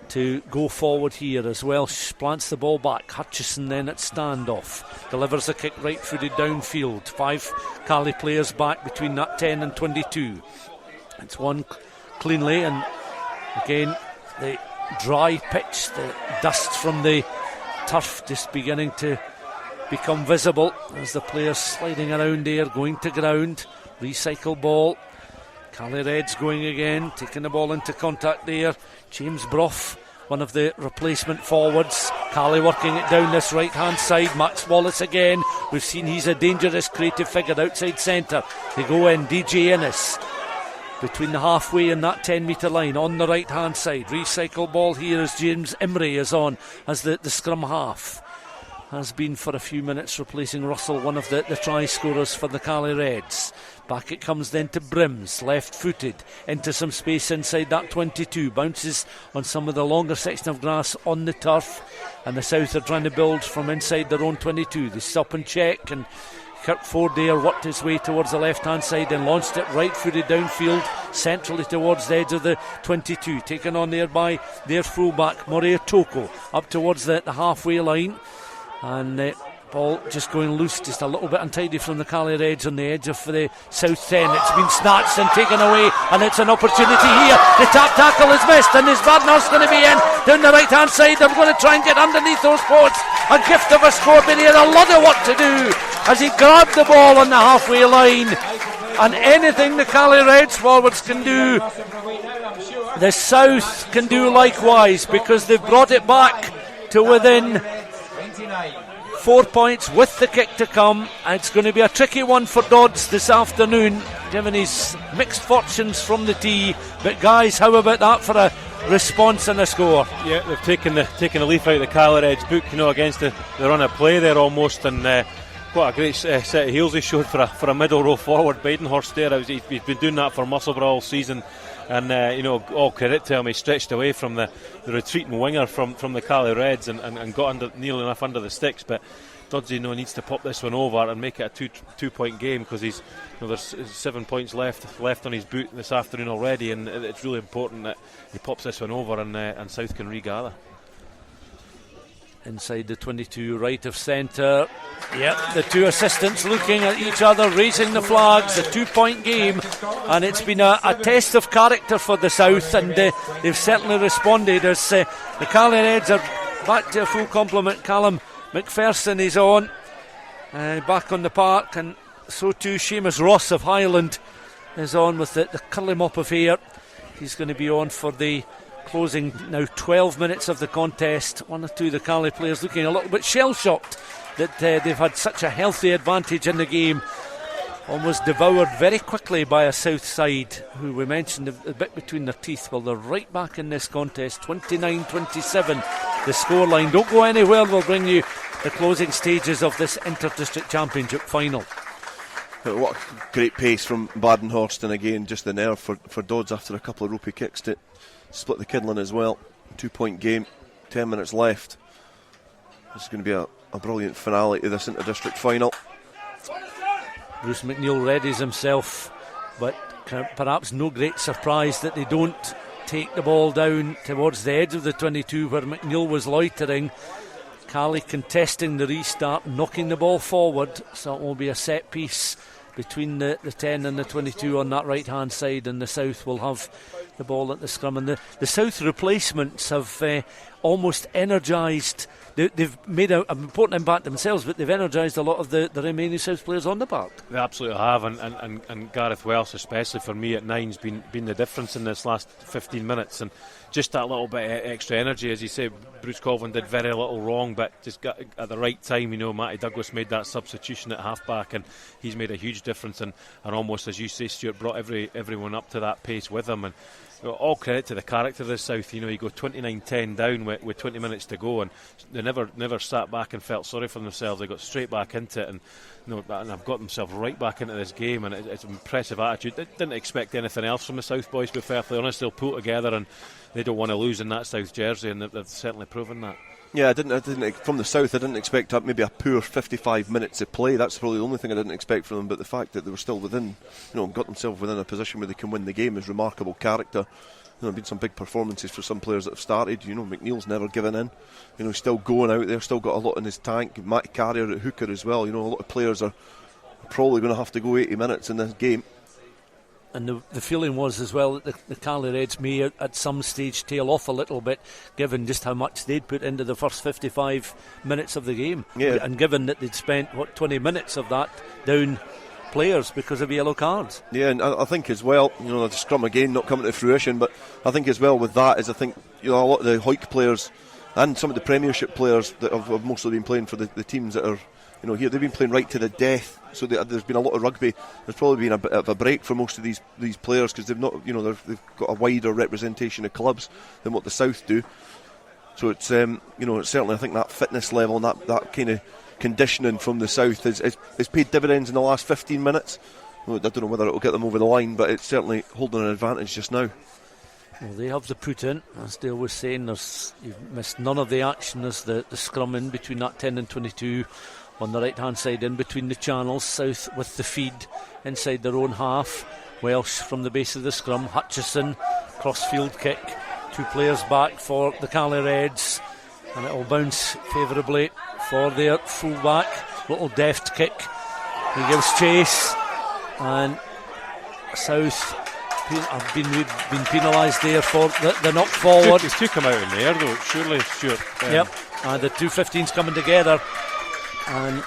to go forward here as Welsh plants the ball back. Hutchison then at standoff, delivers a kick right footed downfield. 5 Cali players back between that 10 and 22. It's won cleanly, and again the dry pitch, the dust from the turf just beginning to become visible as the players sliding around there, going to ground. Recycle ball. Cali Reds going again, taking the ball into contact there. James Brough, one of the replacement forwards. Cali working it down this right hand side. Max Wallace again. We've seen he's a dangerous creative figure outside centre. They go in. DJ Innes between the halfway and that 10 metre line on the right hand side. Recycle ball here as James Imrie is on as the scrum half. Has been for a few minutes, replacing Russell, one of the try scorers for the Cali Reds. Back it comes then to Brims, left-footed, into some space inside that 22. Bounces on some of the longer section of grass on the turf, and the South are trying to build from inside their own 22. They stop and check, and Kirk Ford there worked his way towards the left-hand side and launched it right-footed downfield, centrally towards the edge of the 22. Taken on there by their fullback, Morea Toko, up towards the halfway line. And ball just going loose, just a little bit untidy from the Cali Reds on the edge of the South 10. It's been snatched and taken away, and it's an opportunity here. The tap tackle is missed, and is Badner's going to be in down the right hand side. They're going to try and get underneath those posts. A gift of a score, but he had a lot of work to do as he grabbed the ball on the halfway line. And anything the Cali Reds forwards can do, the South can do likewise, because they've brought it back to within 4 points with the kick to come. It's going to be a tricky one for Dodds this afternoon, given his mixed fortunes from the tee. But guys, how about that for a response and a score? Yeah, they've taken the leaf out of the Cali Reds book, against the run of play there almost, and what a great set of heels he showed for a middle row forward. Badenhorst there, he's been doing that for Musselburgh all season. And all credit to him, he stretched away from the retreating winger from the Cali Reds and got nearly enough under the sticks. But Dodds needs to pop this one over and make it a 2-point game, because he's there's 7 points left on his boot this afternoon already, and it's really important that he pops this one over and South can regather. Inside the 22, right of centre. Yep, the two assistants looking at each other, raising the flags. A 2-point game, and it's been a test of character for the South, and they've certainly responded as the Cali Reds are back to a full complement. Callum McPherson is on, back on the park, and so too Seamus Ross of Highland is on with the curly mop of hair. He's going to be on for the closing now 12 minutes of the contest. One or two of the Cali players looking a little bit shell-shocked that they've had such a healthy advantage in the game, almost devoured very quickly by a South side who we mentioned a bit between their teeth. Well, they're right back in this contest, 29-27 the scoreline. Don't go anywhere, we'll bring you the closing stages of this Inter-District Championship final. What a great pace from Badenhorst, and again just the nerve for Dodds after a couple of ropey kicks to split the Kidlin as well. 2-point game, 10 minutes left. This is going to be a brilliant finale to this Inter-District final. Bruce McNeil readies himself, but perhaps no great surprise that they don't take the ball down towards the edge of the 22 where McNeil was loitering. Cali contesting the restart, knocking the ball forward, so it will be a set piece between the 10 and the 22 on that right hand side, and the South will have the ball at the scrum. And the South replacements have almost energised. They've made an important impact themselves, but they've energised a lot of the remaining South players on the park. They absolutely have, and Gareth Welsh, especially for me at 9's been the difference in this last 15 minutes, and just that little bit of extra energy. As you say, Bruce Colvin did very little wrong, but just got at the right time. Matty Douglas made that substitution at half-back, and he's made a huge difference, and almost, as you say, Stuart, brought everyone up to that pace with him. And all credit to the character of the South. You go 29-10 down with 20 minutes to go, and they never sat back and felt sorry for themselves. They got straight back into it, and have got themselves right back into this game, and it's an impressive attitude. They didn't expect anything else from the South boys, to be perfectly honest. They'll pull together, and they don't want to lose in that South jersey, and they've certainly proven that. Yeah, I didn't from the South. I didn't expect maybe a poor 55 minutes of play. That's probably the only thing I didn't expect from them. But the fact that they were still within, got themselves within a position where they can win the game is remarkable character. There have been some big performances for some players that have started. McNeil's never given in. He's still going out there, still got a lot in his tank. Matty Carrier at hooker as well. A lot of players are probably going to have to go 80 minutes in this game. And the feeling was as well that the Cali Reds may at some stage tail off a little bit, given just how much they'd put into the first 55 minutes of the game. Yeah. And given that they'd spent 20 minutes of that down players because of yellow cards. Yeah, and I think as well, the scrum again not coming to fruition, but I think as well with that is a lot of the Hoyk players and some of the Premiership players that have mostly been playing for the teams that are here, they've been playing right to the death, so there's been a lot of rugby. There's probably been a bit of a break for most of these players because they've not, they've got a wider representation of clubs than what the South do. So it's it's certainly, I think, that fitness level and that kind of conditioning from the South has paid dividends in the last 15 minutes. I don't know whether it'll get them over the line, but it's certainly holding an advantage just now. Well, they have the put in, as Dale was saying. You've missed none of the action as the scrum in between that 10 and 22 on the right hand side, in between the channels. South with the feed inside their own half. Welsh from the base of the scrum. Hutchison, cross-field kick. 2 players back for the Cali Reds, and it will bounce favourably for their full-back. Little deft kick. He gives chase, and South have been penalised there for the knock forward. He's took him out in there though, surely, Stuart. Yep, and the 2 15s coming together, and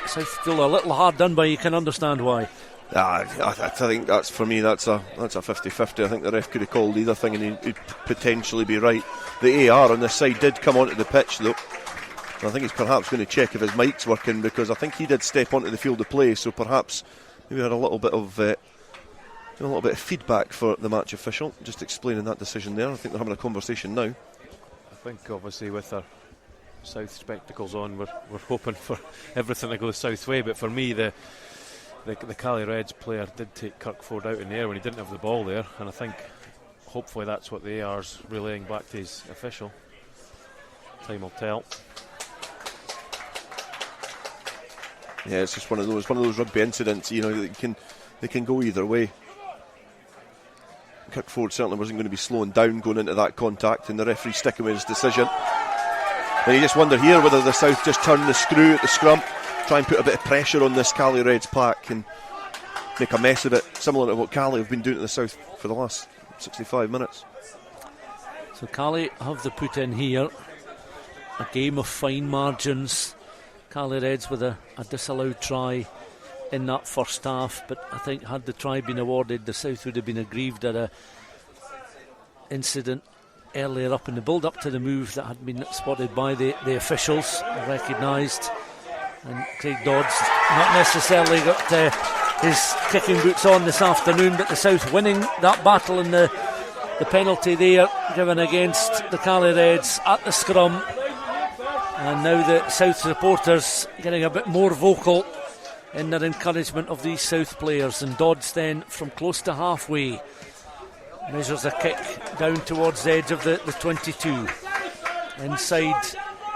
South still a little hard done by. You can understand why. I think that's, for me, that's a 50-50. I think the ref could have called either thing and he'd potentially be right. The AR on this side did come onto the pitch though. I think he's perhaps going to check if his mic's working, because I think he did step onto the field of play, so perhaps maybe had a little bit of feedback for the match official, just explaining that decision there. I think they're having a conversation now. I think obviously with our South spectacles on, we're hoping for everything to go the South way, but for me the Cali Reds player did take Kirkford out in the air when he didn't have the ball there, and I think hopefully that's what the AR's relaying back to his official. Time will tell. Yeah, it's just one of those rugby incidents, they can go either way. Kirkford certainly wasn't going to be slowing down going into that contact, and the referee sticking with his decision. And you just wonder here whether the South just turn the screw at the scrum, try and put a bit of pressure on this Cali Reds pack and make a mess of it, similar to what Cali have been doing to the South for the last 65 minutes. So Cali have the put in here. A game of fine margins. Cali Reds with a disallowed try in that first half, but I think had the try been awarded, the South would have been aggrieved at a incident earlier up in the build up to the move that had been spotted by the officials, recognised. And Craig Dodds not necessarily got his kicking boots on this afternoon, but the South winning that battle, and the penalty there given against the Cali Reds at the scrum. And now the South supporters getting a bit more vocal in their encouragement of these South players. And Dodds then from close to halfway measures a kick down towards the edge of the 22 inside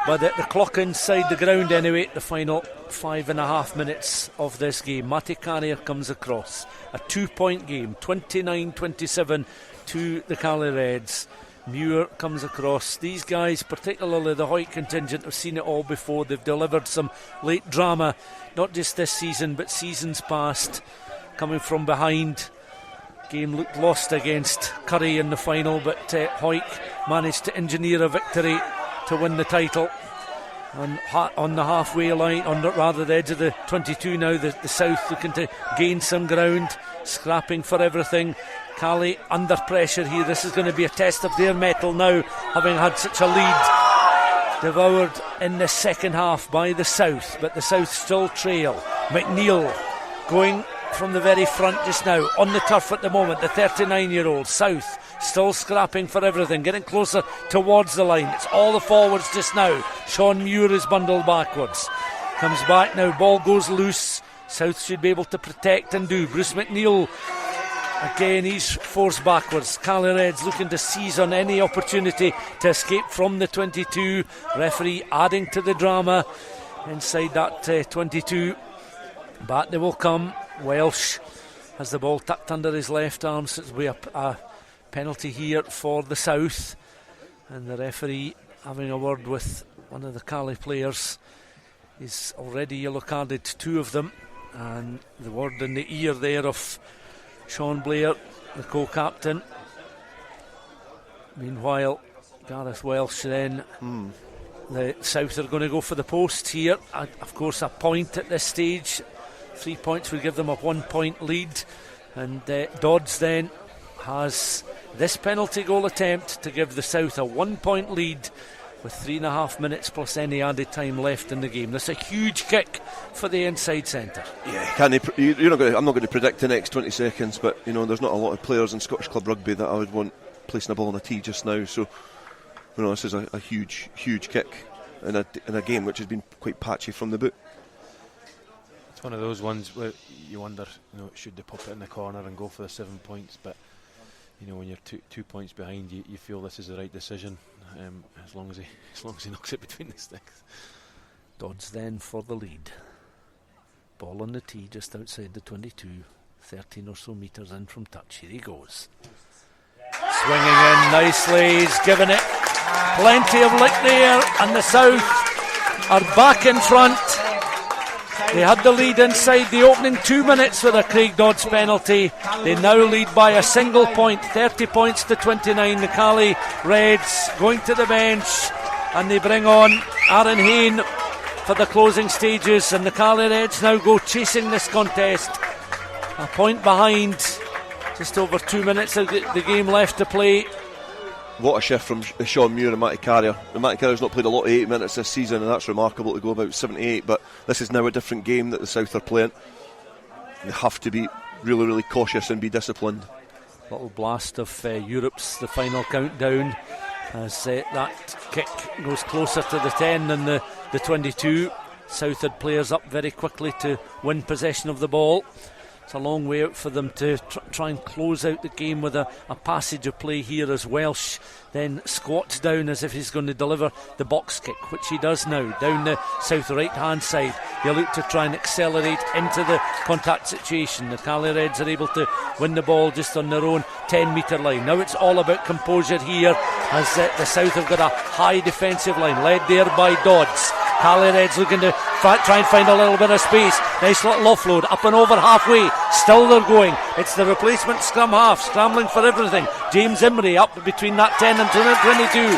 But the clock inside the ground anyway, the final 5.5 minutes of this game. Matty Carrier comes across. A 2-point game, 29-27 to the Cali Reds. Muir comes across. These guys, particularly the Hoyt contingent, have seen it all before. They've delivered some late drama, not just this season but seasons past, coming from behind. Game looked lost against Curry in the final, but Hoyt managed to engineer a victory to win the title. And on the halfway line, the edge of the 22 now, the South looking to gain some ground, scrapping for everything. Cali under pressure here. This is going to be a test of their mettle now, having had such a lead. Devoured in the second half by the South, but the South still trail. McNeil going from the very front just now, on the turf at the moment, the 39-year-old. South still scrapping for everything, getting closer towards the line. It's all the forwards just now. Shawn Muir is bundled backwards. Comes back now, ball goes loose. South should be able to protect and do. Bruce McNeil, again, he's forced backwards. Cali Reds looking to seize on any opportunity to escape from the 22. Referee adding to the drama inside that 22. Back they will come. Welsh has the ball tucked under his left arm, so it'll be a penalty here for the South. And the referee having a word with one of the Cali players. He's already yellow carded 2 of them. And the word in the ear there of Sean Blair, the co-captain. Meanwhile, Gareth Welsh then. The South are going to go for the post here. Of course, a point at this stage. 3 points would give them a 1-point lead. And Dodds then has this penalty goal attempt to give the South a 1-point lead with 3.5 minutes plus any added time left in the game. That's a huge kick for the inside centre. Yeah, I'm not going to predict the next 20 seconds, but there's not a lot of players in Scottish Club Rugby that I would want placing a ball on a tee just now. So this is a huge kick in a game which has been quite patchy from the boot. It's one of those ones where you wonder, should they pop it in the corner and go for the 7 points? But when you're 2 points behind, you feel this is the right decision. As long as he knocks it between the sticks. Dodds then for the lead. Ball on the tee just outside the 22, 13 or so metres in from touch. Here he goes. Swinging in nicely, he's given it plenty of lick there, and the South are back in front. They had the lead inside the opening 2 minutes with a Craig Dodds penalty. They now lead by a single point, 30 points to 29. The Cali Reds going to the bench, and they bring on Aaron Hayne for the closing stages, and the Cali Reds now go chasing this contest. A point behind, just over 2 minutes of the game left to play. What a shift from Shawn Muir and Matty Carrier. Matty Carrier's not played a lot of 8 minutes this season, and that's remarkable to go about 78, but this is now a different game that the South are playing. They have to be really, really cautious and be disciplined. Little blast of Europe's the final countdown as that kick goes closer to the 10 than the 22. South had players up very quickly to win possession of the ball. It's a long way out for them to try and close out the game with a passage of play here as Welsh then squats down as if he's going to deliver the box kick, which he does now, down the South right hand side. They look to try and accelerate into the contact situation. The Cali Reds are able to win the ball just on their own 10 metre line. Now it's all about composure here as the South have got a high defensive line led there by Dodds. Cali Reds looking to try and find a little bit of space. Nice little offload up and over halfway. Still they're going. It's the replacement scrum half scrambling for everything. James Imrie up between that 10 and 22.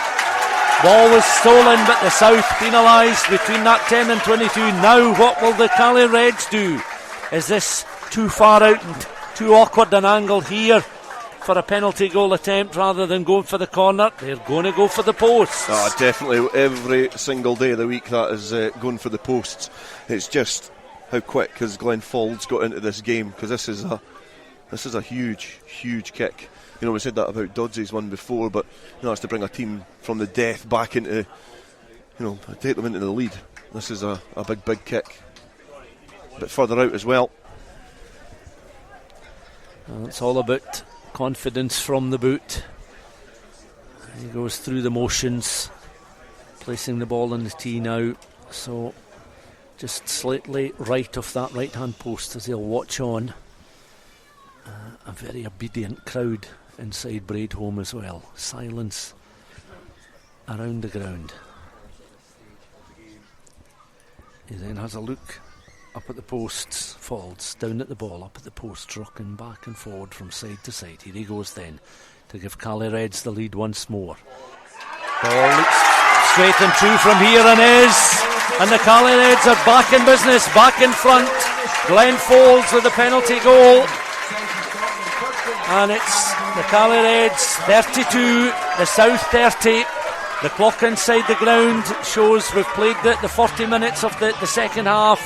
Ball was stolen, but the South penalised between that 10 and 22. Now what will the Cali Reds do? Is this too far out and too awkward an angle here for a penalty goal attempt rather than going for the corner? They're going to go for the posts. Definitely every single day of the week that is going for the posts. It's just how quick has Glenn Fauld's got into this game, because this is a huge kick. We said that about Dodds' one before, but it's to bring a team from the death back into, take them into the lead. This is a big kick. A bit further out as well. It's all about confidence from the boot. He goes through the motions, placing the ball on the tee now, so just slightly right of that right hand post as they'll watch on. A very obedient crowd inside Braidholm as well. Silence around the ground. He then has a look up at the posts, falls down at the ball, up at the post, rocking back and forward from side to side. Here he goes then to give Caledonia Reds the lead once more. Ball looks straight and true from here and is, and the Caledonia Reds are back in business, back in front. Glenn Folds with the penalty goal, and it's the Caledonia Reds 32, the South 30. The clock inside the ground shows we've played the 40 minutes of the second half,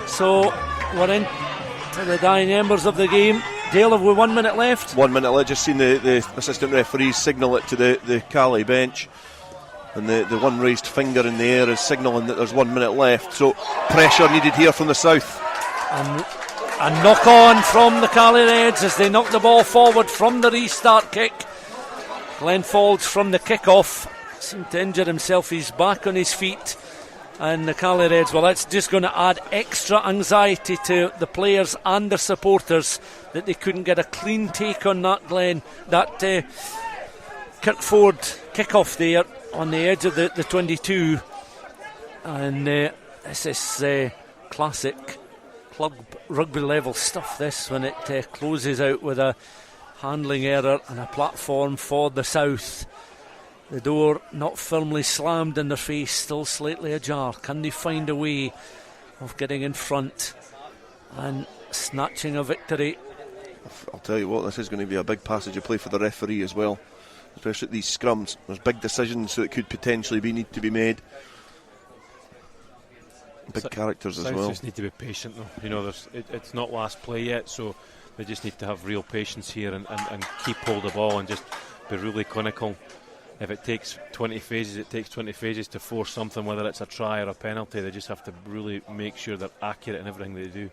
so we're into the dying embers of the game. Dale, have we 1 minute left? 1 minute left. Just seen the assistant referees signal it to the Cali bench, and the one raised finger in the air is signalling that there's 1 minute left, so pressure needed here from the South. And a knock on from the Caledonia Reds as they knock the ball forward from the restart kick. Glenn Folds from the kick-off seemed to injure himself. He's back on his feet, and the Caledonia Reds, well, that's just going to add extra anxiety to the players and the supporters that they couldn't get a clean take on that, Glenn. That Kirkford kick-off there on the edge of the 22, and this is classic club rugby level stuff, this, when it closes out with a handling error and a platform for the South. The door not firmly slammed in their face, still slightly ajar. Can they find a way of getting in front and snatching a victory? I'll tell you what, this is going to be a big passage of play for the referee as well, especially at these scrums. There's big decisions that could potentially need to be made. Big characters as well. Just need to be patient though. You know, it's not last play yet, so they just need to have real patience here and keep hold of the ball and just be really clinical. If it takes 20 phases, it takes 20 phases to force something, whether it's a try or a penalty. They just have to really make sure they're accurate in everything they do.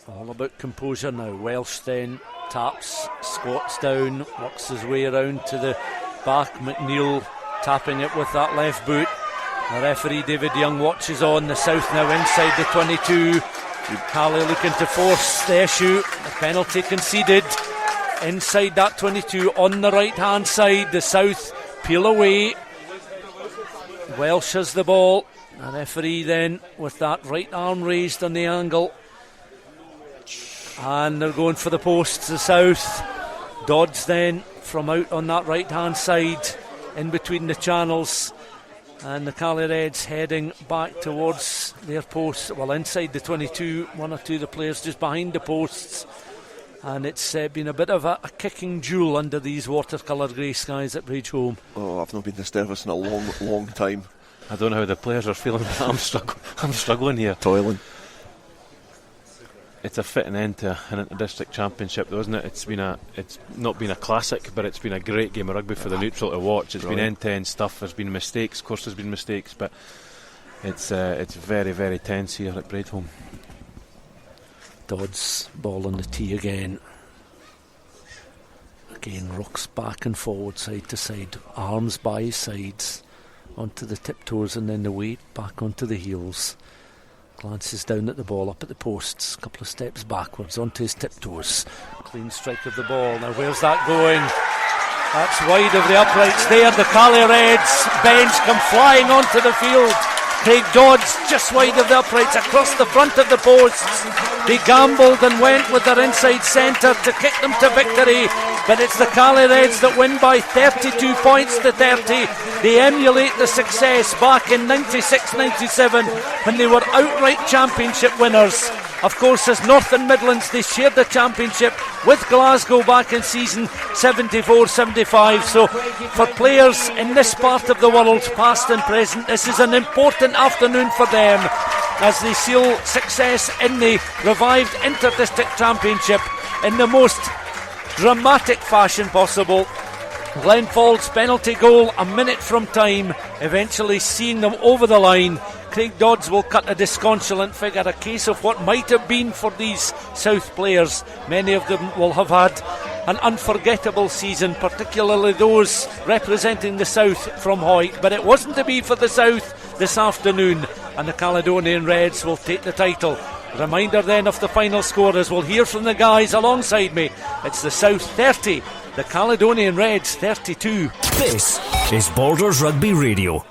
All about composure now. Welsh then taps, squats down, works his way around to the back. McNeil tapping it with that left boot. The referee David Young watches on. The South now inside the 22. Cali looking to force the issue. The penalty conceded inside that 22 on the right hand side. The South peel away. Welsh has the ball. The referee then with that right arm raised on the angle, and they're going for the posts, the South. Dodds then from out on that right hand side in between the channels, and the Caledonia Reds heading back towards their posts, well, inside the 22. One or two of the players just behind the posts, and it's been a bit of a kicking duel under these watercolour grey skies at Braidholm. Oh, I've not been this nervous in a long time. I don't know how the players are feeling, but I'm struggling here. Toiling. It's a fitting end to an inter-district championship, though, isn't it? It's not been a classic, but it's been a great game of rugby for the neutral to watch. It's been end-to-end stuff. There's been mistakes, of course. There's been mistakes, but it's very, very tense here at Braidholm. Dodds ball on the tee again. Again rocks back and forward, side to side, arms by his sides, onto the tiptoes, and then the weight back onto the heels. Glances down at the ball, up at the posts, a couple of steps backwards, onto his tiptoes. Clean strike of the ball. Now where's that going? That's wide of the uprights there. The Caledonia Reds bench come flying onto the field. Craig Dodds just wide of the uprights, across the front of the posts. They gambled and went with their inside centre to kick them to victory, but it's the Caledonia Reds that win by 32 points to 30. They emulate the success back in 96-97 when they were outright championship winners. Of course, as North and Midlands, they shared the championship with Glasgow back in season 74-75. So for players in this part of the world, past and present, this is an important afternoon for them as they seal success in the revived inter-district championship in the most dramatic fashion possible. Glenn Folds' penalty goal a minute from time, eventually seeing them over the line. Craig Dodds will cut a disconsolate figure, a case of what might have been for these South players. Many of them will have had an unforgettable season, particularly those representing the South from Hawick, but it wasn't to be for the South this afternoon, and the Caledonian Reds will take the title. Reminder then of the final score as we'll hear from the guys alongside me. It's the South 30, the Caledonian Reds 32. This is Borders Rugby Radio.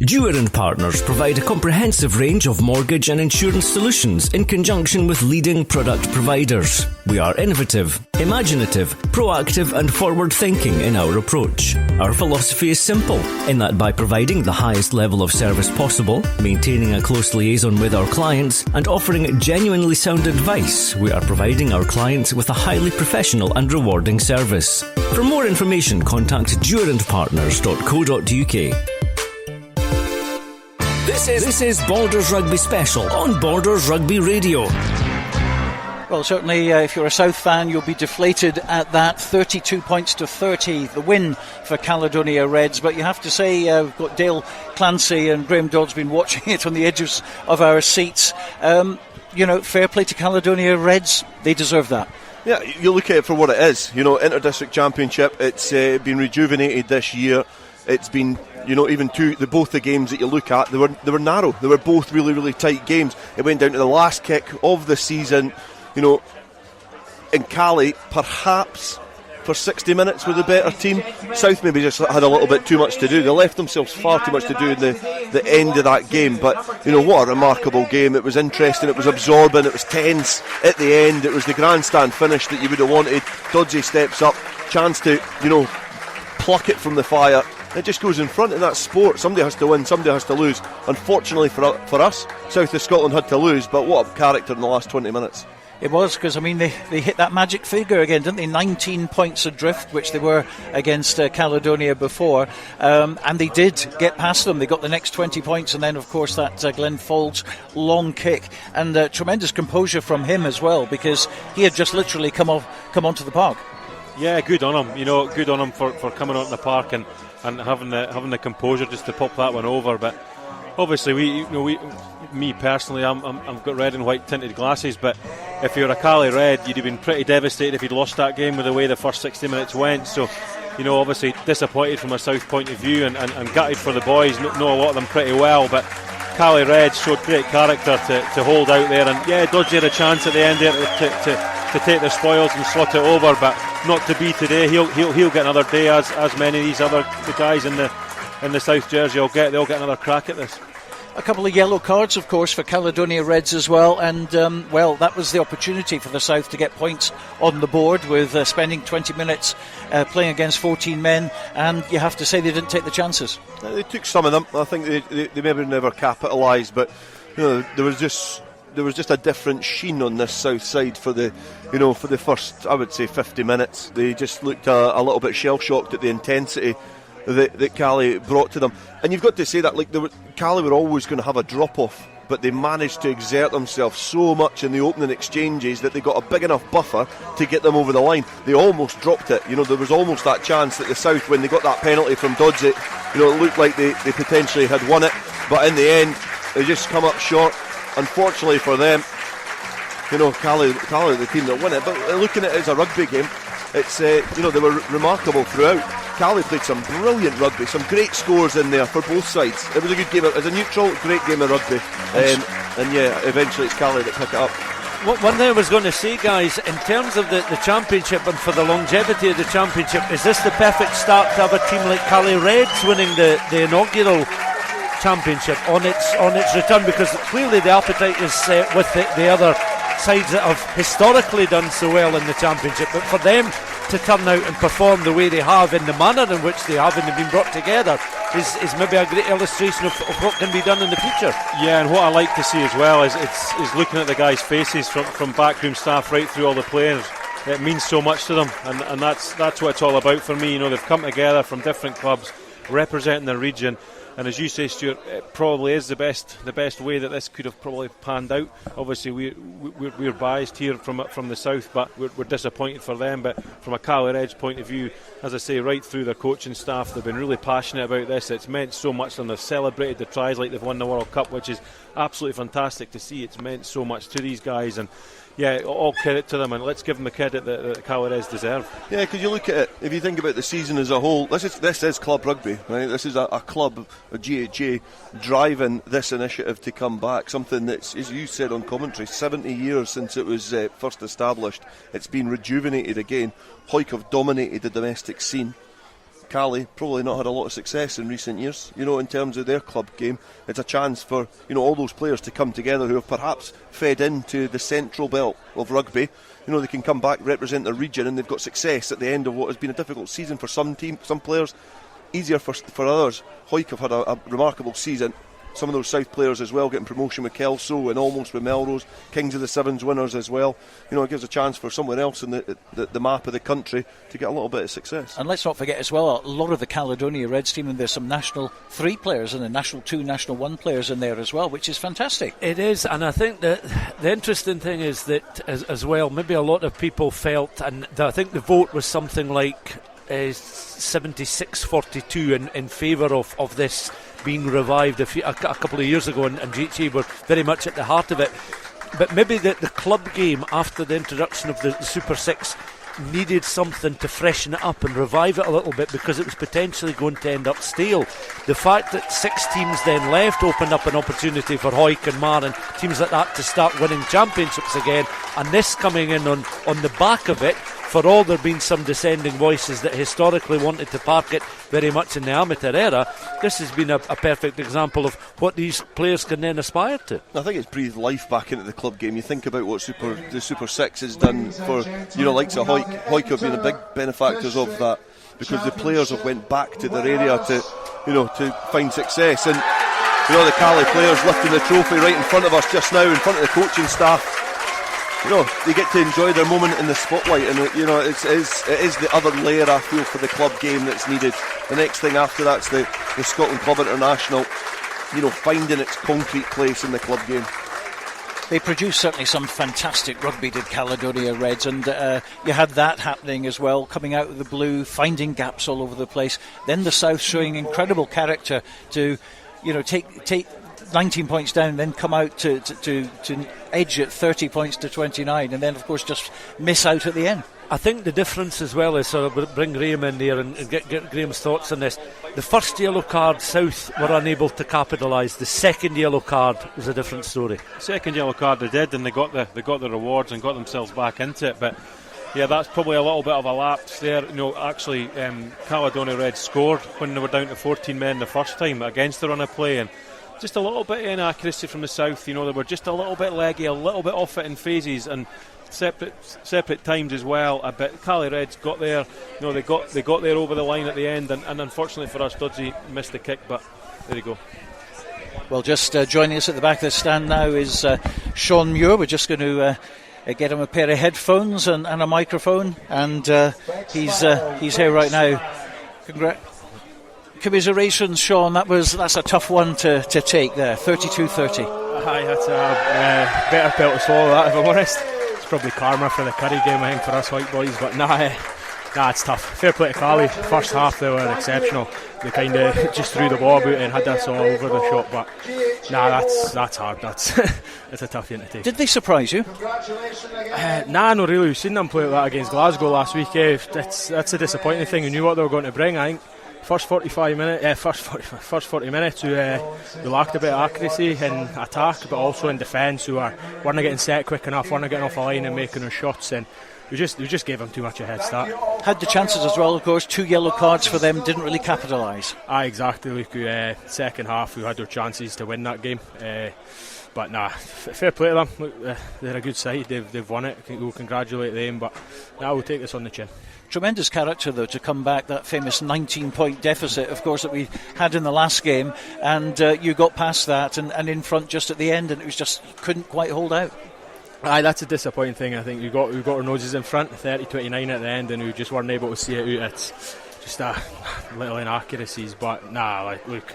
Dewar & Partners provide a comprehensive range of mortgage and insurance solutions in conjunction with leading product providers. We are innovative, imaginative, proactive and forward-thinking in our approach. Our philosophy is simple, in that by providing the highest level of service possible, maintaining a close liaison with our clients and offering genuinely sound advice, we are providing our clients with a highly professional and rewarding service. For more information, contact dewarandpartners.co.uk. This is Borders Rugby Special on Borders Rugby Radio. Well, certainly if you're a South fan, you'll be deflated at that. 32 points to 30, the win for Caledonia Reds. But you have to say, we've got Dale Clancy and Graeme Dodds been watching it on the edges of our seats. Fair play to Caledonia Reds. They deserve that. Yeah, you look at it for what it is. Inter-district championship, it's been rejuvenated this year. It's been, even both the games that you look at, they were narrow. They were both really, really tight games. It went down to the last kick of the season. In Cali, perhaps for 60 minutes with a better team. South maybe just had a little bit too much to do. They left themselves far too much to do in the end of that game. But, what a remarkable game. It was interesting, it was absorbing, it was tense at the end. It was the grandstand finish that you would have wanted. Doddsy steps up, chance to, pluck it from the fire. It just goes in front, and that's sport. Somebody has to win, somebody has to lose. Unfortunately for us, South of Scotland had to lose, but what a character in the last 20 minutes. It was, because they hit that magic figure again, didn't they? 19 points adrift, which they were against Caledonia before, and they did get past them. They got the next 20 points, and then of course that Glenn Folds long kick, and tremendous composure from him as well, because he had just literally come onto the park. Yeah, good on him. Good on him for coming onto the park and having the composure just to pop that one over. But obviously, me personally, I've got red and white tinted glasses. But if you're a Cali Red, you'd have been pretty devastated if you'd lost that game with the way the first 60 minutes went. So, obviously disappointed from a South point of view and gutted for the boys. Know a lot of them pretty well, but Cali Reds showed great character to hold out there. And yeah, Dodds had a chance at the end there to take the spoils and slot it over, but not to be today. He'll get another day, as many of these the guys in the South jersey they'll get another crack at this. A couple of yellow cards, of course, for Caledonia Reds as well, and that was the opportunity for the South to get points on the board with spending 20 minutes playing against 14 men, and you have to say they didn't take the chances. They took some of them. I think they maybe never capitalised, but there was just a different sheen on this South side for the first, I would say, 50 minutes. They just looked a little bit shell-shocked at the intensity that Cali brought to them. And you've got to say that Cali were always going to have a drop-off, but they managed to exert themselves so much in the opening exchanges that they got a big enough buffer to get them over the line. They almost dropped it. There was almost that chance that the South, when they got that penalty from Dodds, it looked like they potentially had won it, but in the end they just come up short. Unfortunately for them, Cali are the team that won it. But looking at it as a rugby game, it's they were remarkable throughout. Cali played some brilliant rugby, some great scores in there for both sides. It was a good game as a neutral, great game of rugby. And eventually it's Cali that pick it up. One thing I was going to say, guys, in terms of the championship and for the longevity of the championship, is this the perfect start to have a team like Cali Reds winning the inaugural championship on its return? Because clearly the appetite is with the other sides that have historically done so well in the championship, but for them to turn out and perform the way they have in the manner in which they have and have been brought together is maybe a great illustration of what can be done in the future. Yeah, and what I like to see as well is looking at the guys' faces from backroom staff right through all the players. It means so much to them, and that's what it's all about for me. They've come together from different clubs representing their region. And as you say, Stuart, it probably is the best way that this could have probably panned out. Obviously, we're biased here from the south, but we're disappointed for them. But from a Cali Reds point of view, as I say, right through their coaching staff, they've been really passionate about this. It's meant so much to them. They've celebrated the tries like they've won the World Cup, which is absolutely fantastic to see. It's meant so much to these guys, and yeah, all credit to them, and let's give them the credit that the Caledonia Reds deserve. Yeah, because you look at it, if you think about the season as a whole, this is club rugby, right? This is a club, a GHA, driving this initiative to come back. Something that's, as you said on commentary, 70 years since it was first established. It's been rejuvenated again. Hawick have dominated the domestic scene. Cali probably not had a lot of success in recent years, in terms of their club game. It's a chance for, all those players to come together who have perhaps fed into the central belt of rugby. They can come back, represent their region, and they've got success at the end of what has been a difficult season for some players, easier for others. Hawick have had a remarkable season. Some of those South players as well getting promotion with Kelso and almost with Melrose, Kings of the Sevens winners as well. It gives a chance for someone else in the map of the country to get a little bit of success. And let's not forget as well, a lot of the Caledonia Reds team, and there's some National 3 players and the National 2, National 1 players in there as well, which is fantastic. It is, and I think that the interesting thing is that as well, maybe a lot of people felt, and I think the vote was something like 76-42 in favour of this being revived a couple of years ago, and GHA were very much at the heart of it. But maybe the club game after the introduction of the Super 6 needed something to freshen it up and revive it a little bit, because it was potentially going to end up stale. The fact that 6 teams then left opened up an opportunity for Hawick and Mar and teams like that to start winning championships again, and this coming in on the back of it. For all there being some descending voices that historically wanted to park it very much in the amateur era, this has been a perfect example of what these players can then aspire to. I think it's breathed life back into the club game. You think about what the Super 6 has done for likes of Hawick. Hawick have been a big benefactors of that, because the players have went back to their area to find success. And the Cali players lifting the trophy right in front of us just now, in front of the coaching staff. They get to enjoy their moment in the spotlight, and it is the other layer, I feel, for the club game that's needed. The next thing after that's the Scotland Club International, finding its concrete place in the club game. They produced certainly some fantastic rugby, did Caledonia Reds, and you had that happening as well, coming out of the blue, finding gaps all over the place. Then the South showing incredible character to, take 19 points down, then come out to edge at 30 points to 29, and then of course just miss out at the end. I think the difference as well is, so I'll bring Graeme in there and get Graeme's thoughts on this. The first yellow card, South were unable to capitalise. The second yellow card was a different story. Second yellow card they did, and they got the rewards and got themselves back into it. But yeah, that's probably a little bit of a lapse there. Actually, Caledonia Reds scored when they were down to 14 men the first time against the run of play, and just a little bit of inaccuracy from the South. They were just a little bit leggy, a little bit off it in phases, and separate times as well. A bit. Cali Reds got there. They got there over the line at the end, and unfortunately for us, Dodds missed the kick. But there you go. Well, just joining us at the back of the stand now is Shawn Muir. We're just going to get him a pair of headphones and a microphone, and he's here right now. Commiserations, Shawn. That's a tough one to take there. 32-30. Aye, that's a better pill to swallow, that, if I'm honest. It's probably karma for the Curry game, I think, for us white boys. But nah, it's tough. Fair play to Cali. First half they were exceptional. They kind of just threw the ball about and had us all over the shop. But nah, that's hard. That's a tough thing to take. Did they surprise you? Nah, not really. We've seen them play like that against Glasgow last week. That's a disappointing thing. We knew what they were going to bring, I think. First 40 minutes, we lacked a bit of accuracy in attack, but also in defence. We weren't getting set quick enough, weren't getting off the line and making our shots, and we just gave them too much a head start. Had the chances as well, of course. 2 yellow cards for them, didn't really capitalise. Exactly. Second half, we had our chances to win that game. But nah, fair play to them. Look, they're a good side. They've won it. We'll congratulate them. But now we'll take this on the chin. Tremendous character, though, to come back, that famous 19-point deficit, of course, that we had in the last game, and you got past that and in front just at the end, and it was just couldn't quite hold out. Aye, that's a disappointing thing. I think we got our noses in front, 30-29 at the end, and we just weren't able to see it out. It's just little inaccuracies, but nah, look,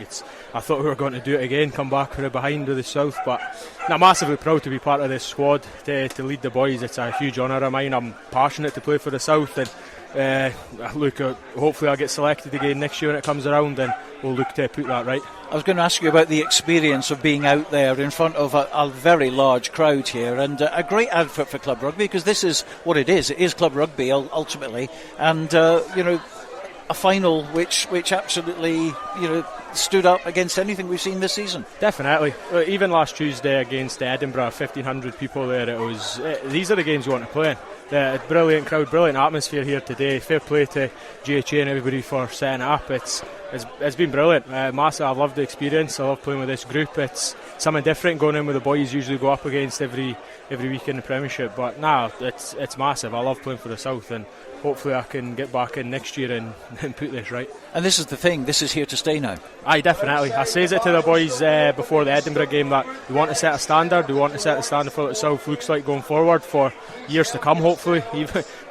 I thought we were going to do it again, come back from behind with the South, but I'm massively proud to be part of this squad, to lead the boys. It's a huge honour of mine. I'm passionate to play for the South, and Look, hopefully I'll get selected again next year when it comes around, and we'll look to put that right. I was going to ask you about the experience of being out there in front of a very large crowd here, and a great outfit for club rugby, because this is what it is. It is club rugby ultimately, and a final which absolutely stood up against anything we've seen this season. Definitely. Even last Tuesday against Edinburgh, 1,500 people there. It was. These are the games you want to play in. Brilliant crowd, brilliant atmosphere here today. Fair play to GHA and everybody for setting it up. It's been brilliant. Massive. I've loved the experience. I love playing with this group. It's something different going in with the boys usually go up against every week in the Premiership. But it's massive. I love playing for the South, and hopefully I can get back in next year and put this right. And this is the thing, this is here to stay now. Aye, definitely. I says it to the boys before the Edinburgh game that we want to set a standard. We want to set the standard for what the South looks like going forward for years to come, hopefully,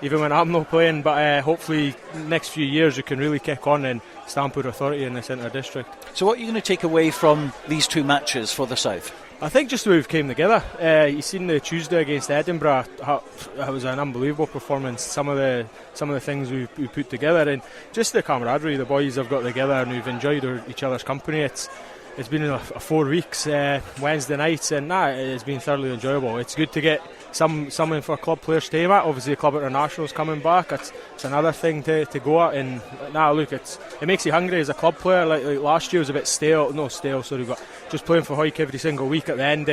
even when I'm not playing. But hopefully next few years we can really kick on and stamp our authority in the centre district. So what are you going to take away from these two matches for the South? I think just the way we've came together. You seen the Tuesday against Edinburgh. It was an unbelievable performance. Some of the things we put together, and just the camaraderie the boys have got together, and we've enjoyed each other's company. It's been a 4 weeks, Wednesday nights, and it's been thoroughly enjoyable. It's good to get something for club players to aim at. Obviously, Club International's coming back. It's another thing to go at. And look, it makes you hungry as a club player. Like last year was a bit stale. But just playing for Hawick every single week at the end,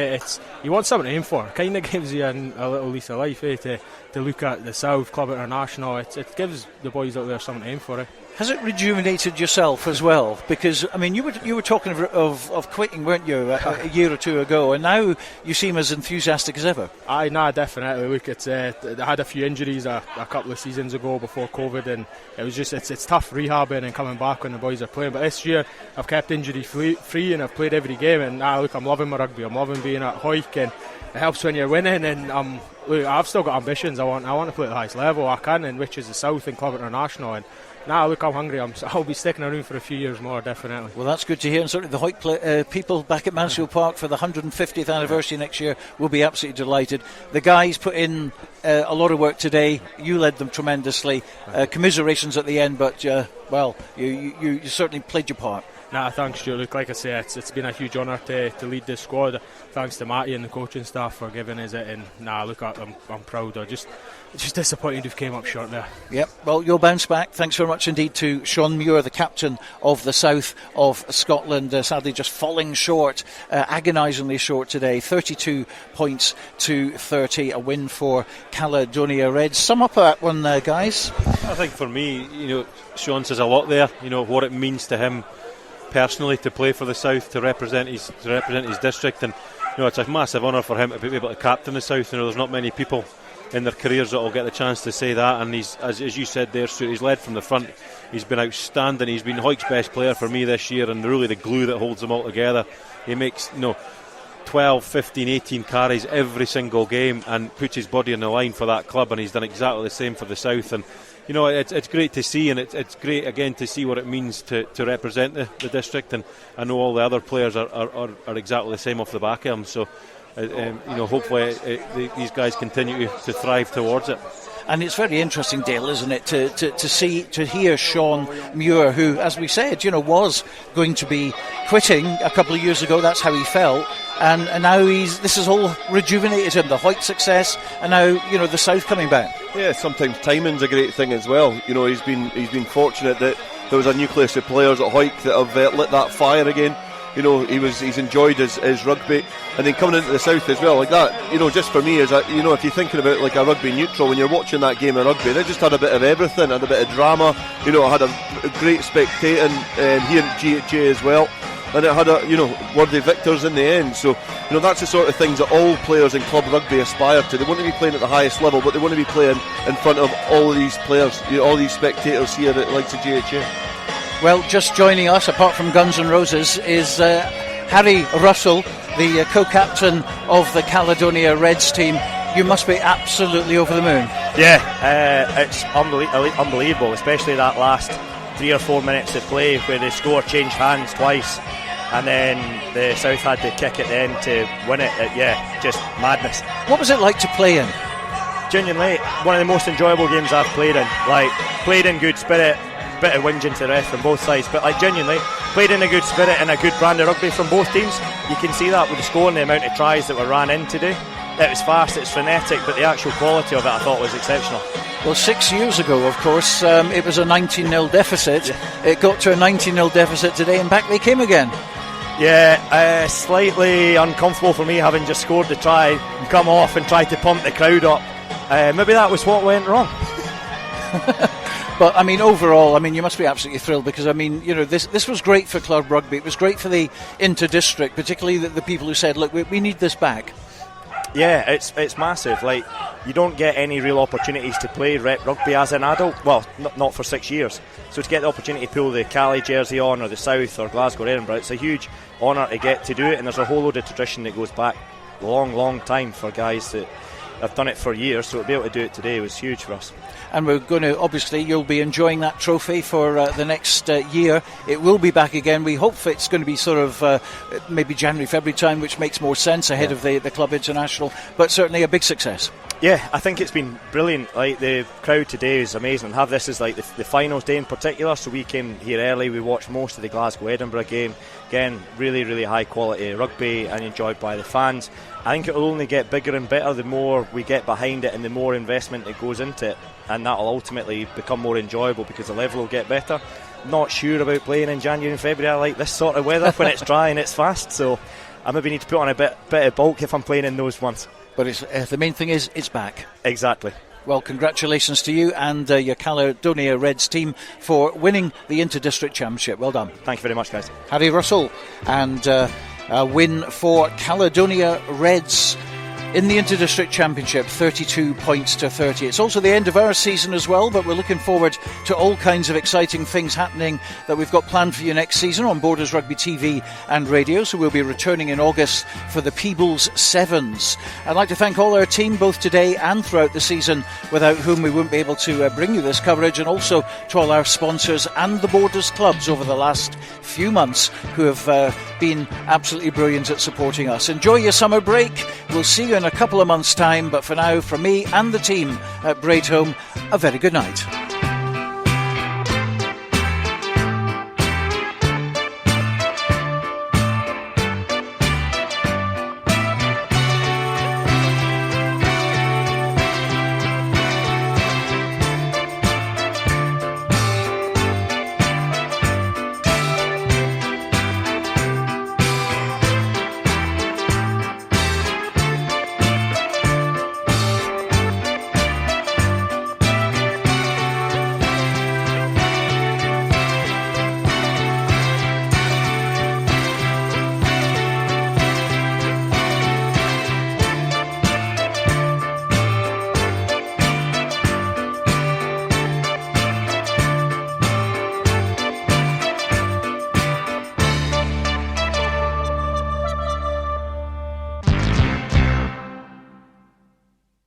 you want something to aim for. It kind of gives you a little lease of life, to look at the South, Club International. It gives the boys out there something to aim for. Has it rejuvenated yourself as well? Because I mean, you were talking of quitting, weren't you, a year or two ago, and now you seem as enthusiastic as ever. Aye, definitely. Look, I had a few injuries a couple of seasons ago before COVID, and it was just it's tough rehabbing and coming back when the boys are playing. But this year I've kept injury free and I've played every game, and look, I'm loving my rugby. I'm loving being at Hawick, and it helps when you're winning. And look, I've still got ambitions. I want to play at the highest level I can, and which is the South and Club International. And look, I'm hungry. I'll be sticking around for a few years more, definitely. Well, that's good to hear. And certainly the Hawick people back at Mansfield Park for the 150th anniversary next year will be absolutely delighted. The guys put in a lot of work today. You led them tremendously. Commiserations at the end, but you certainly played your part. Thanks, Stuart. Look, like I say, it's been a huge honour to lead this squad. Thanks to Matty and the coaching staff for giving us it. And look, I'm proud. It's just disappointed we've came up short there. Yep. Well, you'll bounce back. Thanks very much indeed to Shawn Muir, the captain of the South of Scotland. Sadly, just falling short, agonisingly short today. 32 points to 30. A win for Caledonia Reds. Sum up that one, guys. I think for me, Shawn says a lot there. What it means to him personally to play for the South, to represent his district, and it's a massive honour for him to be able to captain the South. There's not many people in their careers that will get the chance to say that, and he's, as you said there, Stuart, he's led from the front. He's been outstanding. He's been Hawick's best player for me this year, and really the glue that holds them all together. He makes 12, 15, 18 carries every single game and puts his body on the line for that club, and he's done exactly the same for the South. And it's great to see, and it's great again to see what it means to represent the district, and I know all the other players are exactly the same off the back of him. So hopefully these guys continue to thrive towards it. And it's very interesting, Dale, isn't it, to hear Shawn Muir, who, as we said, was going to be quitting a couple of years ago. That's how he felt, and now this has all rejuvenated him. The Hawick success, and now the South coming back. Yeah, sometimes timing's a great thing as well. He's been fortunate that there was a nucleus of players at Hawick that have lit that fire again. He's enjoyed his rugby, and then coming into the South as well, like that. Just for me, if you're thinking about like a rugby neutral, when you're watching that game of rugby, they just had a bit of everything, had a bit of drama. I had a great spectating here at GHA as well, and it had worthy victors in the end. So that's the sort of things that all players in club rugby aspire to. They want to be playing at the highest level, but they want to be playing in front of all of these players, all these spectators here at likes of GHA. Well, just joining us, apart from Guns N' Roses, is Harry Russell, the co-captain of the Caledonia Reds team. You must be absolutely over the moon. Yeah, it's unbelievable, especially that last 3 or 4 minutes of play where the score changed hands twice, and then the South had to kick at the end to win it. Just madness. What was it like to play in? genuinely one of the most enjoyable games I've played in. Like, played in good spirit, bit of whinging to the ref from both sides, but like genuinely played in a good spirit and a good brand of rugby from both teams. You can see that with the score and the amount of tries that were ran in today. It was fast, it's frenetic, but the actual quality of it I thought was exceptional. Well, 6 years ago, of course, it was a 19-0 deficit. Yeah. It got to a 19-0 deficit today, and back they came again. Yeah, slightly uncomfortable for me having just scored the try and come off and tried to pump the crowd up. Maybe that was what went wrong. But I mean, overall, I mean, you must be absolutely thrilled because I mean, you know, this was great for club rugby. It was great for the inter-district, particularly the people who said, "Look, we need this back." Yeah, it's massive. Like, you don't get any real opportunities to play rep rugby as an adult. Well, not for 6 years. So to get the opportunity to pull the Cali jersey on, or the South, or Glasgow, or Edinburgh, it's a huge honour to get to do it. And there's a whole load of tradition that goes back a long time for guys that have done it for years. So to be able to do it today was huge for us. And we're going to, obviously, you'll be enjoying that trophy for the next year. It will be back again. We hope it's going to be sort of maybe January, February time, which makes more sense ahead of the Club International. But certainly a big success. Yeah, I think it's been brilliant. Like, the crowd today is amazing. Have this as like the finals day in particular. So we came here early. We watched most of the Glasgow Edinburgh game. Again, really high quality rugby and enjoyed by the fans. I think it will only get bigger and better the more we get behind it and the more investment that goes into it, and that will ultimately become more enjoyable because the level will get better. Not sure about playing in January and February. I like this sort of weather when it's dry and it's fast, so I maybe need to put on a bit of bulk if I'm playing in those months. But the main thing is it's back. Exactly. Well, congratulations to you and your Caledonia Reds team for winning the Inter-District Championship. Well done. Thank you very much, guys. Harry Russell, and a win for Caledonia Reds in the Inter-District Championship, 32 points to 30. It's also the end of our season as well, but we're looking forward to all kinds of exciting things happening that we've got planned for you next season on Borders Rugby TV and radio. So we'll be returning in August for the Peebles Sevens. I'd like to thank all our team, both today and throughout the season, without whom we wouldn't be able to bring you this coverage, and also to all our sponsors and the Borders clubs over the last few months who have been absolutely brilliant at supporting us. Enjoy your summer break. We'll see you in a couple of months' time, but for now, from me and the team at Braidholm, a very good night.